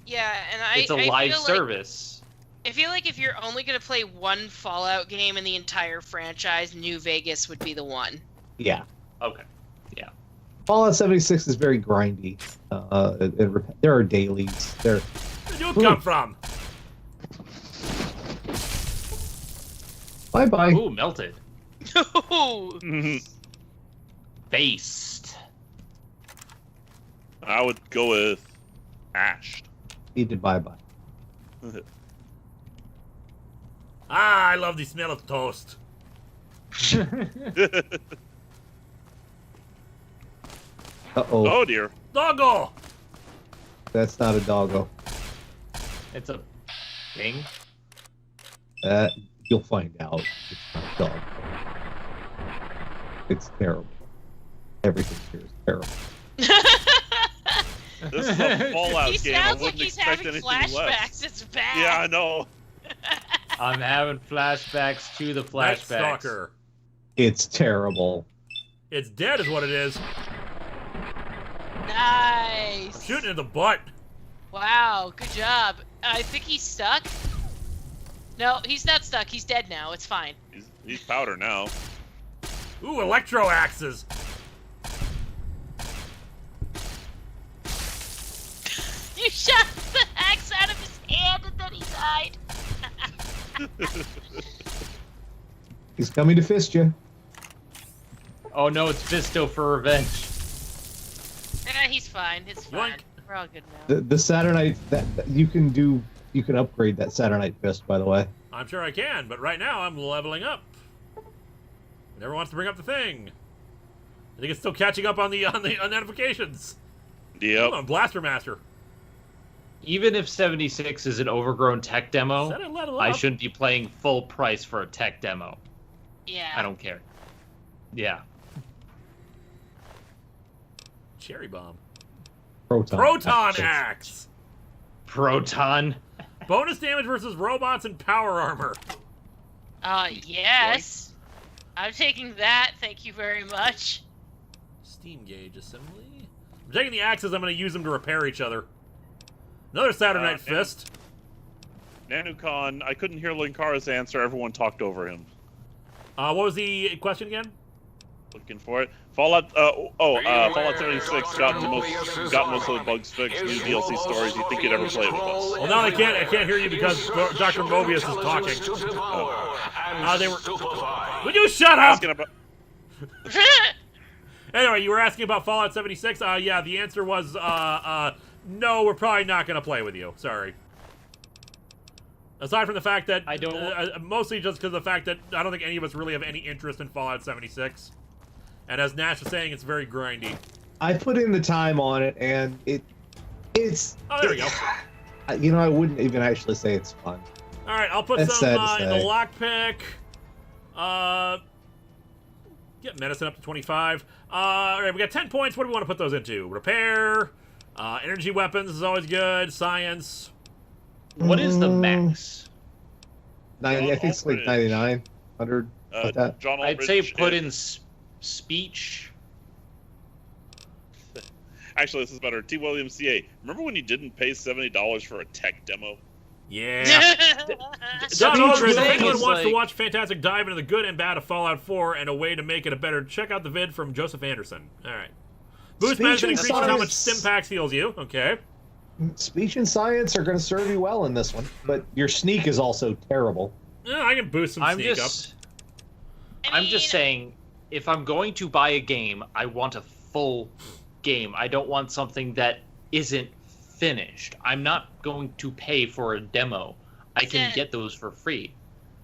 Yeah, and it's a live service. I feel like if you're only going to play one Fallout game in the entire franchise, New Vegas would be the one. Yeah. Okay. Yeah. Fallout 76 is very grindy. There are dailies. Where did you come from? Bye-bye. Ooh, melted. Based. I would go with ashed. He did bye-bye. I love the smell of toast. Uh-oh. Oh, dear. Doggo! That's not a doggo. It's a thing. You'll find out. It's not a dog. It's terrible. Everything here is terrible. This is a Fallout he game. I sounds like wouldn't he's expect having anything flashbacks. less. It's bad. Yeah, I know. I'm having flashbacks to the Night flashbacks. Stalker. It's terrible. It's dead is what it is. Nice. Shooting in the butt. Wow, good job. I think he's stuck. No, he's not stuck. He's dead now. It's fine. He's powder now. Ooh, electro axes. You shot the axe out of his hand and then he died. He's coming to fist you. Oh no, it's Visto for revenge. He's fine. It's fine. We're all good now. The Saturnite that you can upgrade that Saturnite fist, by the way. I'm sure I can, but right now I'm leveling up. Never wants to bring up the thing. I think it's still catching up on the notifications. Yep. Hold on, Blaster Master. Even if 76 is an overgrown tech demo, Said I level I up. shouldn't be playing full price for a tech demo. Yeah. I don't care. Yeah. Cherry bomb. Proton axe. Proton. Bonus damage versus robots and power armor. Yes. I'm taking that. Thank you very much. Steam gauge assembly. I'm taking the axes. I'm going to use them to repair each other. Another Saturnite fist. Nanu-Khan, I couldn't hear Linkara's answer. Everyone talked over him. What was the question again? Looking for it. Fallout. Fallout 76 got most of the bugs fixed. New DLC stories. You think you'd ever play it with us? Well, no, I can't hear you because Dr. Mobius is talking. They were. Would you shut up? Anyway, you were asking about Fallout 76. Yeah, the answer was no. We're probably not going to play with you. Sorry. Aside from the fact that I don't. Mostly just because of the fact that I don't think any of us really have any interest in Fallout 76. And as Nash was saying, it's very grindy. I put in the time on it, and it's. Oh, there we go. I wouldn't even actually say it's fun. All right, I'll put That's some sad to in the say. lockpick. Get medicine up to 25. All right, we got 10 points. What do we want to put those into? Repair. Energy weapons is always good. Science. What is the max? 90. I think it's like 99, 100. Like that. John I'd say Aldridge put is- in speech. Actually, this is better. T. Williams CA. Remember when you didn't pay $70 for a tech demo? Yeah. Speech John Aldridge, if thing anyone is wants to like- watch Fantastic dive into the good and bad of Fallout 4 and a way to make it a better, check out the vid from Joseph Anderson. All right. Boost Speech medicine and increases how much science. Stimpaks heals you. Okay. speech and science are going to serve you well in this one, but your sneak is also terrible. Yeah, I can boost some sneak up. I'm just saying, if I'm going to buy a game, I want a full game. I don't want something that isn't finished. I'm not going to pay for a demo. I can get those for free.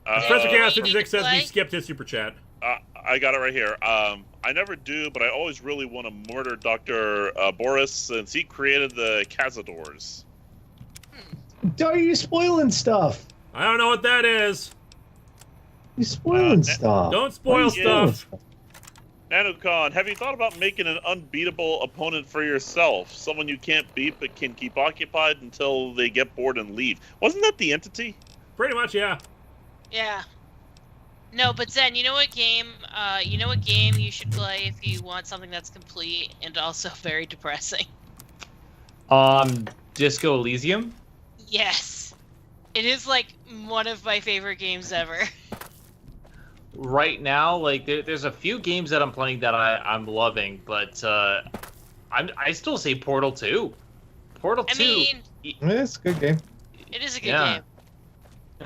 Professor Chaos 56 says we skipped his super chat. I got it right here. I never do, but I always really want to murder Dr. Boris since he created the Cazadors. Are you spoiling stuff? I don't know what that is. You spoiling stuff. Don't spoil stuff. Nanocon, have you thought about making an unbeatable opponent for yourself? Someone you can't beat but can keep occupied until they get bored and leave. Wasn't that the Entity? Pretty much, yeah. Yeah. No, but Zen, you know what game you should play if you want something that's complete and also very depressing? Disco Elysium? Yes. It is like one of my favorite games ever. Right now, like there's a few games that I'm playing that I'm loving, but I still say Portal 2. Portal 2. I mean, it's a good game. It is a good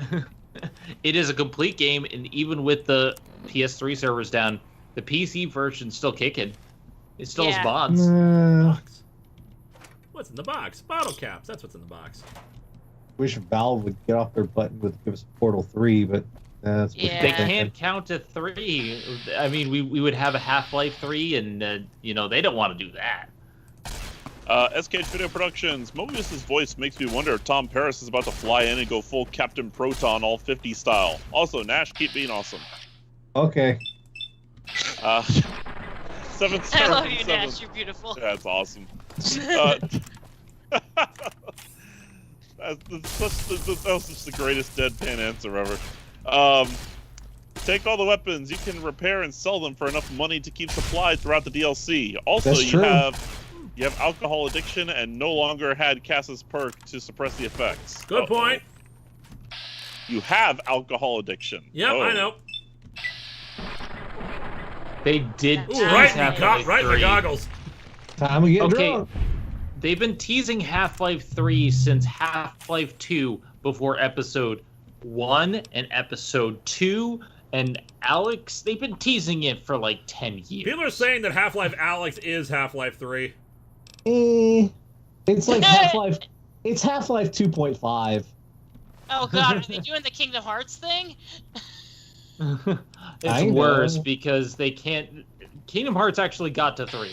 game. It is a complete game, and even with the PS3 servers down, the PC version's still kicking. It still has mods. What's in the box? Bottle caps. That's what's in the box. Wish Valve would get off their button with give us Portal 3, but that's They can't count to 3. I mean, we would have a Half-Life 3, and they don't want to do that. SKH Video Productions. Mobius's voice makes me wonder if Tom Paris is about to fly in and go full Captain Proton, all 50 style. Also, Nash, keep being awesome. Okay. 7 stars. I love you, Nash. You're beautiful. That's awesome. That was just the greatest deadpan answer ever. Take all the weapons. You can repair and sell them for enough money to keep supplied throughout the DLC. Also, you have alcohol addiction and no longer had Cass's perk to suppress the effects. Good point. You have alcohol addiction. Yep, I know. They did. Ooh, right in the goggles. Time to get drunk. They've been teasing Half-Life 3 since Half-Life 2 before Episode 1 and Episode 2. And Alex, they've been teasing it for like 10 years. People are saying that Half-Life Alex is Half-Life 3. It's like Half-Life. It's Half-Life 2.5. Oh god, are they doing the Kingdom Hearts thing? It's worse because they can't. Kingdom Hearts actually got to 3.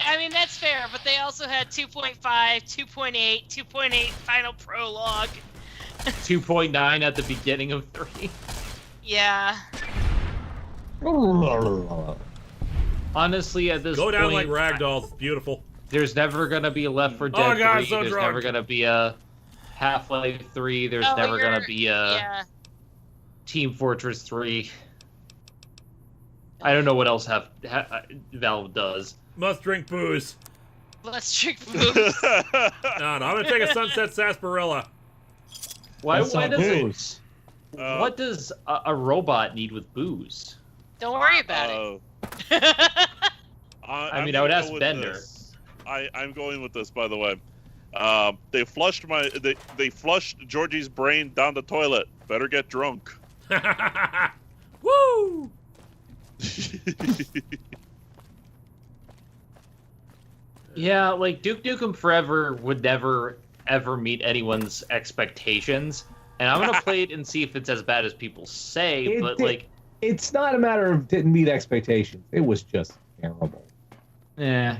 I mean, that's fair, but they also had 2.5, 2.8, 2.8 final prologue. 2.9 at the beginning of 3. Yeah. Honestly, at this point... Go down like point, ragdolls. It's beautiful. There's never going to be a Left 4 Dead 3. So there's drunk. never going to be a Half-Life 3. There's never going to be a Team Fortress 3. I don't know what else Valve does. Must drink booze. Let's drink booze. No, I'm going to take a Sunset Sarsaparilla. Why does what does a robot need with booze? Don't worry about it. I mean, I would ask Bender. I'm going with this, by the way. They flushed they flushed Jorji's brain down the toilet. Better get drunk. Woo! Yeah, like Duke Nukem Forever would never ever meet anyone's expectations, and I'm gonna play it and see if it's as bad as people say. It's not a matter of didn't meet expectations. It was just terrible. Yeah.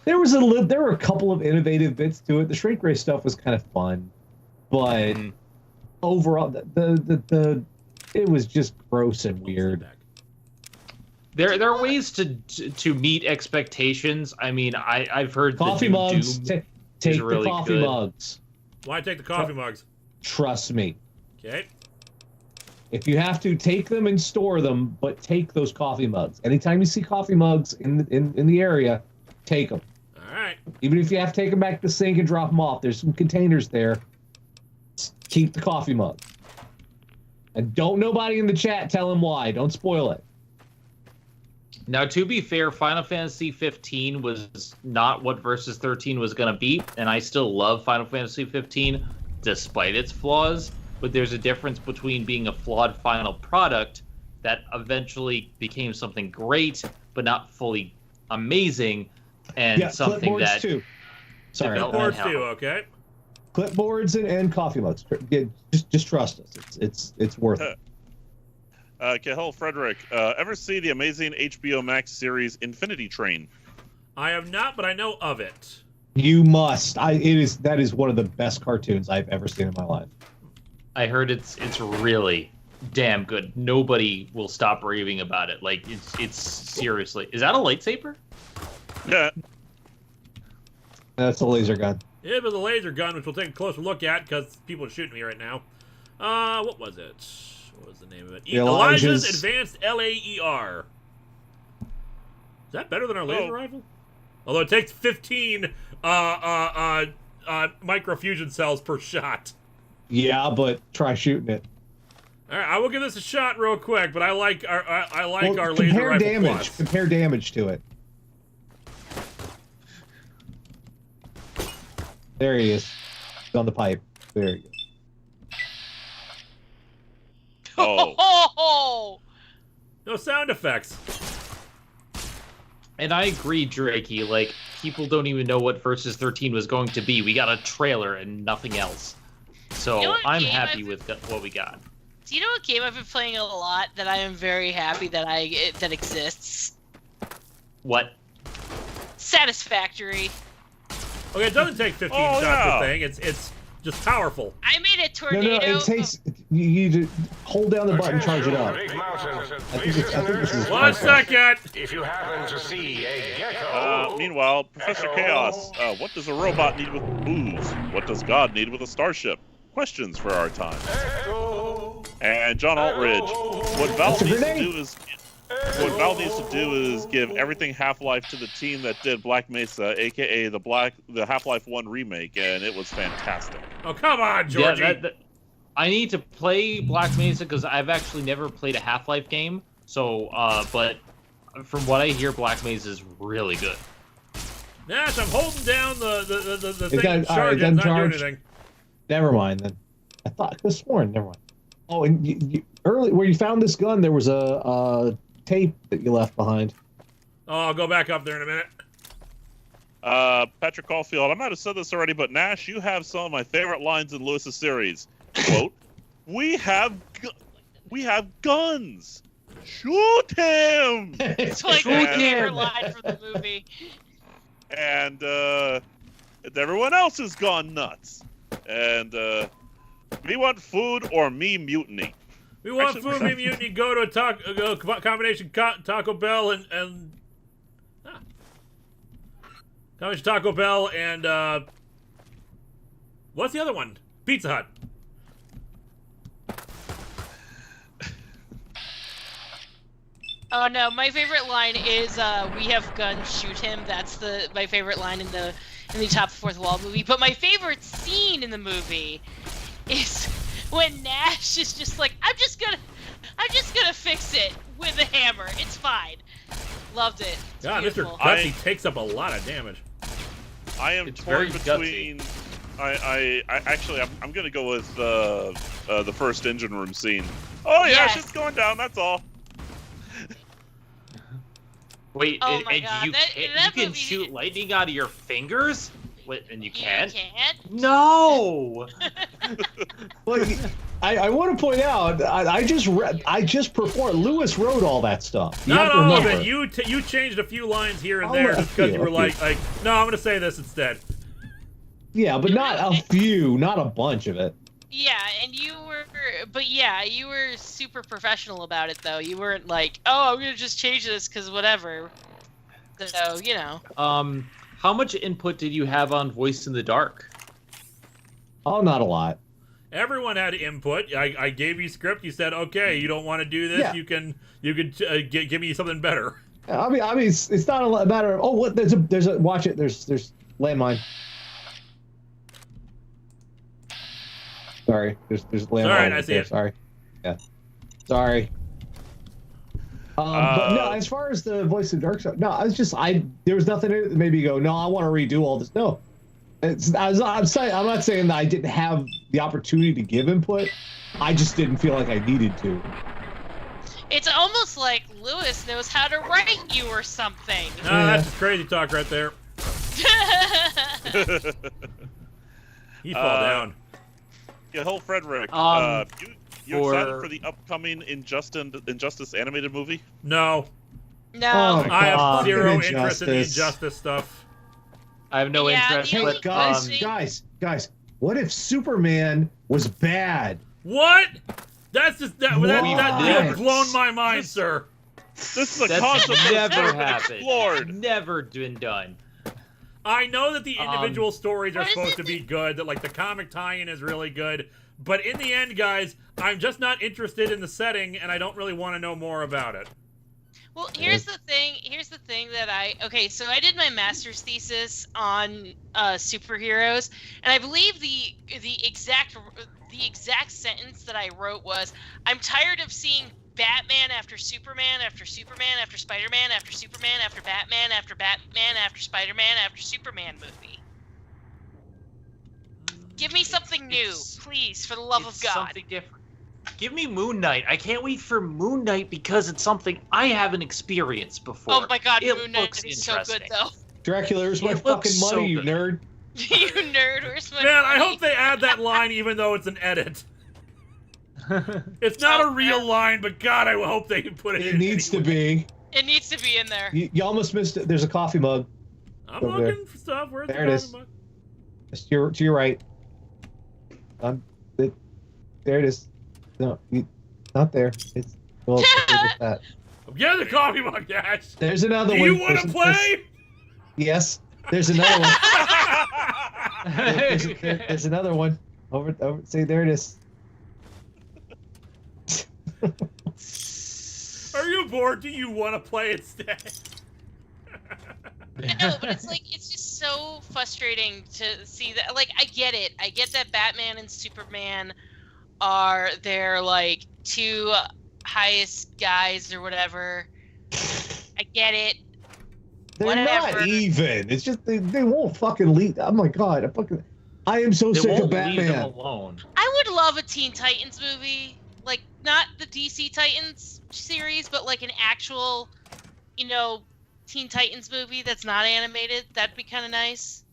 There were a couple of innovative bits to it. The shrink ray stuff was kind of fun, but overall, it was just gross and weird. There are ways to meet expectations. I mean, I've heard coffee mugs. Take the coffee mugs. Why take the coffee mugs? Trust me. Okay. If you have to, take them and store them, but take those coffee mugs. Anytime you see coffee mugs in the area, take them. All right. Even if you have to take them back to the sink and drop them off, there's some containers there. Keep the coffee mug. And don't nobody in the chat tell him why. Don't spoil it. Now, to be fair, Final Fantasy 15 was not what Versus 13 was going to be, and I still love Final Fantasy 15 despite its flaws, but there's a difference between being a flawed final product that eventually became something great, but not fully amazing, and something clipboards that... too. Sorry. Clipboards too, okay? Clipboards and coffee mugs. Just trust us. It's worth it. Cahill Frederick, ever see the amazing HBO Max series Infinity Train? I have not, but I know of it. You must. That is one of the best cartoons I've ever seen in my life. I heard it's really damn good. Nobody will stop raving about it. Like it's seriously. Is that a lightsaber? Yeah. That's a laser gun. It was a laser gun, which we'll take a closer look at because people are shooting me right now. What was it? What was the name of it? Elijah's Advanced LAER. Is that better than our laser rifle? Although it takes 15 microfusion cells per shot. Yeah, but try shooting it. All right, I will give this a shot real quick, but I like our laser rifle damage. plus. Compare damage to it. There he is. He's on the pipe. There you go. Oh. No sound effects. And I agree, Drakey. Like, people don't even know what Versus 13 was going to be. We got a trailer and nothing else. So You know I'm happy with what we got. Do you know what game I've been playing a lot that I am very happy that exists? What? Satisfactory. Okay, it doesn't take 15 shots per thing. It's just powerful. I made a tornado. No, it takes. You need to hold down the button, charge it up. I think this is 1 second. If you happen to see a gecko. Meanwhile, Professor Chaos, what does a robot need with booze? What does God need with a starship? Questions for our time. And John Altridge, what Valve needs to do is give everything Half-Life to the team that did Black Mesa, aka the Half-Life 1 remake, and it was fantastic. Oh, come on, Jorji. Yeah, I need to play Black Mesa because I've actually never played a Half-Life game. So, but from what I hear, Black Mesa is really good. Nash, I'm holding down the thing. Charge it, not doing anything. Never mind then. I thought I was sworn. Never mind. Oh, and you early where you found this gun, there was a tape that you left behind. Oh, I'll go back up there in a minute. Patrick Caulfield, I might have said this already, but Nash, you have some of my favorite lines in Lewis's series. Quote, we have guns. Shoot him! It's like my favorite line from the movie. And everyone else has gone nuts. And we want food or me mutiny. We want food, me mutiny. Go to a combination Taco Bell and combination Taco Bell and what's the other one? Pizza Hut. Oh no, my favorite line is "We have guns, shoot him." That's my favorite line in the Top Fourth Wall movie. But my favorite scene in the movie is when Nash is just like, I'm just gonna fix it with a hammer. It's fine. Loved it. It's God, beautiful. Mr. Gutsy takes up a lot of damage. I am torn between. I'm gonna go with the first engine room scene. Oh yeah, shit's going down. That's all. Wait, Oh and my God, you can shoot lightning out of your fingers? What, and you can't? You can't? No! Well, I want to point out, I just performed. Lewis wrote all that stuff. Not all of it. You changed a few lines here and there just because you were like, no, I'm gonna say this instead. Yeah, but not a few, not a bunch of it. Yeah, and you were super professional about it though. You weren't like, oh, I'm gonna just change this because whatever. So, you know. How much input did you have on Voice in the Dark? Oh, not a lot. Everyone had input. I gave you script. You said, okay, you don't want to do this. Yeah. You can give me something better. I mean, it's not a matter of what there's a watch it. There's landmine. Sorry, there's landmine. All right, I see it. Sorry, yeah, sorry. But no, as far as the voice of Dark Side, no, there was nothing in it that made me go, no, I want to redo all this. No, I'm not saying that I didn't have the opportunity to give input. I just didn't feel like I needed to. It's almost like Lewis knows how to write you or something. No, that's just crazy talk right there. He fall down. Yeah, whole Frederick. You excited for the upcoming Injustice animated movie? No. No. Oh, I have God. zero interest in the Injustice. Injustice stuff. I have no interest. Hey, But, guys, what if Superman was bad? What? That's just that What? you've blown my mind, sir. This is a That's concept never that's happened. explored. Never been done. I know that the individual stories are what is supposed it to be good, that like the comic tie-in is really good, but in the end, guys, I'm just not interested in the setting, and I don't really want to know more about it. Well, here's the thing. So I did my master's thesis on superheroes, and I believe the exact sentence that I wrote was, "I'm tired of seeing Batman after Superman after Superman after Spider-Man after Superman after Batman after Batman after Spider-Man after Superman movie. Give me something new, please, for the love of God." Something different. Give me Moon Knight. I can't wait for Moon Knight because it's something I haven't experienced before. Oh my God, It Moon Knight looks is so good, interesting. though. Dracula, where's my It fucking looks so money, you good. nerd? You nerd, where's my Man, I money? hope they add that line even though it's an edit. It's not a real line, but God, I hope they put it in. It needs to be. It needs to be in there. You almost missed it. There's a coffee mug. I'm over looking for stuff. Where's There the it is. coffee mug? Just to your right. There it is. No, not there. It's well, it's that. I'm getting the coffee mug, Dash. There's another Do one. you want to play? Yes. There's another one. There's another one. Over. See, there it is. Are you bored? Do you want to play instead? No, but it's just so frustrating to see that. Like, I get it. I get that Batman and Superman are their like two highest guys or whatever. I get it. They're Whatever. not even. It's just they won't fucking leave. Oh my God. I am so They sick of won't leave them Batman. alone. I would love a Teen Titans movie. Like, not the DC Titans series, but like an actual, Teen Titans movie that's not animated. That'd be kind of nice.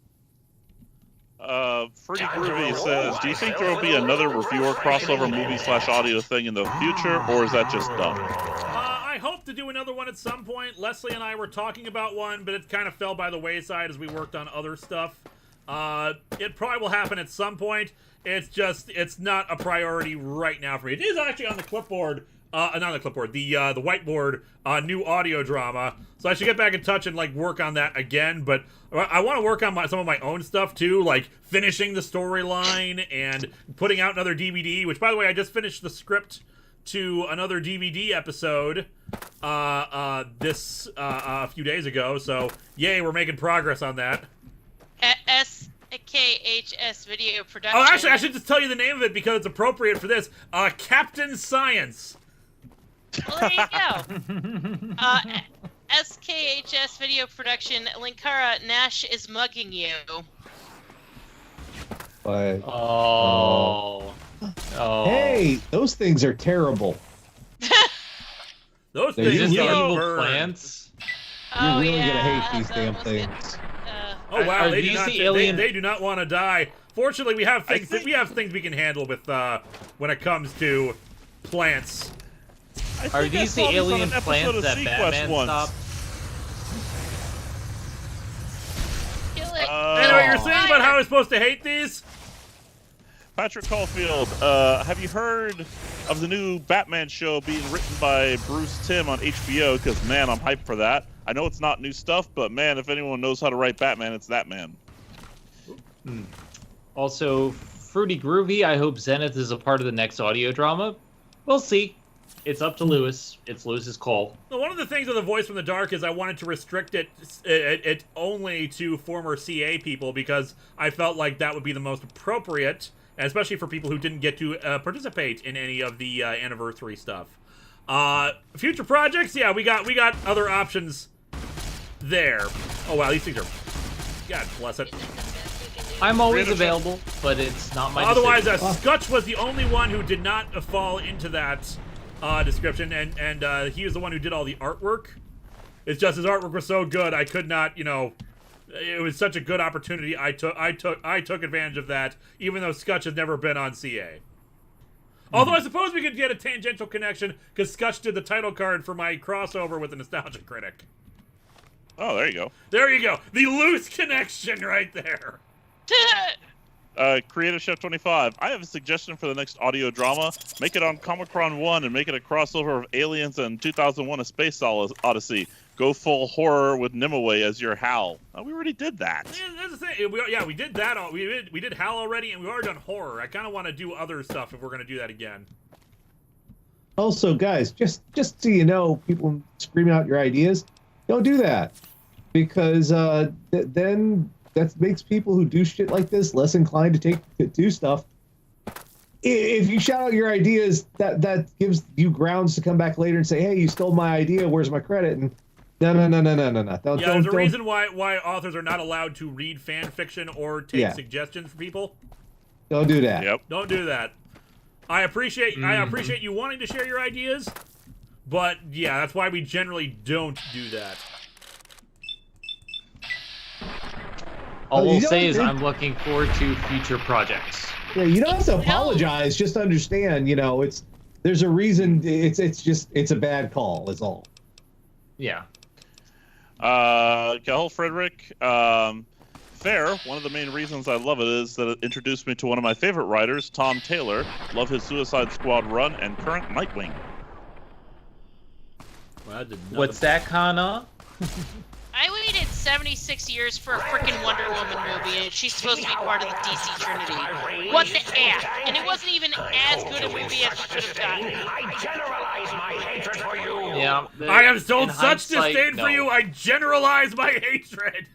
Freddie Groovy says, do you think there will be another reviewer crossover movie/audio thing in the future, or is that just dumb? I hope to do another one at some point. Leslie and I were talking about one, but it kind of fell by the wayside as we worked on other stuff. It probably will happen at some point. It's not a priority right now for me. It is actually on the clipboard, not the clipboard, the whiteboard, new audio drama. So I should get back in touch and like work on that again. But I want to work on some of my own stuff too, like finishing the storyline and putting out another DVD. Which, by the way, I just finished the script to another DVD episode this a few days ago. So yay, we're making progress on that. KHS Video Production. Oh, actually, I should just tell you the name of it because it's appropriate for this. Captain Science. Well, there you go. SKHS Video Production. Linkara, Nash is mugging you. But, Oh. Hey, those things are terrible. Those They're things evil are Evil burned. plants. You're really yeah, gonna hate these damn those things. Oh wow, Are they do these not. the alien- They do not want to die. Fortunately, we have things. We have things we can handle with when it comes to plants. Are these the alien plants that Sequest Batman once. stopped? Kill it. Anyway, you're saying about how I was supposed to hate these? Patrick Caulfield, have you heard of the new Batman show being written by Bruce Timm on HBO? Because, man, I'm hyped for that. I know it's not new stuff, but, man, if anyone knows how to write Batman, it's that man. Also, Fruity Groovy, I hope Zenith is a part of the next audio drama. We'll see. It's up to Lewis. It's Lewis's call. Well, one of the things with The Voice from the Dark is I wanted to restrict it only to former CA people because I felt like that would be the most appropriate, and especially for people who didn't get to participate in any of the anniversary stuff. Future projects, yeah, we got other options there. Oh wow, these things are. God bless it. I'm always available, but it's not my Otherwise, decision. Scutch was the only one who did not fall into that description, and he was the one who did all the artwork. It's just his artwork was so good, I could not, you know, it was such a good opportunity. I took advantage of that, even though Scutch has never been on CA. Although I suppose we could get a tangential connection because Scutch did the title card for my crossover with the Nostalgia Critic. Oh, there you go. There you go. The loose connection right there. Creative Chef 25. I have a suggestion for the next audio drama. Make it on Comicron 1 and make it a crossover of Aliens and 2001: A Space Odyssey. Go full horror with Nimue as your Hal. Oh, we already did that. Yeah, that's the thing. We did that. We did Hal already, and we've already done horror. I kind of want to do other stuff if we're going to do that again. Also, guys, just so you know, people screaming out your ideas, don't do that, because then that makes people who do shit like this less inclined to do stuff. If you shout out your ideas, that gives you grounds to come back later and say, "Hey, you stole my idea. Where's my credit?" And no. There's a reason why authors are not allowed to read fan fiction or take suggestions from people. Don't do that. Yep. Don't do that. I appreciate you wanting to share your ideas, but yeah, that's why we generally don't do that. All we'll say is I'm looking forward to future projects. Yeah, you don't have to apologize. Just understand, you know, there's a reason. It's a bad call. Is all. Yeah. Cal Frederick. Fair. One of the main reasons I love it is that it introduced me to one of my favorite writers, Tom Taylor. Love his Suicide Squad run and current Nightwing. Well, what's that, Kana? I waited 76 years for a freaking Wonder Woman movie, and she's supposed to be part of the DC Trinity. What the F? And it wasn't even as good a movie as it should have gotten. I generalize my hatred for you. Yeah. I have shown such disdain for you, I generalize my hatred.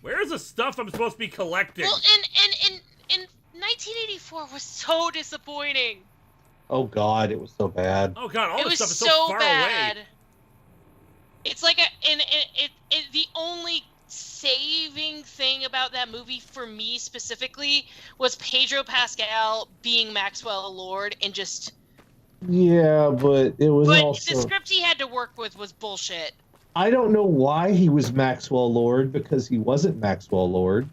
Where's the stuff I'm supposed to be collecting? Well, in 1984 was so disappointing. Oh God, it was so bad. Oh God, all it this was stuff is so far bad. away. It's like the only saving thing about that movie for me specifically was Pedro Pascal being Maxwell Lord and just. Yeah, but it was also. The script he had to work with was bullshit. I don't know why he was Maxwell Lord, because he wasn't Maxwell Lord.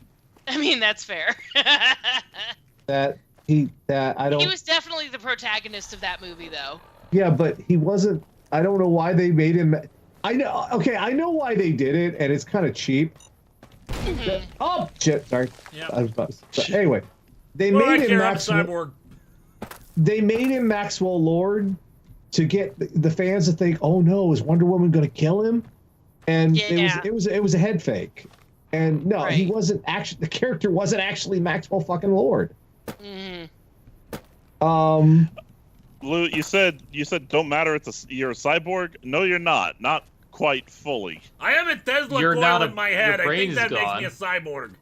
I mean, that's fair. He was definitely the protagonist of that movie, though. Yeah, but he wasn't. I don't know why they made him. I know why they did it, and it's kind of cheap. Mm-hmm. Oh shit! Sorry. Yep. I was about to, anyway, they made him Maxwell. Cyborg. They made him Maxwell Lord to get the fans to think, "Oh no, is Wonder Woman going to kill him?" And it was a head fake. And no, he wasn't actually. The character wasn't actually Maxwell fucking Lord. Mm. Lou, you said don't matter. You're a cyborg. No, you're not. Not quite fully. I have a Tesla coil in my head. I think that makes me a cyborg.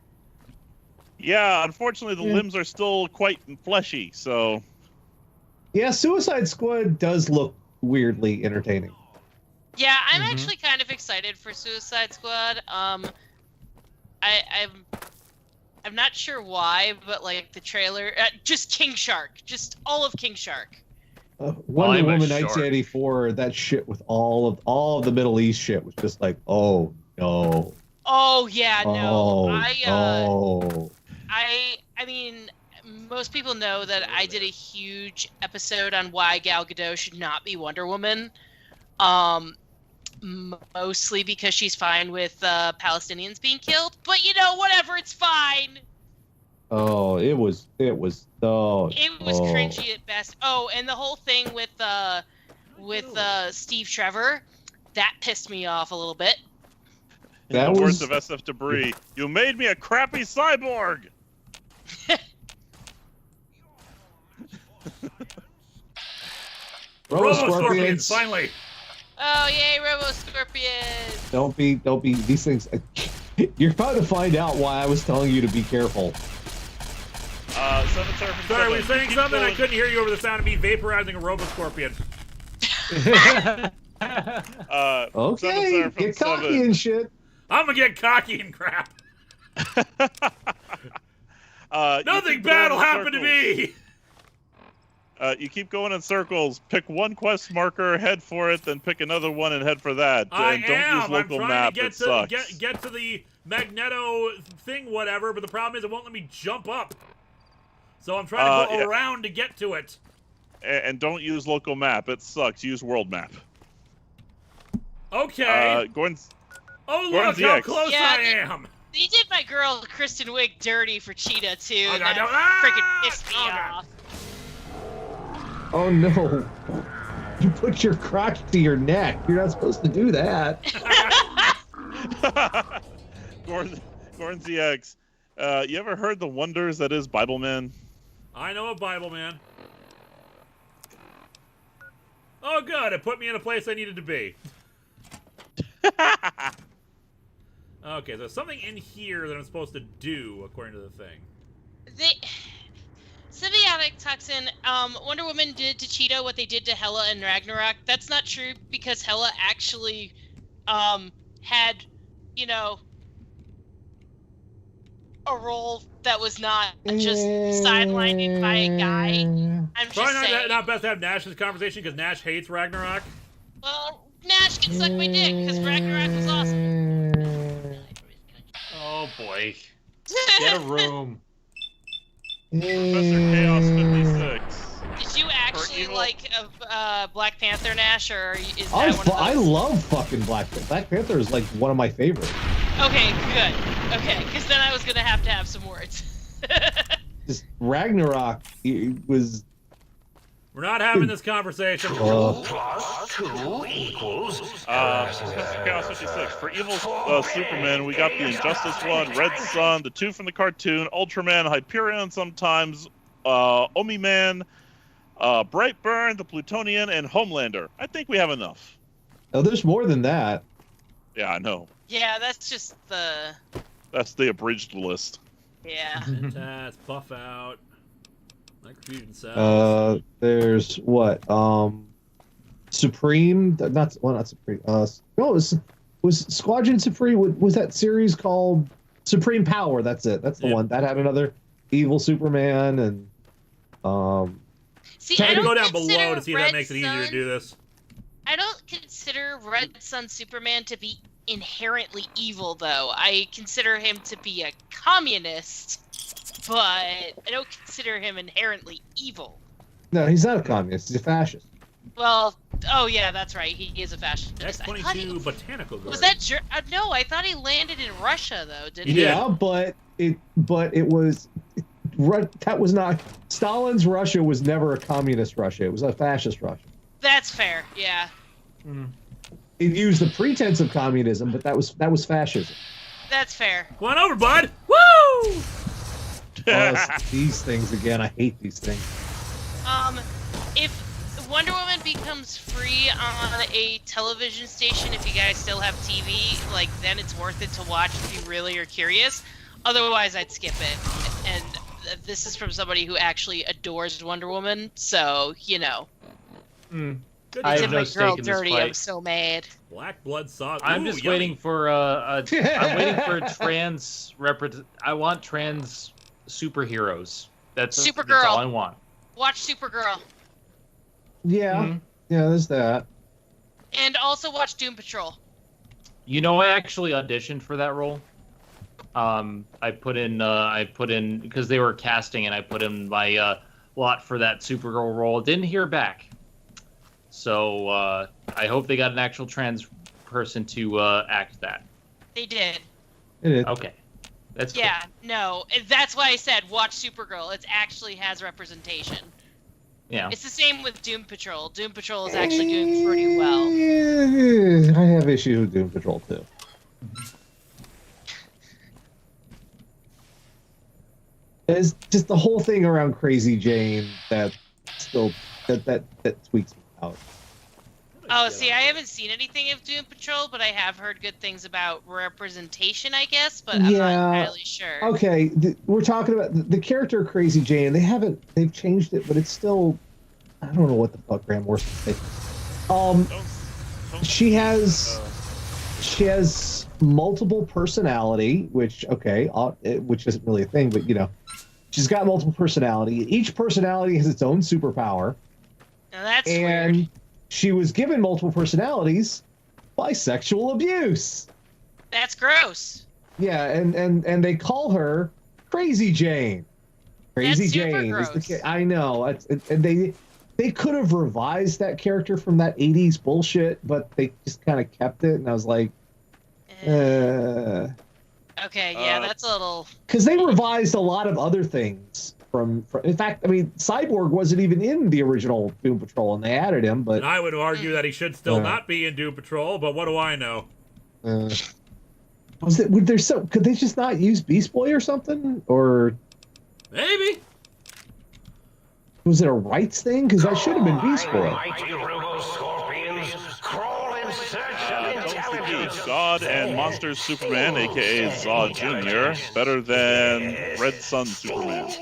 Yeah, unfortunately, the limbs are still quite fleshy. So. Yeah, Suicide Squad does look weirdly entertaining. Yeah, I'm actually kind of excited for Suicide Squad. I'm not sure why, but like the trailer, just King Shark, just all of King Shark. Wonder Woman 1984, that shit with all of the Middle East shit was just like, oh no. Oh yeah, no. I mean, most people know that I did a huge episode on why Gal Gadot should not be Wonder Woman. Mostly because she's fine with Palestinians being killed, but you know, whatever, it's fine. Oh, it was cringy at best. Oh, and the whole thing with Steve Trevor, that pissed me off a little bit. In the words of SF Debris, you made me a crappy cyborg. Robo-Scorpions, finally. Oh yay, Robo-Scorpions! Don't be these things. You're about to find out why I was telling you to be careful. 7 Surfing Sorry, were you 7, saying keep something? I going- couldn't hear you over the sound of me vaporizing a Roboscorpion. Okay, get cocky and shit. I'm gonna get cocky and crap. Nothing bad will happen to me. You keep going in circles. Pick one quest marker, head for it, then pick another one and head for that. And don't use local I'm trying map. to get It to sucks. get to the Magneto thing, whatever. But the problem is, it won't let me jump up. So I'm trying to go around to get to it. And don't use local map. It sucks. Use world map. Okay. Gordon's. Oh Gordon's look how EX. close I am. They did my girl Kristen Wiig dirty for Cheetah too. Oh, and God, that no. freaking pissed me off. Oh no. You put your crotch to your neck. You're not supposed to do that. Gordon's EX. You ever heard the wonders that is Bible Man? I know a Bible man. Oh good, it put me in a place I needed to be. Okay, so something in here that I'm supposed to do according to the thing. Symbiotic toxin, Wonder Woman did to Cheetah what they did to Hela and Ragnarok. That's not true because Hela actually had, you know, a role that was not just sidelined by a guy. I'm just Probably saying. not best to have Nash in this conversation because Nash hates Ragnarok. Well, Nash can suck my dick because Ragnarok was awesome. Oh boy. Get a room. Professor Chaos 56. Did you actually like Black Panther, Nash, or is that one of those? I love fucking Black Panther. Black Panther is like one of my favorites. Okay, good. Okay, because then I was gonna have to have some words. Just Ragnarok, it was. We're not having this conversation. Plus 2 equals. Professor Chaos 56. For evil Superman, we got the Injustice one, Red Sun, the two from the cartoon, Ultraman, Hyperion sometimes, Omi-Man, Brightburn, the Plutonian, and Homelander. I think we have enough. Oh, there's more than that. Yeah, I know. Yeah, that's just the. That's the abridged list. Yeah. That's buff out. Microfusion cells. There's what? Supreme. Not Supreme. No, it was Squadron Supreme. Was that series called Supreme Power? That's it. That's the one that had another evil Superman and. See, Try I to go don't down below to see if that Red makes it easier to Sun- do this. I don't consider Red Sun Superman to be inherently evil, though. I consider him to be a communist, but I don't consider him inherently evil. No, he's not a communist. He's a fascist. Well, oh yeah, that's right. He is a fascist. X-22 Botanical Garden. Was that no? I thought he landed in Russia, though. Didn't Yeah, but it was. That was not Stalin's Russia. Was never a communist Russia. It was a fascist Russia. That's fair. Yeah. It used the pretense of communism, but that was fascism. That's fair. Come on over, bud. Woo! These things again. I hate these things. If Wonder Woman becomes free on a television station, if you guys still have TV, like then it's worth it to watch if you really are curious. Otherwise, I'd skip it. And this is from somebody who actually adores Wonder Woman, so you know. I Did have no my stake girl in this dirty. fight. I'm so mad. Black blood sauce. I'm just waiting for I'm waiting for trans I want trans superheroes. That's Supergirl. all I want. Watch Supergirl. Yeah, yeah. There's that. And also watch Doom Patrol. You know, I actually auditioned for that role. I put in because they were casting, and I put in my lot for that Supergirl role. Didn't hear back. So I hope they got an actual trans person to act that. They did. Okay, that's cool. Yeah, no. That's why I said watch Supergirl. It actually has representation. Yeah. It's the same with Doom Patrol. Doom Patrol is actually doing pretty well. I have issues with Doom Patrol too. It's just the whole thing around Crazy Jane that still that tweaks me out. Oh, see, I haven't seen anything of Doom Patrol, but I have heard good things about representation, I guess, but I'm not entirely sure. Okay, we're talking about the character Crazy Jane. They've changed it, but it's still, I don't know what the fuck Graham Morrison said. She has multiple personality, which isn't really a thing, but she's got multiple personality. Each personality has its own superpower. Now that's weird. She was given multiple personalities by sexual abuse. That's gross. Yeah, and they call her Crazy Jane. Crazy Jane is the I know. And they could have revised that character from that 80s bullshit, but they just kind of kept it, and I was like, Okay, yeah, that's a little... Because they revised a lot of other things from... In fact, I mean, Cyborg wasn't even in the original Doom Patrol, and they added him, but... And I would argue that he should still not be in Doom Patrol, but what do I know? Could they just not use Beast Boy or something? Or... Maybe. Was it a rights thing? Because that should have been Beast Boy. Zod and Monsters Superman, aka Zod Jr., better than Red Sun Superman.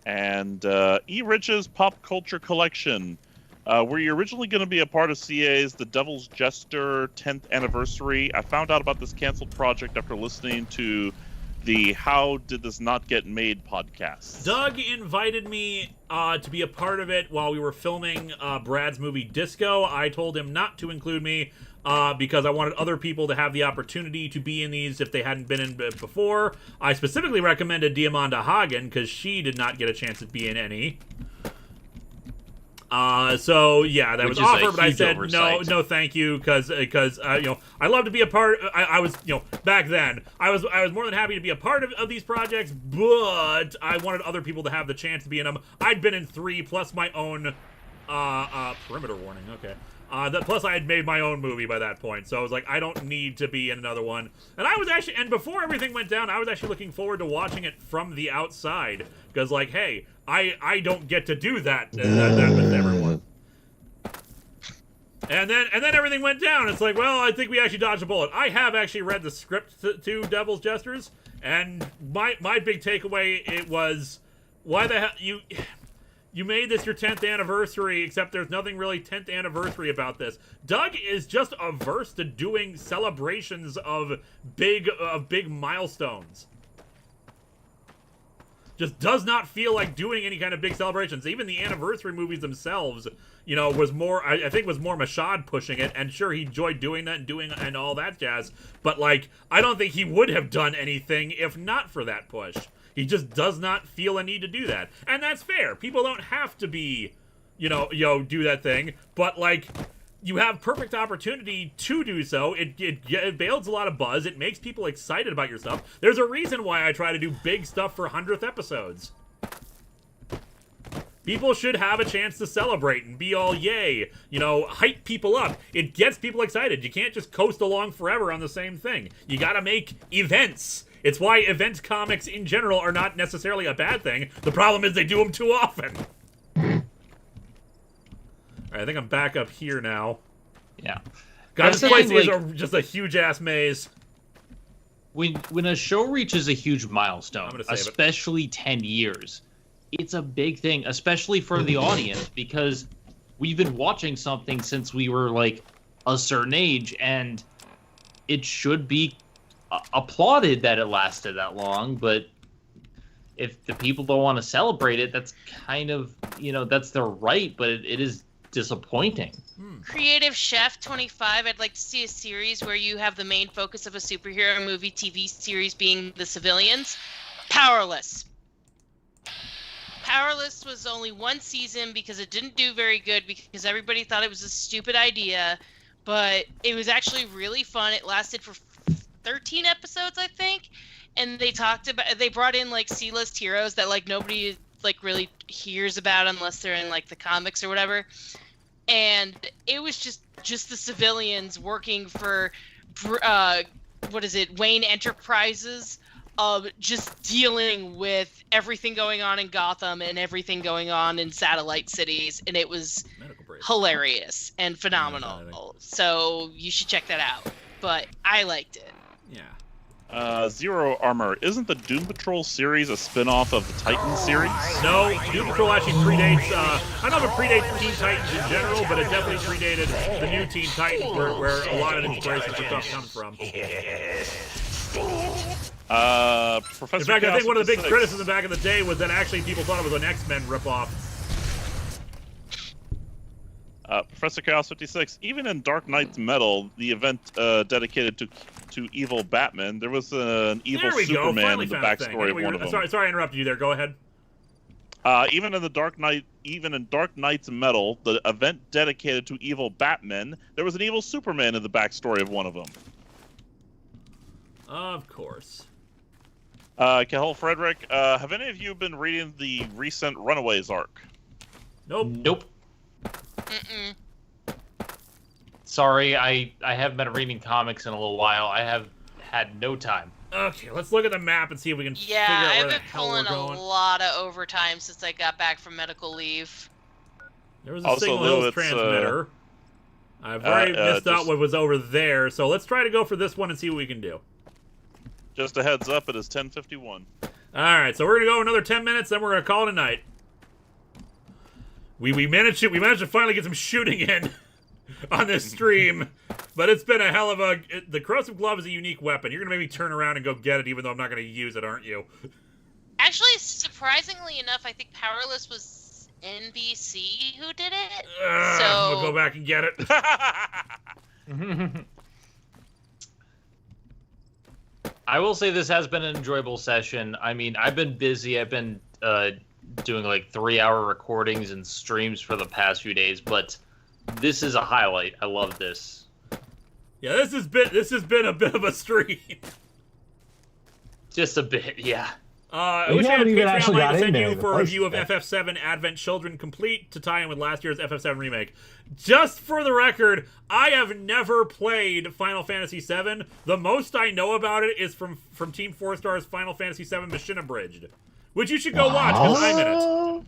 And E. Rich's Pop Culture Collection. Were you originally going to be a part of CA's The Devil's Jester 10th Anniversary? I found out about this canceled project after listening to the How Did This Not Get Made podcast. Doug invited me to be a part of it while we were filming Brad's movie Disco. I told him not to include me because I wanted other people to have the opportunity to be in these if they hadn't been in before. I specifically recommended Diamanda Hagen because she did not get a chance to be in any. So yeah, that was offered, but I said no, thank you, because I love to be a part. I was back then I was more than happy to be a part of these projects, but I wanted other people to have the chance to be in them. I'd been in 3 plus my own perimeter warning. Okay. Plus I had made my own movie by that point, so I was like, I don't need to be in another one. And I was actually, and before everything went down, I was actually looking forward to watching it from the outside, because like, hey, I don't get to do that with everyone. And then everything went down. It's like, well, I think we actually dodged a bullet. I have actually read the script to Devil's Jesters, and my big takeaway, it was, why the hell you made this your 10th anniversary, except there's nothing really 10th anniversary about this. Doug is just averse to doing celebrations of big milestones. Just does not feel like doing any kind of big celebrations. Even the anniversary movies themselves, was more, I think was more Mashad pushing it, and sure, he enjoyed doing that and all that jazz, but like, I don't think he would have done anything if not for that push. He just does not feel a need to do that. And that's fair. People don't have to be, do that thing. But, like, you have perfect opportunity to do so. It builds a lot of buzz. It makes people excited about your stuff. There's a reason why I try to do big stuff for 100th episodes. People should have a chance to celebrate and be all yay, hype people up. It gets people excited. You can't just coast along forever on the same thing. You gotta make events. It's why event comics in general are not necessarily a bad thing. The problem is they do them too often. Alright, I think I'm back up here now. Yeah. God, this place is just a huge-ass maze. When a show reaches a huge milestone, especially 10 years, it's a big thing, especially for the audience, because we've been watching something since we were, like, a certain age, and it should be applauded that it lasted that long, but if the people don't want to celebrate it, that's kind of, that's their right, but it is disappointing. Creative Chef 25, I'd like to see a series where you have the main focus of a superhero movie TV series being the civilians. Powerless. Powerless was only 1 season because it didn't do very good because everybody thought it was a stupid idea, but it was actually really fun. It lasted for 13 episodes, I think, and they brought in like C-list heroes that like nobody like really hears about unless they're in like the comics or whatever, and it was just the civilians working for Wayne Enterprises, just dealing with everything going on in Gotham and everything going on in satellite cities, and it was hilarious and phenomenal. So you should check that out. But I liked it. Yeah. Zero Armor. Isn't the Doom Patrol series a spin-off of the Titans series? No, Doom Patrol actually predates, I don't know if it predates Teen Titans in general, but it definitely predated the new Teen Titans, where a lot of inspiration for stuff comes from. Professor In fact, I think one of the big 56. criticisms back in the day was that actually people thought it was an X-Men ripoff. Professor Chaos 56. Even in Dark Knight's Metal, the event dedicated to evil Batman, there was an evil Superman in the backstory of one of them. Sorry, I interrupted you there. Go ahead. Even in Dark Knight's Metal, the event dedicated to evil Batman, there was an evil Superman in the backstory of one of them. Of course. Cahal Frederick, have any of you been reading the recent Runaways arc? Nope. Sorry, I haven't been reading comics in a little while. I have had no time. Okay, let's look at the map and see if we can figure out Yeah, where I've the been hell we're pulling a going. lot of overtime since I got back from medical leave. There was a Signal Hills transmitter. I've already missed out what was over there, so let's try to go for this one and see what we can do. Just a heads up, it is 10:51. Alright, so we're going to go another 10 minutes, then we're going to call it a night. We managed to finally get some shooting in on this stream, but it's been a hell of a... The Corrosive Glove is a unique weapon. You're going to make me turn around and go get it, even though I'm not going to use it, aren't you? Actually, surprisingly enough, I think Powerless was NBC who did it. So We'll go back and get it. I will say this has been an enjoyable session. I mean, I've been busy. I've been doing like 3-hour recordings and streams for the past few days, but this is a highlight. I love this. Yeah, this has been a bit of a stream. Just a bit, yeah. I wish I had Patreon money to send you for a review of FF7 Advent Children Complete to tie in with last year's FF7 remake. Just for the record, I have never played Final Fantasy VII. The most I know about it is from Team 4 Star's Final Fantasy VII Mission Abridged, which you should go watch because I'm in it.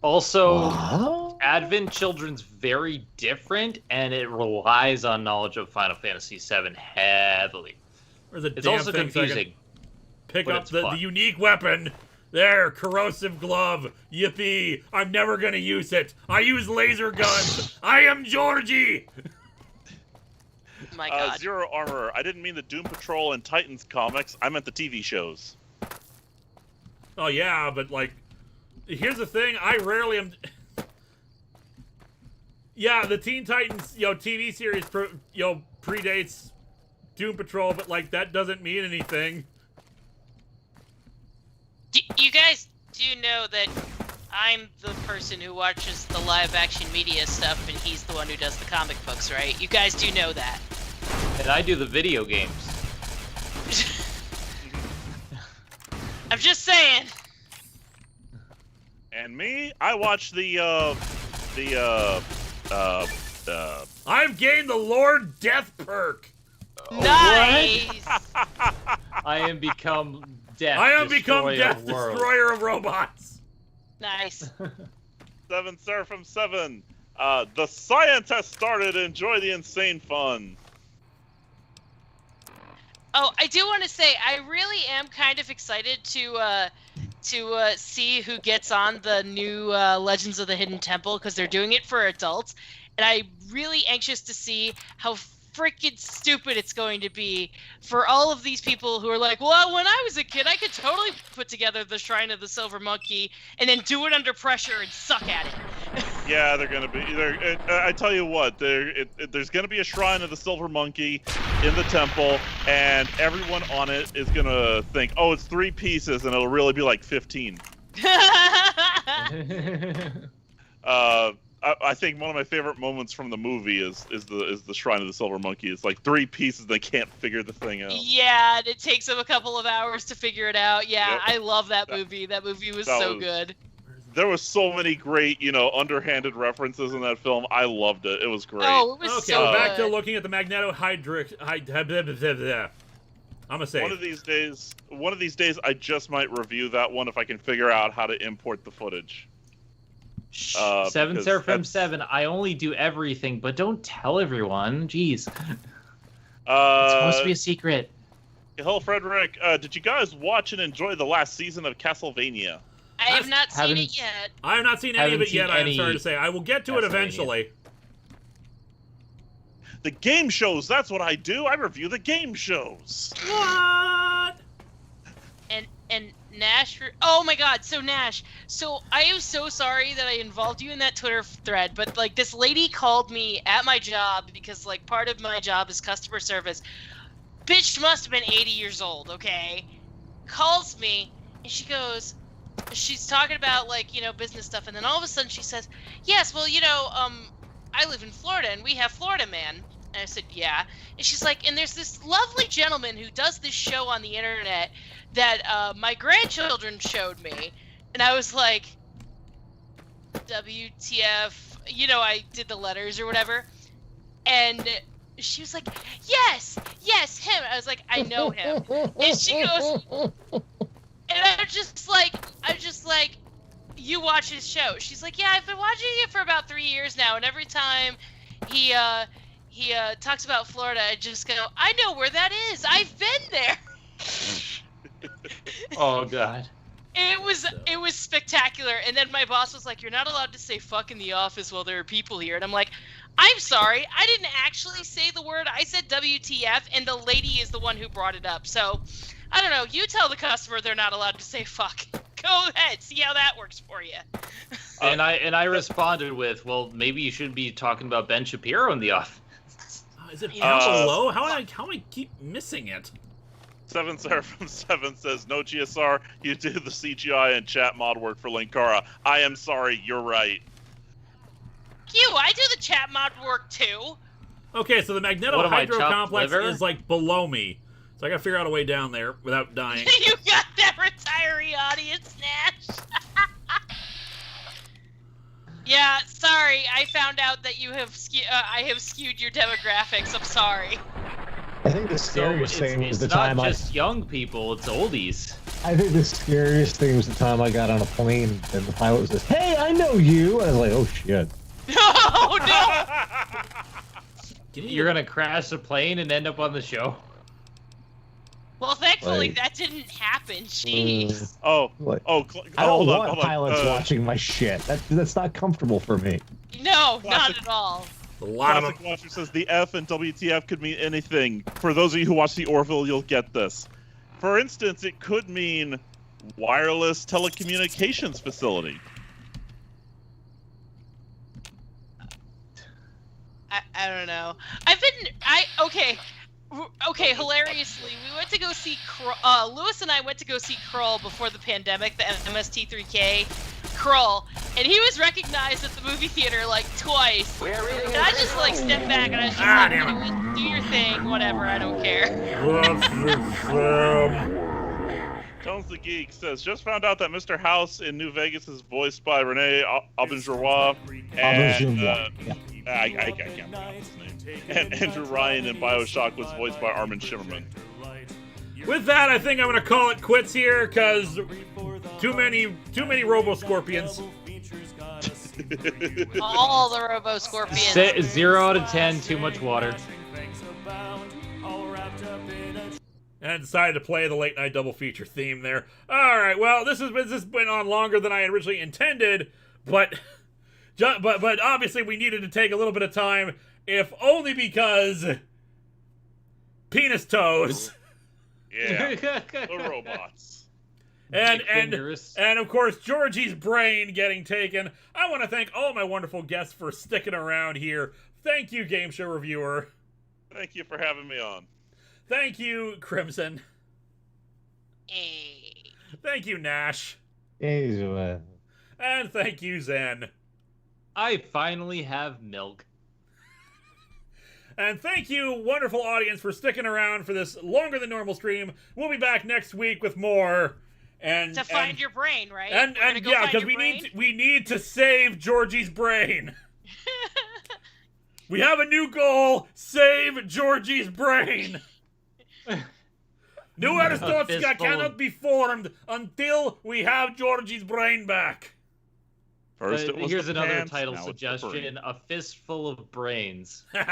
Also, Advent Children's very different, and it relies on knowledge of Final Fantasy VII heavily. It's also confusing. Pick up the unique weapon. There, Corrosive Glove. Yippee. I'm never going to use it. I use laser guns. I am Jorji. My God. Zero Armor. I didn't mean the Doom Patrol and Titans comics. I meant the TV shows. Oh, yeah, but, like, here's the thing. I rarely am... Yeah, the Teen Titans, TV series, predates Doom Patrol, but, like, that doesn't mean anything. You guys do know that I'm the person who watches the live-action media stuff, and he's the one who does the comic books, right? You guys do know that. And I do the video games. I'm just saying. And me, I watch I've gained the Lord Death perk. Nice. I am become Death. I have become Death Destroyer of Robots. Nice. 7 Seraphim 7. The science has started. Enjoy the insane fun. Oh, I do want to say I really am kind of excited to see who gets on the new Legends of the Hidden Temple, because they're doing it for adults, and I'm really anxious to see how freaking stupid it's going to be for all of these people who are like, well, when I was a kid, I could totally put together the Shrine of the Silver Monkey and then do it under pressure and suck at it. Yeah, they're gonna be. I tell you what, there's gonna be a Shrine of the Silver Monkey in the temple, and everyone on it is gonna think, oh, it's 3 pieces, and it'll really be like 15. I think one of my favorite moments from the movie is the Shrine of the Silver Monkey. It's like 3 pieces, they can't figure the thing out. Yeah, and it takes them a couple of hours to figure it out. Yeah, yep. I love that movie. That movie was so good. There was so many great, underhanded references in that film. I loved it. It was great. Oh, it was so back good. to looking at the Magnetohydric. I'm gonna say one of these days, I just might review that one if I can figure out how to import the footage. Seven Seraphim 7. I only do everything, but don't tell everyone. Jeez. It's supposed to be a secret. Hello, Frederick. Did you guys watch and enjoy the last season of Castlevania? I have not seen it yet. I have not seen any of it yet, I'm sorry to say. I will get to it eventually. The game shows, that's what I do. I review the game shows. What? And Nash, oh my god, so Nash, so I am so sorry that I involved you in that Twitter thread, but like this lady called me at my job because like part of my job is customer service. Bitch must have been 80 years old, okay? Calls me and she goes, she's talking about like, you know, business stuff, and then all of a sudden she says, yes, well, you know, I live in Florida and we have Florida Man. And I said, yeah. And she's like, and there's this lovely gentleman who does this show on the internet that my grandchildren showed me. And I was like, WTF, you know, I did the letters or whatever. And she was like, yes, him. I was like, I know him. And she goes, and I'm just like, you watch his show. She's like, yeah, I've been watching it for about 3 years now, and every time he talks about Florida, I just go, I know where that is. I've been there. Oh god. It was spectacular. And then my boss was like, you're not allowed to say fuck in the office while there are people here. And I'm like, I'm sorry, I didn't actually say the word. I said WTF, and the lady is the one who brought it up. So, I don't know. You tell the customer they're not allowed to say fuck. Go ahead, see how that works for you. And I responded with, well, maybe you should be talking about Ben Shapiro in the office. Is it down below? How I keep missing it? 7 Seraphim 7 says, no GSR, you did the CGI and chat mod work for Linkara. I am sorry, you're right. I do the chat mod work too. Okay, so the Magneto Hydro Complex is like below me. So I gotta figure out a way down there without dying. You got that retiree audience, Nash. Yeah, sorry. I found out that you have I have skewed your demographics. I'm sorry. I think the scariest thing was the time It's not just young people, it's oldies. I think the scariest thing was the time I got on a plane and the pilot says, hey, I know you. I was like, oh shit. Oh no! You're gonna crash a plane and end up on the show? Well, thankfully that didn't happen. Jeez. I don't want pilots watching my shit. That's not comfortable for me. No, not at all. Classic Watcher says the F and WTF could mean anything. For those of you who watch the Orville, you'll get this. For instance, it could mean wireless telecommunications facility. I don't know. Okay, hilariously, we went to go see, Lewis and I went to go see Krull before the pandemic, the MST3K Krull, and he was recognized at the movie theater like twice. And I just like stepped back and I was just like, do your thing, whatever, I don't care. Tones the Geek says, just found out that Mr. House in New Vegas is voiced by Renee Auberjonois, and I can't pronounce his name. And Andrew Ryan in BioShock was voiced by Armin Shimmerman. With that, I think I'm gonna call it quits here, cause too many Robo-Scorpions. All the Robo-Scorpions. 0 out of 10, too much water. And I decided to play the late night double feature theme there. Alright, well, this has been on longer than I originally intended, but obviously we needed to take a little bit of time, if only because penis toes. Yeah, the robots. And of course, Jorji's brain getting taken. I want to thank all my wonderful guests for sticking around here. Thank you, Game Show Reviewer. Thank you for having me on. Thank you, Crimson. Hey. Thank you, Nash. Hey, and thank you, Zen. I finally have milk. And thank you, wonderful audience, for sticking around for this longer than normal stream. We'll be back next week with more. To find your brain, right? And yeah, because we need to save Jorji's brain. We have a new goal: save Jorji's brain. New ARSTOTZKA cannot be formed until we have Jorji's brain back. First it was here's the another pants, title now it's the suggestion: A Fistful of Brains. All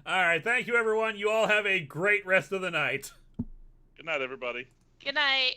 right, thank you, everyone. You all have a great rest of the night. Good night, everybody. Good night.